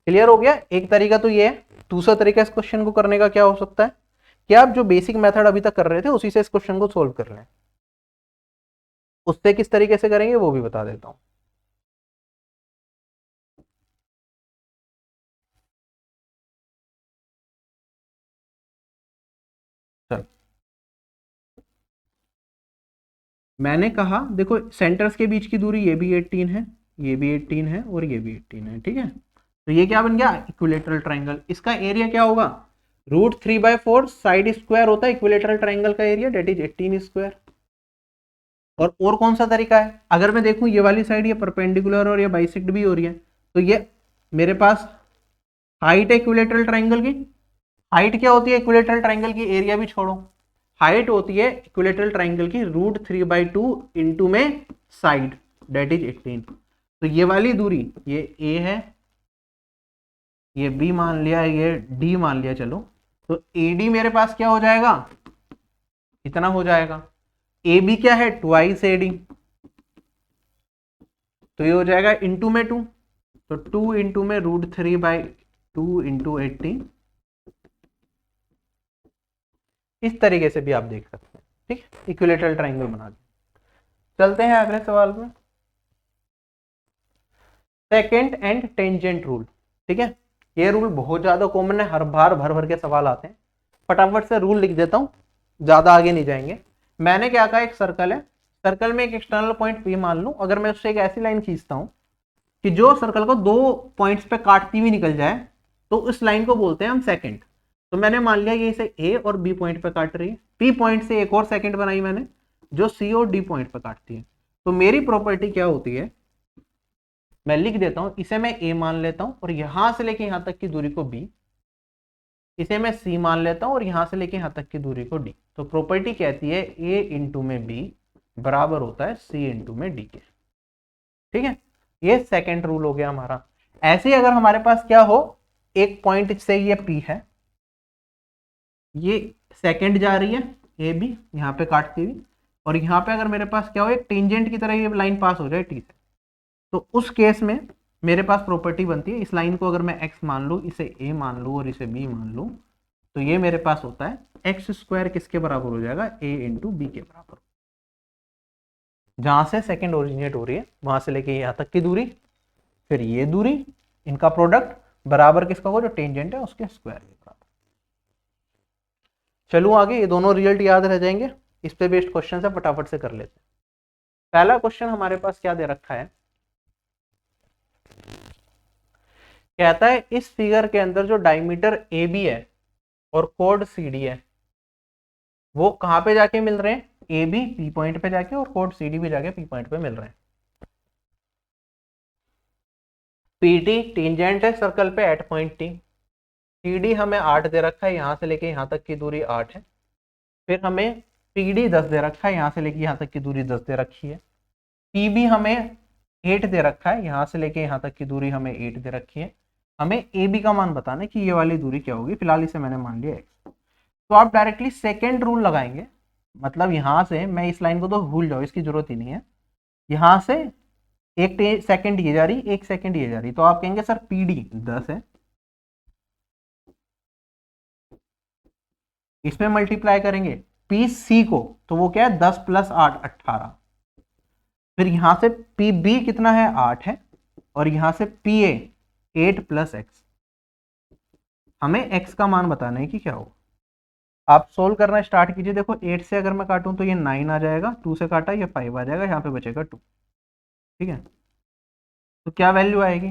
Clear हो गया। एक तरीका तो ये है। दूसरा तरीका इस क्वेश्चन को करने का क्या हो सकता है कि आप जो बेसिक मेथड अभी तक कर रहे थे उसी से इस क्वेश्चन को सोल्व कर लें। उससे किस तरीके से करेंगे वो भी बता देता हूं। चल, मैंने कहा देखो सेंटर्स के बीच की दूरी ये भी 18 है, ये भी 18 है और ये भी 18 है। ठीक है, तो ये क्या बन गया, इक्विलेटरल ट्राइंगल। इसका एरिया क्या होगा, √3/4 साइड स्क्वायर होता है इक्विलेटरल ट्राइंगल का एरिया, डेट इज 18 स्क्वायर। और कौन सा तरीका है, अगर मैं देखूं ये वाली साइड ये परपेंडिकुलर और ये बाइसेक्ट भी हो रही है तो ये मेरे पास हाइट है इक्विलेटरल ट्राइंगल की। हाइट क्या होती है इक्विलेटरल ट्राइंगल की, एरिया भी छोड़ो, हाइट होती है इक्विलेटरल ट्राइंगल की √3/2 इंटू में साइड, डेट इज 18। तो ये वाली दूरी ये ए है, ये बी मान लिया, ये डी मान लिया, चलो तो ए डी मेरे पास क्या हो जाएगा, इतना हो जाएगा। ए बी क्या है, ट्वाइस ए डी, तो ये हो जाएगा इंटू में 2, तो 2 इंटू में √3/2 इंटू 18। इस तरीके से भी आप देख सकते हैं। ठीक, इक्विलेटरल ट्राइंगल बना दिया। चलते हैं अगले सवाल में, सेकेंड एंड टेंजेंट रूल। ठीक है, ये रूल बहुत ज्यादा कॉमन है, हर बार भर भर के सवाल आते हैं। फटाफट से रूल लिख देता हूं, ज्यादा आगे नहीं जाएंगे। मैंने क्या कहा, एक सर्कल है, सर्कल में एक एक्सटर्नल पॉइंट पी मान लूं, अगर मैं उससे एक ऐसी लाइन खींचता हूं कि जो सर्कल को दो पॉइंट्स पे काटती हुई निकल जाए तो उस लाइन को बोलते हैं हम सेकंड। तो मैंने मान लिया ये इसे ए और बी पॉइंट पे काट रही है, पी पॉइंट से एक और सेकंड बनाई मैंने जो सी और डी पॉइंट पे काटती है। तो मेरी प्रॉपर्टी क्या होती है, मैं लिख देता हूं, इसे मैं ए मान लेता हूं और यहां से लेके यहां तक की दूरी को बी, इसे मैं सी मान लेता हूं और यहां से लेके यहां तक की दूरी को डी। तो प्रॉपर्टी कहती है ए इंटू में बी बराबर होता है सी इंटू में डी के। ठीक है, ये सेकंड रूल हो गया हमारा। ऐसे ही अगर हमारे पास क्या हो, एक पॉइंट से ये पी है, ये सेकंड जा रही है ए बी यहाँ पे काटती हुई, और यहाँ पे अगर मेरे पास क्या हो, एक टेंजेंट की तरह ये लाइन पास हो जाए टी से, तो उस केस में मेरे पास प्रॉपर्टी बनती है, इस लाइन को अगर मैं एक्स मान लूँ, इसे ए मान लूँ और इसे बी मान लूँ, तो ये मेरे पास होता है एक्स स्क्वायर किसके बराबर हो जाएगा, ए इंटू बी के बराबर। जहां से सेकंड ओरिजिनेट हो रही है वहां से लेके यहाँ तक की दूरी, फिर ये दूरी, इनका प्रोडक्ट बराबर किसका होगा, जो टेंजेंट है उसके स्क्वायर के बराबर। चलो आगे, ये दोनों रिजल्ट याद रह जाएंगे। इस पे बेस्ड क्वेश्चन है, फटाफट से कर लेते हैं। पहला क्वेश्चन हमारे पास क्या दे रखा है, कहता है इस फिगर के अंदर जो डायमीटर ए बी है और कोड सी डी है वो कहां पे जाके मिल रहे हैं, ए बी पी पॉइंट पे जाके और कोड सी डी भी जाके पी पॉइंट पे मिल रहे हैं। पी टी टेंजेंट है सर्कल पे at point T. C D हमें 8 दे रखा है, यहाँ से लेके यहाँ तक की दूरी 8 है। फिर हमें पी डी 10 दे रखा है, यहाँ से लेके यहाँ तक की दूरी 10 दे रखी है। पी बी हमें 8 दे रखा है, यहाँ से लेके यहाँ तक की दूरी हमें 8 दे रखी है। हमें ए बी का मान बताना है कि ये वाली दूरी क्या होगी, फिलहाल इसे मैंने मान लिया x। तो आप डायरेक्टली सेकेंड रूल लगाएंगे, मतलब यहाँ से मैं इस लाइन को तो भूल जाओ, इसकी जरूरत ही नहीं है। यहाँ से एक सेकंड ये जा रही, एक सेकंड ये जा रही, तो आप कहेंगे सर पी डी 10 है, इसमें मल्टीप्लाई करेंगे पी सी को, तो वो क्या है 10 + 8 18। फिर यहां से पी बी कितना है 8 है, और यहां से पी ए 8 + x। हमें x का मान बताना है कि क्या होगा। आप सोल्व करना स्टार्ट कीजिए। देखो 8 से अगर मैं काटूं तो ये 9 आ जाएगा, 2 से काटा ये 5 आ जाएगा, यहाँ पे बचेगा 2। ठीक है, तो क्या वैल्यू आएगी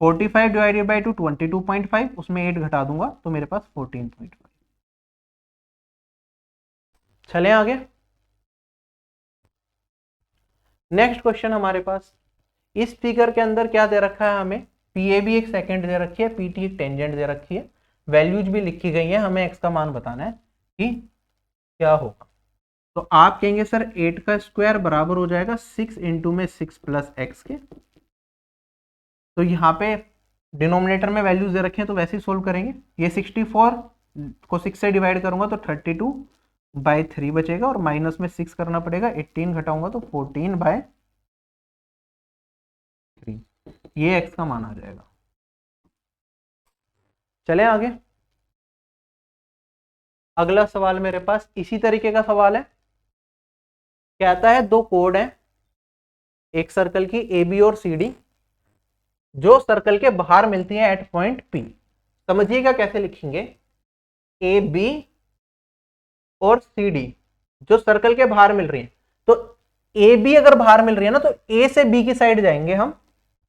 45 डिवाइडेड बाई 2 22.5, उसमें 8 घटा दूंगा तो मेरे पास 14.5। चलें आगे। नेक्स्ट क्वेश्चन हमारे पास इस फिगर के अंदर क्या दे रखा है, हमें पी ए भी एक सेकेंड दे रखी है, पी टी एक टेंजेंट दे रखी है, वैल्यूज भी लिखी गई है, हमें एक्स का मान बताना है कि क्या होगा। तो आप कहेंगे सर 8 का स्क्वायर बराबर हो जाएगा 6 इंटू में 6 + x के। तो यहाँ पे डिनोमिनेटर में वैल्यूज दे रखे हैं तो वैसे ही सोल्व करेंगे। ये 64 को 6 से डिवाइड करूंगा तो 32/3 बचेगा, और माइनस में 6 करना पड़ेगा, 18 घटाऊंगा तो 14/3। ये x का मान आ जाएगा। चलें आगे। अगला सवाल मेरे पास इसी तरीके का सवाल है। कहता है दो कोड है एक सर्कल की ए बी और सी डी, जो सर्कल के बाहर मिलती है एट पॉइंट पी। समझिएगा कैसे लिखेंगे, ए बी और सी डी जो सर्कल के बाहर मिल रही है। तो ए बी अगर बाहर मिल रही है ना, तो ए से बी की साइड जाएंगे हम,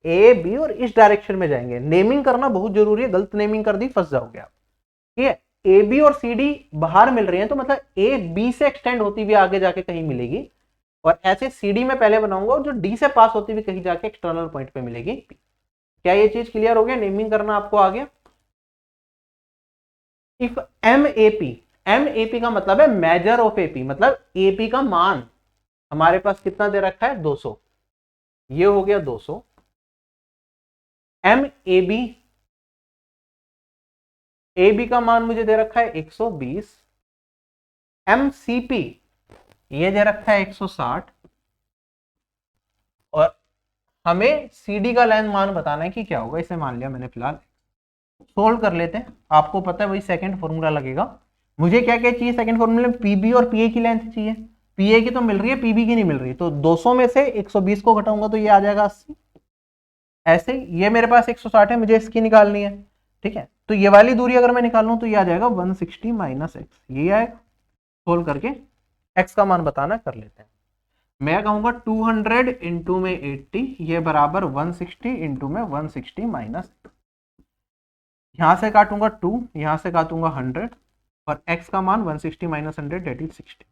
ए बी और इस डायरेक्शन में जाएंगे। नेमिंग करना बहुत जरूरी है, गलत नेमिंग कर दी फंस जाओगे आप। ठीक है, ए बी और सी डी बाहर मिल रही है तो मतलब ए बी से एक्सटेंड होती हुई आगे जाके कहीं मिलेगी, और ऐसे सी डी में पहले बनाऊंगा और जो डी से पास होती हुई कहीं जाके एक्सटर्नल पॉइंट पे मिलेगी। क्या ये चीज क्लियर हो गया? नेमिंग करना आपको आ गया। इफ एम ए पी का मतलब है मेजर ऑफ एपी, मतलब एपी का मान हमारे पास कितना दे रखा है 200, ये हो गया 200। एम ए बी का मान मुझे दे रखा है 120। एम सी पी ये दे रखा है 160, और हमें सी डी का लाइन मान बताना है कि क्या होगा। इसे मान लिया मैंने, फिलहाल सोल्व कर लेते हैं। आपको पता है वही सेकंड फॉर्मूला लगेगा। मुझे क्या क्या चाहिए सेकंड फॉर्मूले में, पीबी और पीए की लेंथ चाहिए। पीए की तो मिल रही है, पीबी की नहीं मिल रही, तो 200 में से 120 को घटाऊंगा तो ये आ जाएगा 80। ऐसे ये मेरे पास 160 है, मुझे इसकी निकालनी है। ठीक है, तो ये वाली दूरी अगर मैं निकाल लूं तो ये आ जाएगा 160 - x, ये आएगा। सोल्व करके x का मान बताना कर लेते हैं। मैं कहूंगा 200 इंटू में 80, ये बराबर 160 इंटू में 160 माइनस, यहां से काटूंगा 2, यहां से काटूंगा 100, और x का मान 160 - 100 दैट इज 60।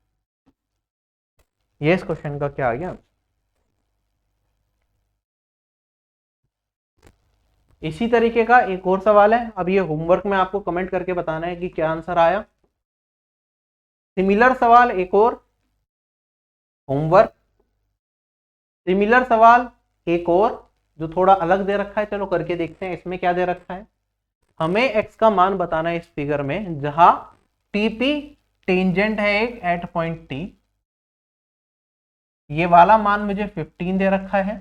ये इस क्वेश्चन का क्या आ गया। इसी तरीके का एक और सवाल है। अब ये होमवर्क में आपको कमेंट करके बताना है कि क्या आंसर आया। सिमिलर सवाल एक और, होमवर्क सिमिलर सवाल एक और जो थोड़ा अलग दे रखा है, चलो करके देखते हैं। इसमें क्या दे रखा है, हमें x का मान बताना है इस फिगर में, जहां टीपी टेंजेंट है एक एट पॉइंट टी। ये वाला मान मुझे 15 दे रखा है,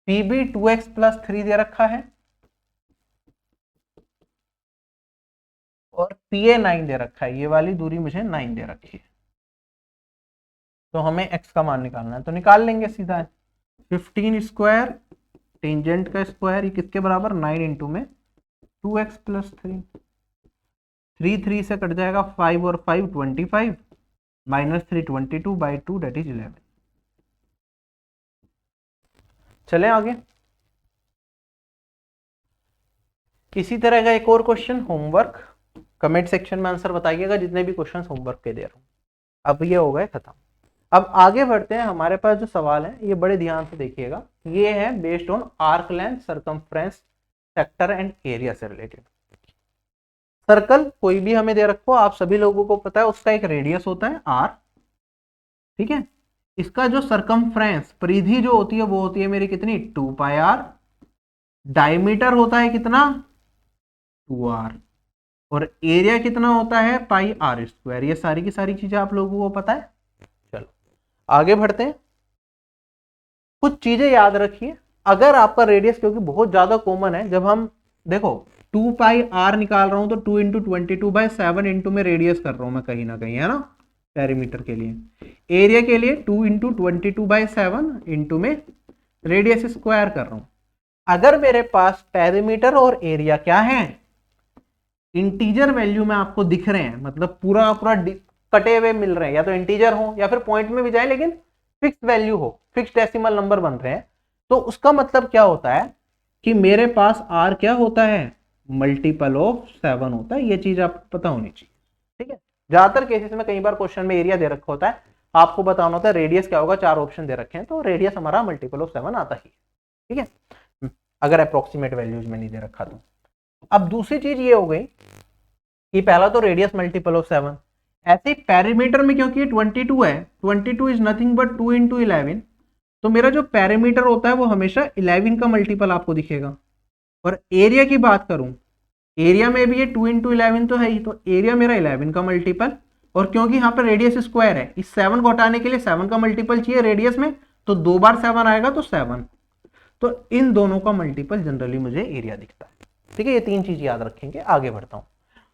पीबी 2x + 3 दे रखा है, और पीए 9 दे रखा है। ये वाली दूरी मुझे 9 दे रखी है। तो हमें x का मान निकालना है, तो निकाल लेंगे सीधा। 15 स्क्वायर टेंजेंट का स्क्वायर, ये किसके बराबर 9 इंटू में 2x + 3, 3 से कट जाएगा 5 और 5 25, -3 22/2 दैट इज 11। चलें आगे। इसी तरह का एक और क्वेश्चन होमवर्क, कमेंट सेक्शन में आंसर बताइएगा जितने भी क्वेश्चन होमवर्क के दे रहा हूं। अब ये हो गए खत्म। अब आगे बढ़ते हैं, हमारे पास जो सवाल है ये बड़े ध्यान से देखिएगा, ये है based on arc length, circumference, sector and area से रिलेटेड। सर्कल कोई भी हमें दे रखो, आप सभी लोगों को पता है उसका एक रेडियस होता है आर, ठीक है। इसका जो सरकमफ्रेंस, परिधि जो होती है वो होती है मेरी कितनी, 2 पाई आर। डायमीटर होता है कितना, 2r। और एरिया कितना होता है, पाई आर स्क्वायर। ये सारी की सारी चीजें आप लोगों को पता है। चलो आगे बढ़ते हैं। कुछ चीजें याद रखिए, अगर आपका रेडियस, क्योंकि बहुत ज्यादा कॉमन है, जब हम देखो 2 पाई आर निकाल रहा हूं तो 2 इंटू 22/7 इंटू में रेडियस कर रहा हूं मैं कहीं ना कहीं, है ना, पेरीमीटर के लिए। एरिया के लिए 2 इंटू 22/7 इंटू में रेडियस स्क्वायर कर रहा हूं। अगर मेरे पास पेरीमीटर और एरिया क्या है, इंटीजर वैल्यू में आपको दिख रहे हैं, मतलब पूरा पूरा कटे हुए मिल रहे हैं, या तो इंटीजर हो या फिर पॉइंट में भी जाए लेकिन फिक्स वैल्यू हो, फिक्स डेसिमल नंबर बन रहे हैं, तो उसका मतलब क्या होता है कि मेरे पास आर क्या होता है, मल्टीपल ऑफ 7 होता है। ये चीज आपको पता होनी चाहिए, ठीक है। ज्यादातर केसेस में कई बार क्वेश्चन में एरिया दे रखा होता है, आपको बताना होता है रेडियस क्या होगा, 4 ऑप्शन दे रखे हैं तो रेडियस हमारा मल्टीपल ऑफ 7 आता ही, ठीक है, अगर अप्रोक्सीमेट वैल्यूज में नहीं दे रखा तो। अब दूसरी चीज ये हो गई कि पहला तो रेडियस मल्टीपल ऑफ 7, ऐसे ही पेरीमीटर में क्योंकि 22 है, 22 इज नथिंग बट 2 इंटू 11, तो मेरा जो पेरीमीटर होता है वो हमेशा 11 का मल्टीपल आपको दिखेगा। और एरिया की बात करूं, एरिया में भी ये 2 इंटू 11 तो है ही, तो एरिया मेरा 11 का मल्टीपल। और क्योंकि यहाँ पर रेडियस स्क्वायर है, इस 7 को हटाने के लिए 7 का मल्टीपल चाहिए रेडियस में, तो 2 बार 7 आएगा तो 7, तो इन दोनों का मल्टीपल जनरली मुझे एरिया दिखता है, ठीक है। ये 3 चीज याद रखेंगे। आगे बढ़ता हूं।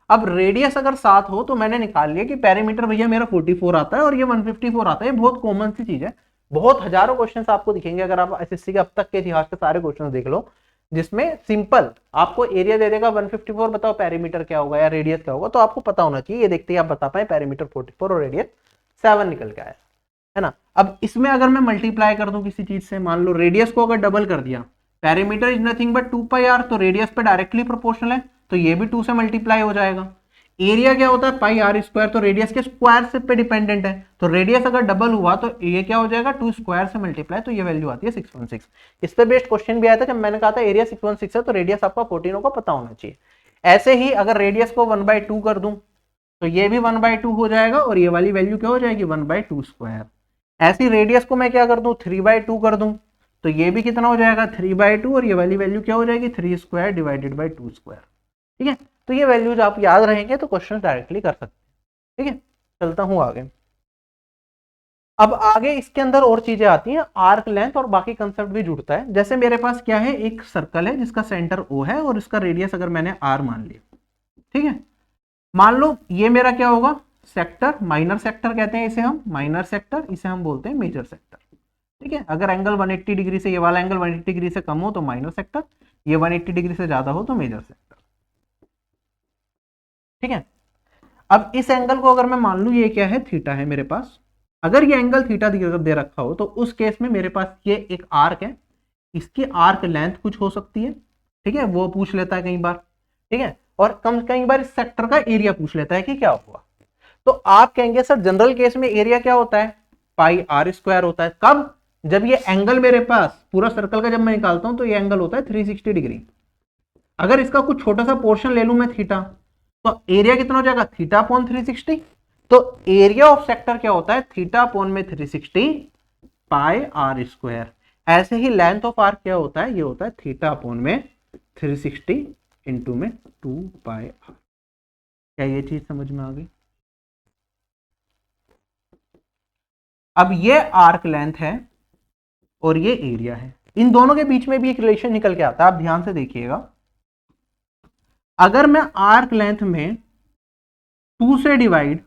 अब रेडियस अगर 7 हो तो मैंने निकाल लिया कि पेरीमीटर भैया मेरा 44 आता है और ये 154 आता है। ये बहुत कॉमन सी चीज है, बहुत हजारों क्वेश्चंस आपको दिखेंगे अगर आप एसएससी के अब तक के इतिहास के सारे क्वेश्चंस देख लो, जिसमें सिंपल आपको एरिया दे देगा 154, बताओ पेरीमीटर क्या होगा या रेडियस क्या होगा, तो आपको पता होना चाहिए। ये देखते ही आप बता पाए पेरीमीटर 44 और रेडियस 7 निकल के आया, है ना। अब इसमें अगर मैं मल्टीप्लाई कर दूं किसी चीज से, मान लो रेडियस को अगर डबल कर दिया, perimeter is nothing but 2 pi R, तो रेडियस पे डायरेक्टली प्रोपोर्शनल है, तो ये भी 2 से मल्टीप्लाई हो जाएगा। एरिया क्या होता है, पाई आर स्क्वायर, तो रेडियस के स्क्वायर से पे डिपेंडेंट है, तो रेडियस अगर डबल हुआ तो ये क्या हो जाएगा, 2 स्क्वायर से मल्टीप्लाई, तो ये वैल्यू आती है 616। इस पे बेस्ड क्वेश्चन भी आया था, जब मैंने कहा था एरिया 616 है तो रेडियस आपका 14 होगा, पता होना चाहिए। ऐसे ही अगर रेडियस को 1/2 कर दूं तो ये भी 1/2 हो जाएगा, और ये वाली वैल्यू क्या हो जाएगी, 1/2 स्क्वायर। ऐसी रेडियस को मैं क्या कर दूं, 3/2 कर दूं, तो ये भी कितना हो जाएगा, 3/2, और ये वाली वैल्यू क्या हो जाएगी, 3 स्क्वायर डिवाइडेड बाई 2 स्क्वायर, ठीक है। तो ये वैल्यूज आप याद रहेंगे तो क्वेश्चन डायरेक्टली कर सकते हैं, ठीक है। चलता हूं आगे। अब आगे इसके अंदर और चीजें आती हैं, आर्क लेंथ और बाकी कंसेप्ट भी जुड़ता है। जैसे मेरे पास क्या है, एक सर्कल है जिसका सेंटर ओ है और इसका रेडियस अगर मैंने आर मान लिया, ठीक है। मान लो ये मेरा क्या होगा, सेक्टर, माइनर सेक्टर कहते हैं इसे हम, माइनर सेक्टर, इसे हम बोलते हैं मेजर सेक्टर, ठीक है। अगर एंगल 180 डिग्री से, ये वाला एंगल 180 डिग्री से कम हो तो माइनर सेक्टर, ये 180 डिग्री से ज्यादा हो तो मेजर सेक्टर, ठीक है। अब इस एंगल को अगर मैं मान लूं ये क्या है, थीटा है मेरे पास, अगर ये एंगल थीटा दे रखा हो तो उस केस में मेरे पास ये एक आर्क है, इसकी आर्क लेंथ कुछ हो सकती है, ठीक है, वो पूछ लेता है कई बार, ठीक है। और कई बार इस सेक्टर का एरिया पूछ लेता है कि क्या हुआ, तो आप कहेंगे सर जनरल केस में एरिया क्या होता है, पाई आर स्क्वायर होता है। कब, जब ये एंगल मेरे पास पूरा सर्कल का जब मैं निकालता हूं तो ये एंगल होता है 360 डिग्री। अगर इसका कुछ छोटा सा पोर्शन ले लूं मैं थीटा, तो एरिया कितना हो जाएगा, थीटा अपॉन 360। तो एरिया ऑफ सेक्टर क्या होता है, थीटा अपॉन में 360 पाई आर स्क्वायर। ऐसे ही लेंथ ऑफ आर्क क्या होता है, ये होता है थीटा अपॉन में 360 इंटू में 2 पाई आर। क्या ये चीज समझ में आ गई। अब ये आर्क लेंथ है और ये एरिया है, इन दोनों के बीच में भी एक रिलेशन निकल के आता है, आप ध्यान से देखिएगा। अगर मैं आर्क लेंथ में 2 से डिवाइड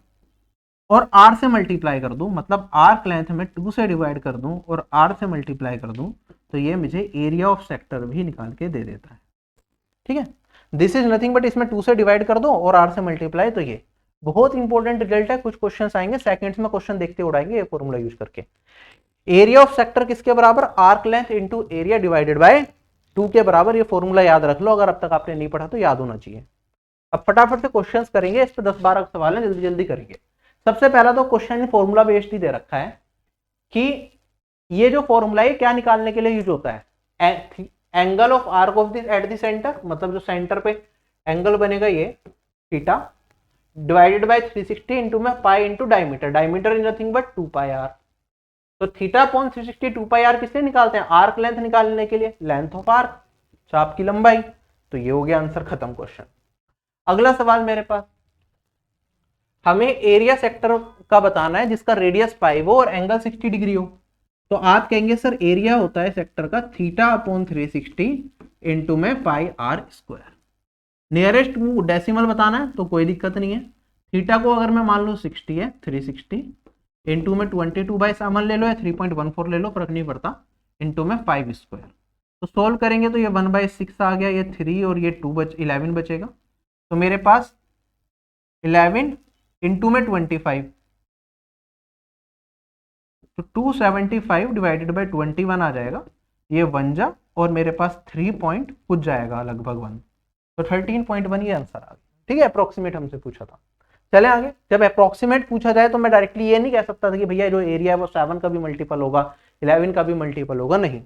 और r से मल्टीप्लाई कर दूं, मतलब आर्क लेंथ में 2 से डिवाइड कर दूं और r से मल्टीप्लाई कर दूं, तो ये मुझे एरिया ऑफ सेक्टर भी निकाल के दे देता है, ठीक है। दिस इज नथिंग बट इसमें 2 से डिवाइड कर दो और r से मल्टीप्लाई, तो ये बहुत इंपॉर्टेंट रिजल्ट है। कुछ क्वेश्चन आएंगे सेकंड्स में, क्वेश्चन देखते उड़ाएंगे ये फॉर्मूला यूज करके। एरिया ऑफ सेक्टर किसके बराबर, arc length into area divided by 2 के बराबर। ये फॉर्मूला याद रख लो, अगर अब तक आपने नहीं पढ़ा तो याद होना चाहिए। अब फटाफट से क्वेश्चन करेंगे, इस पर 10-12 सवाल है, जल्दी जल्दी करेंगे। सबसे पहला तो क्वेश्चन फॉर्मूला बेस्ड ही दे रखा है, कि ये जो फॉर्मूला है क्या निकालने के लिए यूज होता है, angle of arc of this eight the centre, मतलब जो सेंटर पे एंगल बनेगा ये थीटा, डिवाइडेड बाय 360 इंटू में pi into diameter, diameter is nothing but 2 pi R. तो थीटा अपॉन 360 2 पाई आर किससे निकालते हैं, आर्क लेंथ निकालने के लिए, लेंथ ऑफ आर्क, चाप की लंबाई। तो ये हो गया आंसर, खत्म क्वेश्चन। अगला सवाल मेरे पास, हमें एरिया सेक्टर का बताना है जिसका रेडियस पाई हो और एंगल 60 डिग्री हो। तो आप कहेंगे सर एरिया होता है सेक्टर का थीटा अपॉन 360 इंटू में पाई आर स्क्वायर। नियरेस्ट डेसिमल बताना है तो कोई दिक्कत नहीं है। थीटा को अगर मैं मान लूँ 60 है, 360 इंटू में 22/7 ले लो या 3.14 ले लो, फर्क नहीं पड़ता, इंटू में 5 स्क्वायर। तो सोल्व करेंगे तो ये 1/6 आ गया, ये 3 और ये 11 बचेगा। तो मेरे पास 11 इंटू में 25, तो 275 डिवाइडेड बाई 21 आ जाएगा, ये 1 जा और मेरे पास 3 पॉइंट कुछ जाएगा लगभग 1, तो 13.1 ये आंसर आ गया। ठीक है, अप्रोक्सीमेट हमसे पूछा था। चले आगे, जब अप्रोक्सीमेट पूछा जाए तो मैं डायरेक्टली ये नहीं कह सकता था कि भैया जो एरिया है वो 7 का भी मल्टीपल होगा, 11 का भी मल्टीपल होगा, नहीं।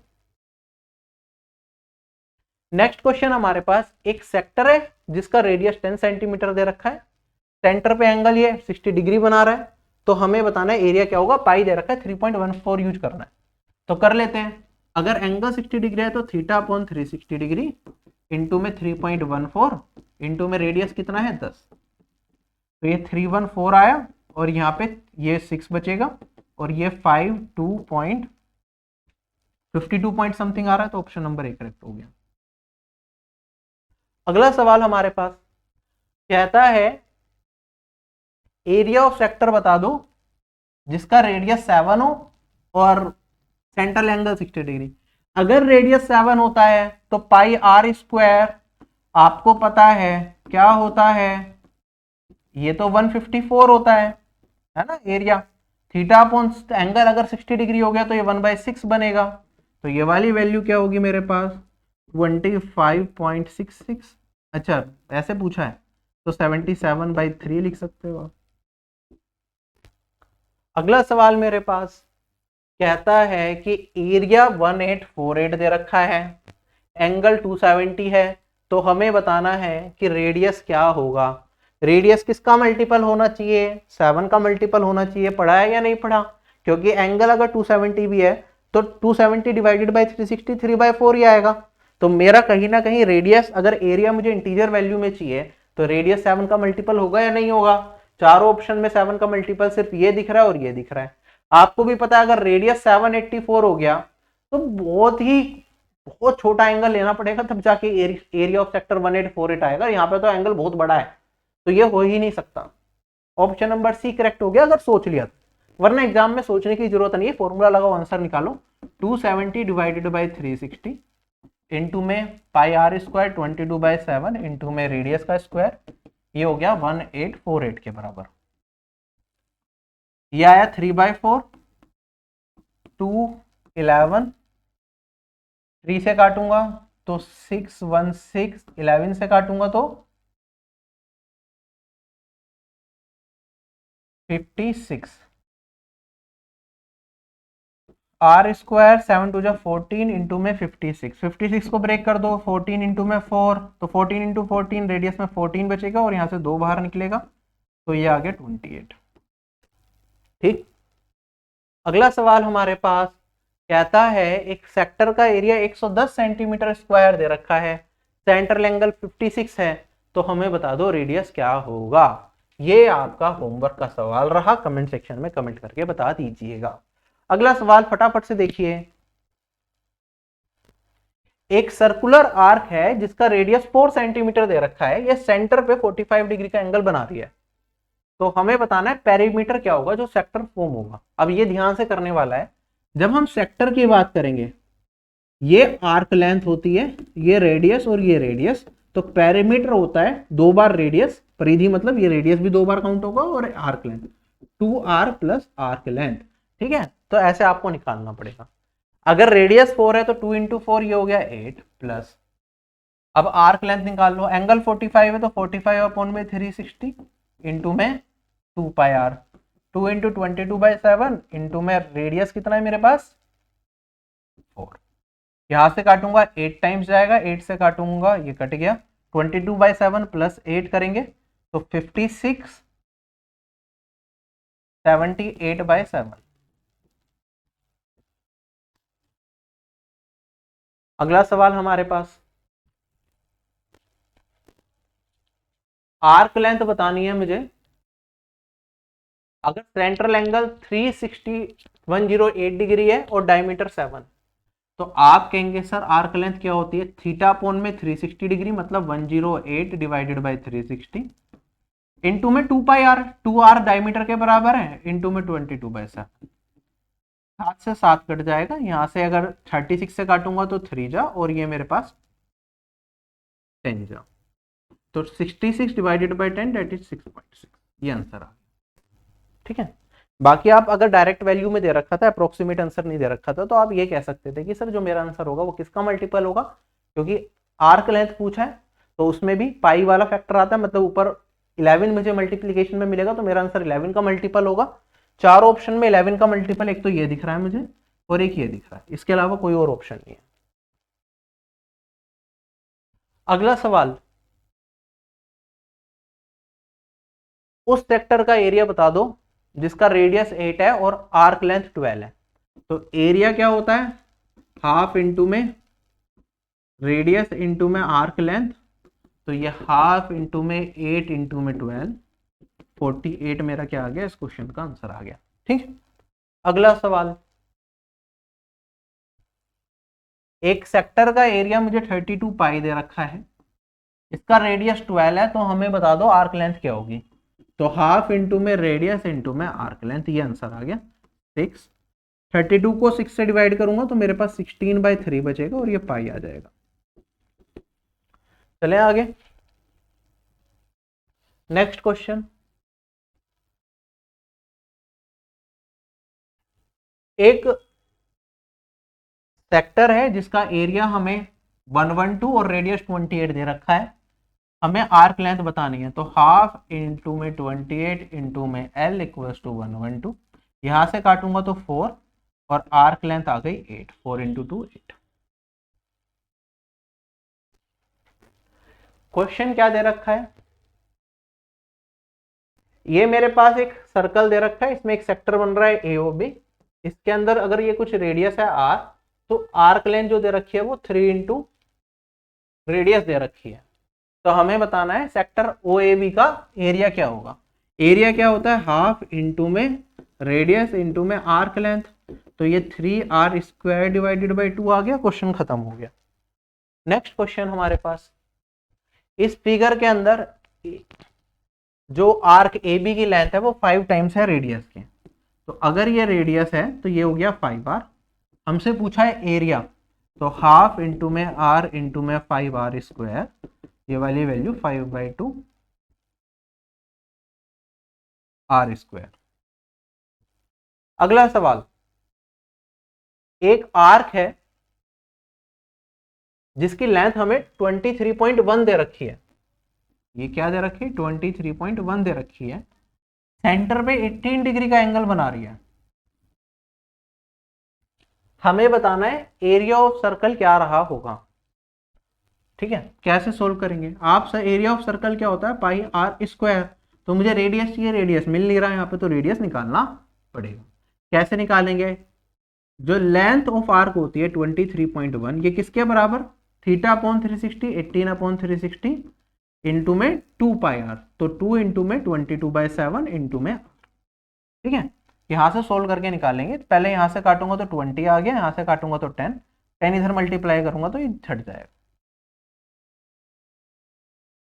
नेक्स्ट क्वेश्चन हमारे पास, एक सेक्टर है जिसका रेडियस 10 सेंटीमीटर दे रखा है, सेंटर पे एंगल ये 60 डिग्री बना रहा है, तो हमें बताना है एरिया क्या होगा, पाई दे रखा है 3.14 यूज करना है। तो कर लेते हैं, अगर एंगल 60 डिग्री है तो थीटा अपॉन 360 डिग्री इंटू में 3.14 इंटू में रेडियस कितना है 10, तो ये 314 आया और यहाँ पे ये 6 बचेगा और ये 52 पॉइंट समथिंग आ रहा है, तो ऑप्शन नंबर 1 करेक्ट हो गया। अगला सवाल हमारे पास कहता है एरिया ऑफ सेक्टर बता दो जिसका रेडियस 7 हो और सेंट्रल एंगल 60 डिग्री। अगर रेडियस 7 होता है तो पाई आर स्क्वायर आपको पता है क्या होता है, ये तो 154 होता है ना एरिया। थीटा अपॉन एंगल अगर 60 डिग्री हो गया तो ये 1/6 बनेगा, तो ये वाली वैल्यू क्या होगी मेरे पास 25.66। अच्छा ऐसे पूछा है तो 77/3 लिख सकते हो आप। अगला सवाल मेरे पास कहता है कि एरिया 1848 दे रखा है, एंगल 270 है, तो हमें बताना है कि रेडियस क्या होगा। रेडियस किसका मल्टीपल होना चाहिए, 7 का मल्टीपल होना चाहिए, पढ़ा है या नहीं पढ़ा, क्योंकि एंगल अगर 270 भी है तो 270 डिवाइडेड बाई 360 3/4 ही आएगा। तो मेरा कहीं ना कहीं रेडियस, अगर एरिया मुझे इंटीजर वैल्यू में चाहिए तो रेडियस 7 का मल्टीपल होगा या नहीं होगा। चारों ऑप्शन में 7 का मल्टीपल सिर्फ ये दिख रहा है और ये दिख रहा है। आपको भी पता है अगर रेडियस 784 हो गया तो बहुत छोटा एंगल लेना पड़ेगा, तब जाके एरिया ऑफ सेक्टर 1848 आएगा। यहाँ पे तो एंगल बहुत बड़ा है, तो ये हो ही नहीं सकता। ऑप्शन नंबर सी करेक्ट हो गया अगर सोच लिया तो, वरना एग्जाम में सोचने की जरूरत नहीं है, फॉर्मूला लगाओ आंसर निकालो। 270 डिवाइडेड बाई 360 इंटू में पाई आर स्क्वायर 22/7 इंटू में रेडियस का स्क्वायर, ये हो गया 1848 के बराबर। ये आया 3/4, 2 11, 3 से काटूंगा तो 6 1 6, 11 से काटूंगा तो 56, आर स्क्वायर 7 2 जा 14 इंटू में 56 को ब्रेक कर दो, 14 इंटू में 4, तो 14 इंटू 14 रेडियस में 14 बचेगा और यहाँ से 2 बाहर निकलेगा, तो ये आ गया 28। ठीक, अगला सवाल हमारे पास कहता है एक सेक्टर का एरिया 110 सेंटीमीटर स्क्वायर दे रखा है, सेंट्रल एंगल 56 है, तो हमें बता दो रेडियस क्या होगा। ये आपका होमवर्क का सवाल रहा, कमेंट सेक्शन में कमेंट करके बता दीजिएगा। अगला सवाल फटाफट से देखिए, एक सर्कुलर आर्क है जिसका रेडियस 4 सेंटीमीटर दे रखा है, ये सेंटर पे 45 डिग्री का एंगल बना रही है, तो हमें बताना है पेरीमीटर क्या होगा जो सेक्टर फॉर्म होगा। अब ये ध्यान से करने वाला है, जब हम सेक्टर की बात करेंगे ये आर्क लेंथ होती है, ये रेडियस और ये रेडियस, तो पेरीमीटर होता है 2 बार रेडियस, परिधि मतलब ये रेडियस भी 2 बार काउंट होगा और arc length 2r plus arc length. ठीक है, तो ऐसे आपको निकालना पड़ेगा। अगर रेडियस 4 है तो 2 इंटू 4 ये हो गया 8 प्लस, अब आर्क लेंथ निकाल लो, एंगल 45 है तो 45 अपॉन में 360 इंटू में 2 पाई आर, 2 इंटू 22/7 इंटू में रेडियस कितना है मेरे पास 4। यहां से काटूंगा 8 टाइम्स जाएगा, 8 से काटूंगा ये कट गया, 22/7 प्लस 8 करेंगे तो 56 78/7। अगला सवाल हमारे पास आर्क लेंथ बतानी है मुझे। अगर सेंट्रल एंगल 108 डिग्री है और डायमीटर 7, तो आप कहेंगे सर आर्क लेंथ क्या होती है, थीटा अपोन में 360 डिग्री मतलब 108 डिवाइडेड बाय 360 इंटू में 2 2r डायमीटर के बराबर है इंटू में 22/7। 7 से 7 कट जाएगा, यहां से अगर 36 से काटूंगा तो 3 जा और ये मेरे पास 10 जा, तो 66 डिवाइडेड बाय 10 दैट इज 6.6, ये आंसर आ गया। ठीक है, बाकी आप अगर डायरेक्ट वैल्यू में दे रखा था, अप्रोक्सीमेट आंसर नहीं दे रखा था, तो आप ये कह सकते थे कि सर जो मेरा आंसर होगा वो किसका मल्टीपल होगा, क्योंकि आर्क लेंथ पूछा है तो उसमें भी पाई वाला फैक्टर आता है, मतलब ऊपर 11 मुझे मल्टीप्लीकेशन में मिलेगा तो मेरा आंसर 11 का मल्टीपल होगा। चार ऑप्शन में 11 का मल्टीपल एक तो ये दिख रहा है मुझे और एक ये दिख रहा है, इसके अलावा कोई और ऑप्शन नहीं है। अगला सवाल, उस सेक्टर का एरिया बता दो जिसका रेडियस 8 है और आर्क लेंथ 12 है। तो एरिया क्या होता है, हाफ इंटू में रेडियस इंटू में आर्क लेंथ, तो ये हाफ इंटू में 8 इंटू में 12, 48 मेरा क्या आ गया, इस क्वेश्चन का आंसर आ गया। ठीक, अगला सवाल, एक सेक्टर का एरिया मुझे 32 पाई दे रखा है, इसका रेडियस 12 है, तो हमें बता दो आर्क लेंथ क्या होगी। तो हाफ इंटू में रेडियस इंटू में आर्क लेंथ, ये आंसर आ गया 6। 32 को 6 से डिवाइड करूंगा तो मेरे पास 16/3 बचेगा और ये पाई आ जाएगा। चले आगे, नेक्स्ट क्वेश्चन, एक सेक्टर है जिसका एरिया हमें 112 और रेडियस 28 दे रखा है, हमें आर्क लेंथ बतानी है। तो हाफ इंटू में 28 इंटू में L इक्वल्स टू 112, यहां से काटूंगा तो 4 और आर्क लेंथ आ गई 8, 4 इंटू 2 8। क्वेश्चन क्या दे रखा है, ये मेरे पास एक सर्कल दे रखा है, इसमें एक सेक्टर बन रहा है AOB, इसके अंदर अगर ये कुछ रेडियस है R, तो आर्क लेंथ जो दे रखी है वो 3 इंटू रेडियस दे रखी है। तो हमें बताना है सेक्टर OAB का एरिया क्या होगा। एरिया क्या होता है, हाफ इंटू में रेडियस इंटू में आर्क लेंथ, तो ये 3r² डिवाइडेड बाई 2 आ गया, क्वेश्चन खत्म हो गया। नेक्स्ट क्वेश्चन हमारे पास, इस फिगर के अंदर जो आर्क AB की लेंथ है वो 5 टाइम्स है रेडियस के, तो अगर ये रेडियस है तो ये हो गया 5r। हमसे पूछा है एरिया, तो हाफ इंटू में r इंटू में 5r², ये वाली वैल्यू 5/2 r²। अगला सवाल, एक आर्क है जिसकी लेंथ हमें 23.1 दे रखी है, ये क्या दे रखी है 23.1 दे रखी है, सेंटर पे 18 डिग्री का एंगल बना रही है। हमें बताना है एरिया ऑफ सर्कल क्या रहा होगा। ठीक है, कैसे सोल्व करेंगे आप, सर एरिया ऑफ सर्कल क्या होता है πr², तो मुझे रेडियस चाहिए, रेडियस मिल नहीं रहा है यहाँ पे, तो रेडियस निकालना पड़ेगा। कैसे निकालेंगे, जो लेंथ ऑफ आर्क होती है 23.1, ये किसके बराबर, θ/360 18/360 इंटू में 2πr, तो 2 इंटू में 22/7 इंटू में। ठीक है, यहां से सोल्व करके निकालेंगे, पहले यहां से काटूंगा तो 20 आ गया, यहां से काटूंगा तो 10, 10 इधर मल्टीप्लाई करूंगा तो ये छट जाएगा।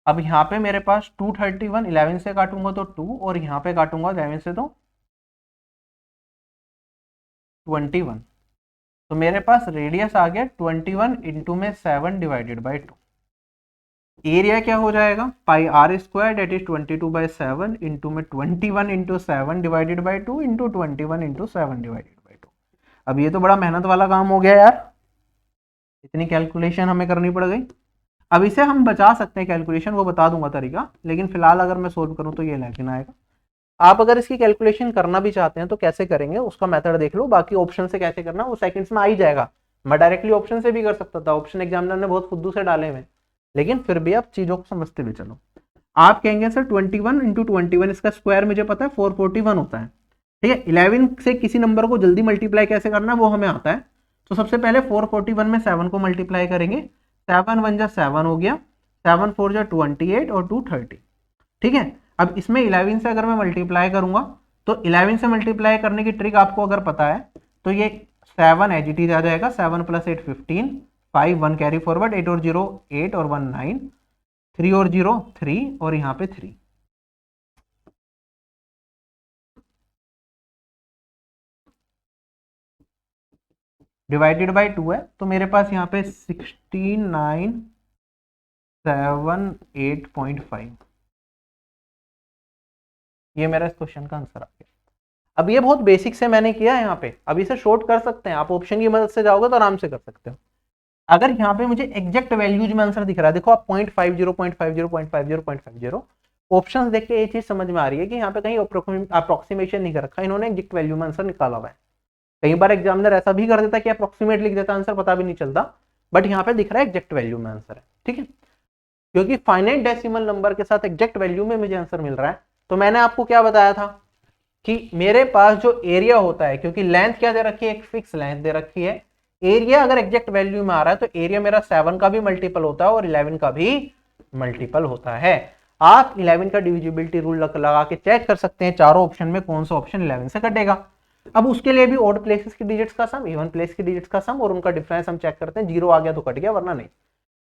अब यहाँ पे मेरे पास 231, 11 से काटूंगा तो 2 और यहाँ पे काटूंगा 11 से तो 21, तो मेरे पास रेडियस आ गया 21 इंटू में 7 डिवाइडेड बाई 2। एरिया क्या हो जाएगा πr² डेट इज 22/7 इंटू में 21 into 7 divided by 2 into 21 into 7 divided by 2। अब ये तो बड़ा मेहनत वाला काम हो गया यार, इतनी कैलकुलेशन हमें करनी पड़ गई। अब इसे हम बचा सकते हैं कैलकुलेशन, वो बता दूंगा तरीका, लेकिन फिलहाल अगर मैं सोल्व करूं तो ये लेकिन आएगा आप अगर इसकी कैलकुलेशन करना भी चाहते हैं तो कैसे करेंगे उसका मेथड देख लो, बाकी ऑप्शन से कैसे करना वो सेकंड्स में आ ही जाएगा। मैं डायरेक्टली ऑप्शन से भी कर सकता था, ऑप्शन एग्जामिनर ने बहुत फुद्दू से डाले हुए, लेकिन फिर भी आप चीजों को समझते हुए चलो। आप कहेंगे सर 21 इंटू 21, इसका स्क्वायर मुझे पता है 441 होता है, ठीक है। 11 से किसी नंबर को जल्दी मल्टीप्लाई कैसे करना है वो हमें आता है। तो सबसे पहले 441 में 7 को मल्टीप्लाई करेंगे, 7 1 जा 7 हो गया, 7 4 जा 28 और 2 30, ठीक है। अब इसमें 11 से अगर मैं मल्टीप्लाई करूंगा तो 11 से मल्टीप्लाई करने की ट्रिक आपको अगर पता है तो ये 7 एज इट इज आ जाएगा, 7 + 8 15, 5 1 कैरी फॉरवर्ड, 8 और 0 8 और 1 9, 3 और 0 3 और यहाँ पे 3, डिवाइडेड बाय 2 है तो मेरे पास यहाँ पे 16978.5, ये मेरा इस क्वेश्चन का आंसर आ गया। अब ये बहुत बेसिक से मैंने किया है यहाँ पे, अब इसे शॉर्ट कर सकते हैं आप, ऑप्शन की मदद से जाओगे तो आराम से कर सकते हो। अगर यहाँ पे मुझे एग्जैक्ट वैल्यूज में आंसर दिख रहा है, देखो आप 0.50 0.50 0.50 0.50, ऑप्शंस देख के ये चीज समझ में आ रही है कि यहाँ पे कहीं अप्रोक्सीमेशन नहीं कर रखा, इन्होंने एग्जैक्ट वैल्यू में आंसर निकाला हुआ है। कई बार एग्जामिनर ऐसा भी कर देता है कि अप्रोक्सीमेट लिख देता, आंसर पता भी नहीं चलता, बट यहाँ पे दिख रहा है एग्जैक्ट वैल्यू में आंसर है, ठीक है। क्योंकि फाइनाइट डेसिमल नंबर के साथ एग्जैक्ट वैल्यू में मुझे आंसर मिल रहा है, तो मैंने आपको क्या बताया था कि मेरे पास जो एरिया होता है, क्योंकि लेंथ क्या दे रखी है, एक फिक्स लेंथ दे रखी है, एरिया अगर एग्जैक्ट वैल्यू में आ रहा है तो एरिया मेरा 7 का भी मल्टीपल होता है और 11 का भी मल्टीपल होता है। आप 11 का डिविजिबिलिटी रूल लगा के चेक कर सकते हैं चारों ऑप्शन में कौन सा ऑप्शन 11 से कटेगा। अब उसके लिए भी ऑड प्लेसेस की डिजिट्स का सम, इवन प्लेस की डिजिट्स का सम और उनका डिफरेंस हम चेक करते हैं, 0 आ गया तो कट गया वरना नहीं।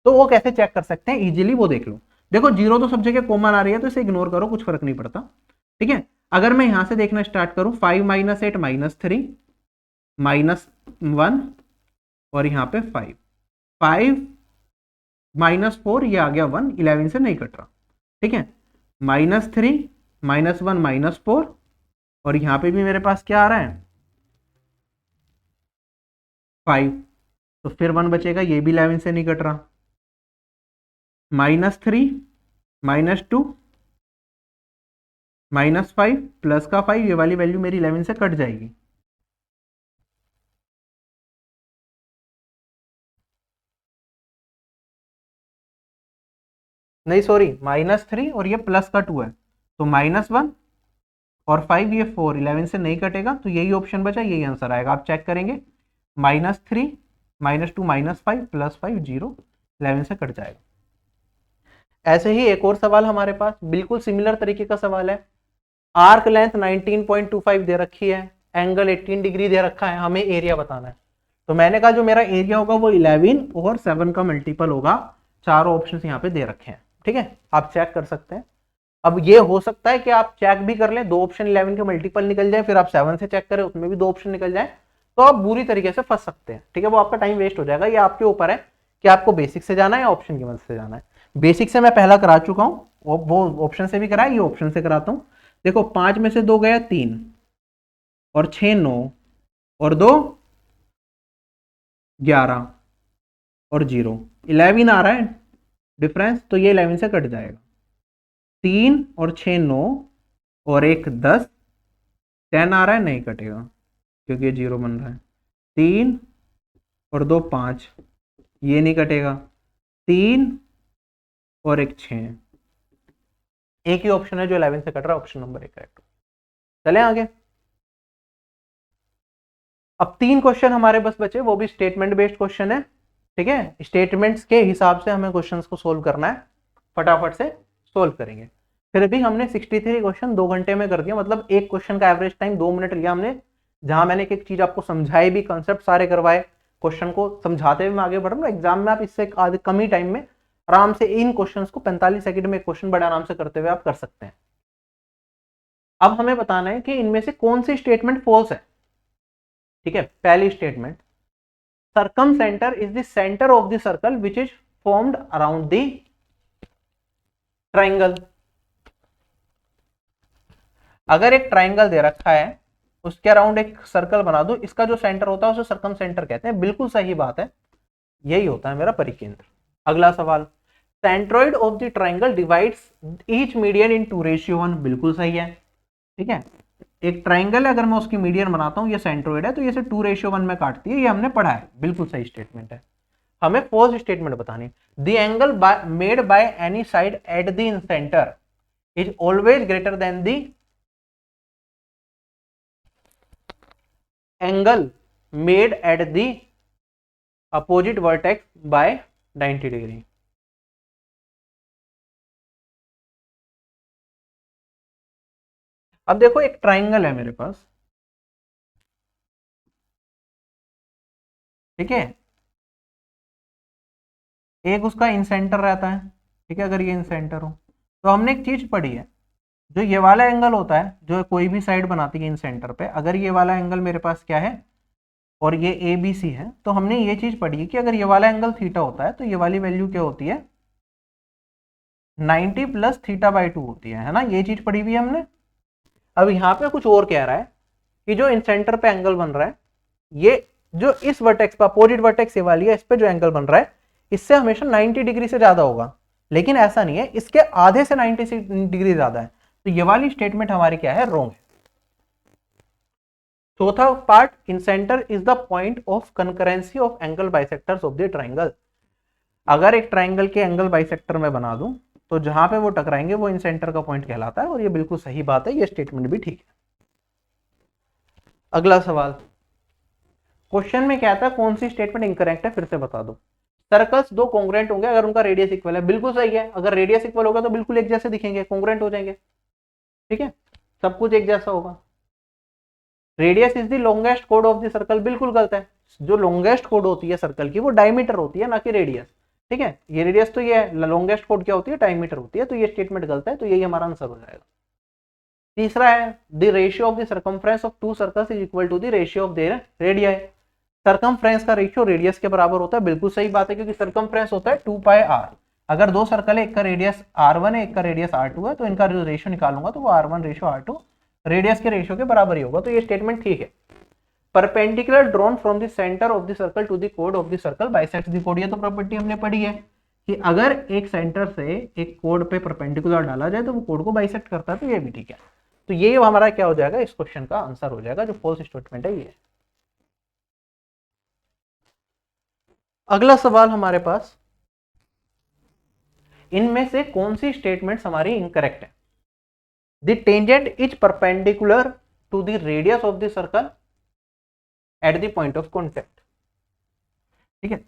तो वो कैसे चेक कर सकते हैं इजीली, वो देख लो। देखो 0 तो सब जगह कॉमन आ रही है तो इसे इग्नोर करो, कुछ फर्क नहीं पड़ता, ठीक है। अगर मैं यहां से देखना स्टार्ट करूं, 5 - 8 -3 -1 और यहाँ पे 5 5 -4 ये आ गया 1, 11 से नहीं कट रहा, ठीक है। -3 -1 -4 और यहाँ पे भी मेरे पास क्या आ रहा है 5, तो फिर 1 बचेगा, ये भी 11 से नहीं कट रहा, -3 -2 -5 प्लस का 5, ये वाली वैल्यू मेरी 11 से कट जाएगी, नहीं सॉरी -3 और ये प्लस का 2 है, तो -1 और 5 ये 4, 11 से नहीं कटेगा तो यही ऑप्शन बचा, यही आंसर आएगा। आप चेक करेंगे -3 -2 -5 +5 0, 11 से कट जाएगा। ऐसे ही एक और सवाल हमारे पास बिल्कुल सिमिलर तरीके का सवाल है। आर्क लेंथ 19.25 दे रखी है, एंगल 18 डिग्री दे रखा है, हमें एरिया बताना है। तो मैंने कहा जो मेरा एरिया होगा वो 11 और 7 का मल्टीपल होगा, चारों ऑप्शन यहाँ पे दे रखे हैं, ठीक है। आप चेक कर सकते हैं। अब ये हो सकता है कि आप चेक भी कर लें, दो ऑप्शन 11 के मल्टीपल निकल जाए, फिर आप 7 से चेक करें उसमें भी दो ऑप्शन निकल जाए, तो आप बुरी तरीके से फंस सकते हैं, ठीक है। वो आपका टाइम वेस्ट हो जाएगा, ये आपके ऊपर है कि आपको बेसिक से जाना है या ऑप्शन की मदद से जाना है। बेसिक से मैं पहला करा चुका हूँ, वो ऑप्शन से भी कराया, ये ऑप्शन से कराता हूँ। देखो 5 में से 2 गया 3 और 6 9 और 2 11 और 0, 11 आ रहा है डिफरेंस, तो ये 11 से कट जाएगा। 3 और 6 9 और 1 10, 10 आ रहा है नहीं कटेगा क्योंकि ये 0 बन रहा है। 3 और 2 5, ये नहीं कटेगा। 3 और 1 6, एक ही ऑप्शन है जो 11 से कट रहा है, ऑप्शन नंबर 1 करेक्ट। चलें आगे। अब 3 क्वेश्चन हमारे बस बचे, वो भी स्टेटमेंट बेस्ड क्वेश्चन है, ठीक है। स्टेटमेंट्स के हिसाब से हमें क्वेश्चंस को सोल्व करना है, फटाफट से सोल्व करेंगे। फिर भी हमने 63 क्वेश्चन 2 घंटे में कर दिया, मतलब एक क्वेश्चन का एवरेज टाइम 2 मिनट लिया हमने, जहां मैंने एक चीज आपको समझाई भी, कंसेप्ट सारे करवाए, क्वेश्चन को समझाते हुए मैं आगे बढ़ रहा हूँ। एग्जाम में आप इससे कम ही टाइम में आराम से इन क्वेश्चन को 45 सेकंड में क्वेश्चन बड़े आराम से करते हुए आप कर सकते हैं। अब हमें बताना है कि इनमें से कौन सी स्टेटमेंट फॉल्स है, ठीक है। पहली statement, circum centre is the centre of the circle which is formed around the triangle. अगर एक ट्राइंगल दे रखा है, उसके अराउंड एक सर्कल बना दो, इसका जो सेंटर होता है उसे सर्कम सेंटर कहते हैं। बिल्कुल सही बात है, यही होता है मेरा परिकेंद्र। अगला सवाल, centroid of the triangle divides each median in 2:1, बिल्कुल सही है, ठीक है, एक ट्राइंगल है, अगर मैं उसकी मीडियन बनाता हूँ, ये सेंट्रोइड है, तो ये 2:1 में काटती है, ये हमने पढ़ा है, बिल्कुल सही स्टेटमेंट है। हमें फर्स्ट स्टेटमेंट बतानी है, the angle made by any side at the centre is always greater than the angle made at the opposite vertex by 90 degree. अब देखो एक ट्राइंगल है मेरे पास, ठीक है, एक उसका इन सेंटर रहता है, ठीक है, अगर ये इन सेंटर हो, तो हमने एक चीज पढ़ी है, जो ये वाला एंगल होता है, जो कोई भी साइड बनाती है इन सेंटर पे, अगर ये वाला एंगल मेरे पास क्या है, और ये ए बी सी है, तो हमने ये चीज पढ़ी है कि अगर ये वाला एंगल थीटा होता है, तो ये वाली वैल्यू क्या होती है, 90 प्लस थीटा बाई 2 होती है ना, ये चीज पढ़ी हुई है हमने। अब यहाँ पे कुछ और कह रहा है कि जो इन सेंटर पे एंगल बन रहा है, ये जो इस वर्टेक्स पे अपोजिट वर्टेक्स ये वाली है, इस पे जो एंगल बन रहा है, इससे हमेशा 90 डिग्री से ज्यादा होगा, लेकिन ऐसा नहीं है, इसके आधे से 90 डिग्री ज्यादा है, तो ये वाली स्टेटमेंट हमारी क्या है, रॉन्ग है। चौथा part, in centre is the point of concurrency of angle bisectors of the triangle. अगर एक ट्राइंगल के एंगल बाइसेक्टर में बना दूं, तो जहां पे वो टकराएंगे वो इन सेंटर का पॉइंट कहलाता है, और ये बिल्कुल सही बात है, ये स्टेटमेंट भी ठीक है। अगला सवाल, क्वेश्चन में क्या था, कौन सी स्टेटमेंट इनकरेक्ट है, फिर से बता दो। सर्कल्स दो कॉन्ग्रुएंट होंगे अगर उनका रेडियस इक्वल है, बिल्कुल सही है, अगर रेडियस इक्वल होगा तो बिल्कुल एक जैसे दिखेंगे, कॉन्ग्रुएंट हो जाएंगे, ठीक है, सब कुछ एक जैसा होगा। Radius is the longest code of the circle, बिल्कुल गलत है, जो लॉन्गेस्ट कोड होती है सर्कल की वो डायमीटर होती है, ना कि रेडियस, ठीक है, ये रेडियस तो ये है, लॉन्गेस्ट कोड क्या होती है, डायमीटर होती है, तो ये स्टेटमेंट गलत है, तो यही हमारा आंसर हो जाएगा। तीसरा है, the ratio of the circumference of two circles is equal to the ratio of their radii. Circumference का रेशियो रेडियस के बराबर होता है, बिल्कुल सही बात है, क्योंकि सर्कमफ्रेंस होता है 2πr। अगर दो सर्कल है, एक का रेडियस r1 है, एक का रेडियस r2 है, तो इनका जो रेशियो निकालूंगा तो वो r1 रेशियो r2 रेडियस के रेशियो के बराबर ही होगा, तो ये स्टेटमेंट ठीक है। Perpendicular drawn from the centre of the circle to the code of the circle bisects the code, ये तो प्रॉपर्टी हमने पढ़ी है कि अगर एक सेंटर से एक कोड पे परपेंडिकुलर डाला जाए तो वो कोड को बाइसेक्ट करता है, तो ये भी ठीक है, तो ये हमारा क्या हो जाएगा, इस क्वेश्चन का आंसर हो जाएगा, जो फॉल्स स्टेटमेंट है ये। अगला सवाल हमारे पास, इनमें से कौन सी स्टेटमेंट हमारी इनकरेक्ट है। The tangent is perpendicular to the radius of the circle at the point of contact, ठीक है,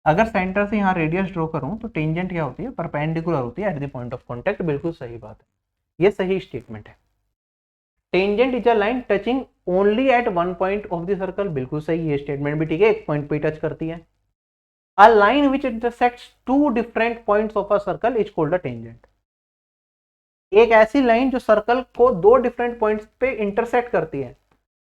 अगर सेंटर से यहां रेडियस ड्रॉ करूं तो टेंजेंट क्या होती है, परपेंडिकुलर होती है at the point of contact, बिल्कुल सही बात है, ये सही स्टेटमेंट है। Tangent is a line touching only at one point of the circle, बिल्कुल सही, ये स्टेटमेंट भी ठीक है, एक पॉइंट पे टच करती है। A line which intersects two different points of a circle is called a tangent. एक ऐसी लाइन जो सर्कल को दो डिफरेंट पॉइंट्स पे इंटरसेक्ट करती है,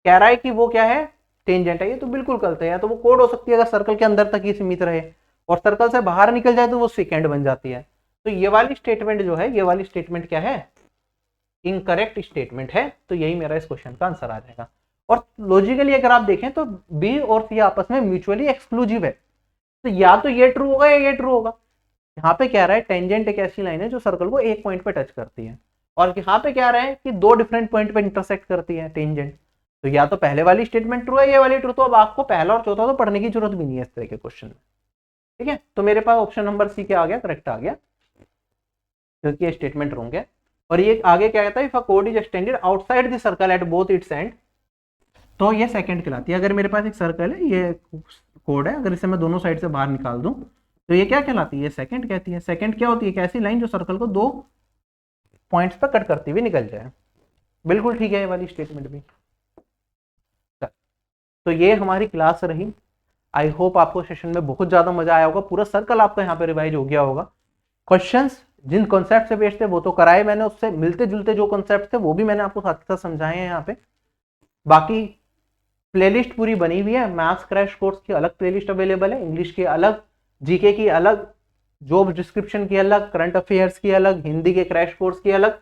कह रहा है कि वो क्या है, टेंजेंट है, ये तो बिल्कुल गलत है, या तो वो कोड हो सकती है अगर सर्कल के अंदर तक ही सीमित रहे, और सर्कल से बाहर निकल जाए तो वो सेकेंड बन जाती है, तो ये वाली स्टेटमेंट जो है, ये वाली स्टेटमेंट क्या है, इनकरेक्ट स्टेटमेंट है, तो यही मेरा इस क्वेश्चन का आंसर आ जाएगा। और लॉजिकली अगर आप देखें तो बी और सी आपस में म्यूचुअली एक्सक्लूसिव है, तो या तो ये ट्रू होगा या ये ट्रू होगा। यहाँ पे कह रहा है टेंजेंट एक ऐसी लाइन है जो सर्कल को एक पॉइंट पे टच करती है, और यहाँ पे कह रहा है कि दो डिफरेंट पॉइंट पे इंटरसेक्ट करती है टेंजेंट, तो या तो पहले वाली स्टेटमेंट ट्रू है, ये वाली ट्रू, तो अब आपको पहला और चौथा तो पढ़ने की जरूरत भी नहीं है इस तरह के क्वेश्चन में, ठीक है, तो मेरे पास ऑप्शन नंबर सी क्या आ गया, करेक्ट आ गया, क्योंकि ये स्टेटमेंट रॉन्ग है। और ये आगे क्या कहता है, if a code is extended outside the circle at both it's and, तो ये सेकंड कहलाती है। अगर मेरे पास एक सर्कल है, ये कोड है, अगर इसे मैं दोनों साइड से बाहर निकाल दूं तो ये क्या कहलाती है, ये सेकंड कहती है। सेकंड क्या होती है, एक ऐसी लाइन जो सर्कल को दो पॉइंट्स पर कट करती हुई निकल जाए, बिल्कुल ठीक है ये वाली स्टेटमेंट भी। तो ये हमारी क्लास रही, आई होप आपको सेशन में बहुत ज्यादा मजा आया होगा, पूरा सर्कल आपका यहाँ पे रिवाइज हो गया होगा। क्वेश्चंस जिन कॉन्सेप्ट से बेस्ड थे वो तो कराए मैंने, उससे मिलते जुलते जो कॉन्सेप्ट थे वो भी मैंने आपको साथ के साथ समझाए हैं यहाँ पे। बाकी प्लेलिस्ट पूरी बनी हुई है, मैथ्स क्रैश कोर्स की अलग प्लेलिस्ट अवेलेबल है, इंग्लिश की अलग, जीके की अलग, जॉब डिस्क्रिप्शन की अलग, करंट अफेयर्स की अलग, हिंदी के क्रैश कोर्स की अलग,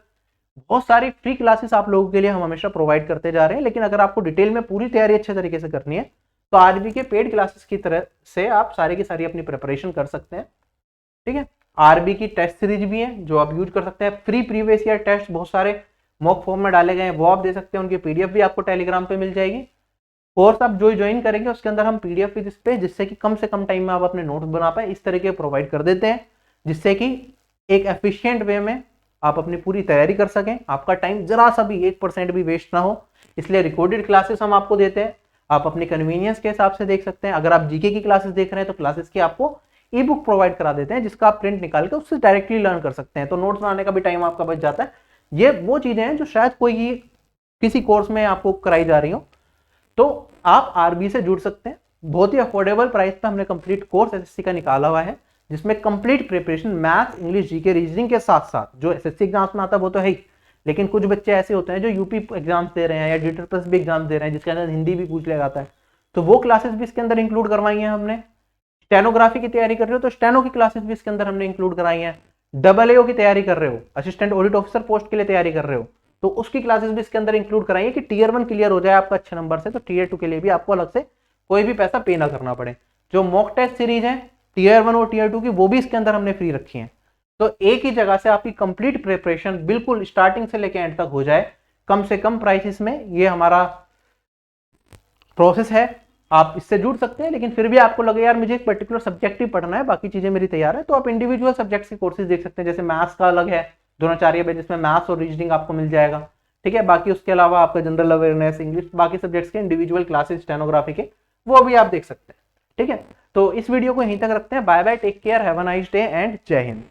बहुत सारी फ्री क्लासेस आप लोगों के लिए हम हमेशा प्रोवाइड करते जा रहे हैं। लेकिन अगर आपको डिटेल में पूरी तैयारी अच्छे तरीके से करनी है तो आरबी के पेड क्लासेस की तरह से आप सारी की सारी अपनी प्रिपरेशन कर सकते हैं, ठीक है। आरबी की टेस्ट सीरीज भी है जो आप यूज कर सकते हैं, फ्री प्रीवियस ईयर टेस्ट बहुत सारे मॉक फॉर्म में डाले गए हैं वो आप दे सकते हैं, उनकी पीडीएफ भी आपको टेलीग्राम पे मिल जाएगी। कोर्स आप जो ज्वाइन करेंगे उसके अंदर हम पीडीएफ भी पे जिससे कि कम से कम टाइम में आप अपने नोट्स बना पाए इस तरह के प्रोवाइड कर देते हैं, जिससे कि एक एफिशिएंट वे में आप अपनी पूरी तैयारी कर सकें, आपका टाइम जरा सा भी 1% भी वेस्ट ना हो। इसलिए रिकॉर्डेड क्लासेस हम आपको देते हैं, आप अपनी कन्वीनियंस के हिसाब से देख सकते हैं। अगर आप जीके की क्लासेस देख रहे हैं तो क्लासेस की आपको ई बुक प्रोवाइड करा देते हैं, जिसका आप प्रिंट निकाल के उससे डायरेक्टली लर्न कर सकते हैं, तो नोट्स बनाने का भी टाइम आपका बच जाता है। ये वो चीजें हैं जो शायद कोई किसी कोर्स में आपको कराई जा रही हो, तो आप आरबी से जुड़ सकते हैं। बहुत ही अफोर्डेबल प्राइस पे हमने कंप्लीट कोर्स एसएससी का निकाला हुआ है, जिसमें complete preparation math, English, GK, reasoning के साथ साथ जो एसएससी एग्जाम्स में आता है वो तो है ही, लेकिन कुछ बच्चे ऐसे होते हैं जो यूपी एग्जाम्स दे रहे हैं या डीटर प्लस भी एग्जाम दे रहे हैं जिसके अंदर हिंदी भी पूछ लिया जाता है, तो वो क्लासेस भी इसके अंदर इंक्लूड करवाई हैं हमने। स्टेनोग्राफी की तैयारी कर रहे हो तो स्टेनो की क्लासेस भी इसके अंदर हमने इंक्लूड कराई हैं। डबल एओ की तैयारी कर रहे हो, असिस्टेंट ऑडिट ऑफिसर पोस्ट के लिए तैयारी कर रहे हो, तो उसकी क्लासेस भी इसके अंदर इंक्लूड कराई है कि टीयर 1 क्लियर हो जाए आपका अच्छे नंबर से, तो टीयर 2 के लिए भी आपको अलग से कोई भी पैसा पे ना करना पड़े। जो मॉक टेस्ट सीरीज है टीयर 1 और टीयर 2 की वो भी इसके अंदर हमने फ्री रखी है, तो एक ही जगह से आपकी कंप्लीट प्रिपरेशन बिल्कुल स्टार्टिंग से लेकर एंड तक हो जाए कम से कम प्राइसेस में। ये हमारा प्रोसेस है, आप इससे जुड़ सकते हैं। लेकिन फिर भी आपको लगे यार मुझे एक पर्टिकुलर सब्जेक्ट ही पढ़ना है, बाकी चीजें मेरी तैयार है, तो आप इंडिविजुअल सब्जेक्ट्स के कोर्सेज देख सकते हैं। जैसे मैथ्स का अलग है द्रोणाचार्य पे, जिसमें मैथ्स और रीजनिंग आपको मिल जाएगा, ठीक है। बाकी उसके अलावा आपका जनरल अवेयरनेस, इंग्लिश, बाकी सब्जेक्ट्स के इंडिविजुअल क्लासेस स्टेनोग्राफी के वो भी आप देख सकते हैं, ठीक है। तो इस वीडियो को यहीं तक रखते हैं। Bye bye, take care, have a nice day and जय हिंद।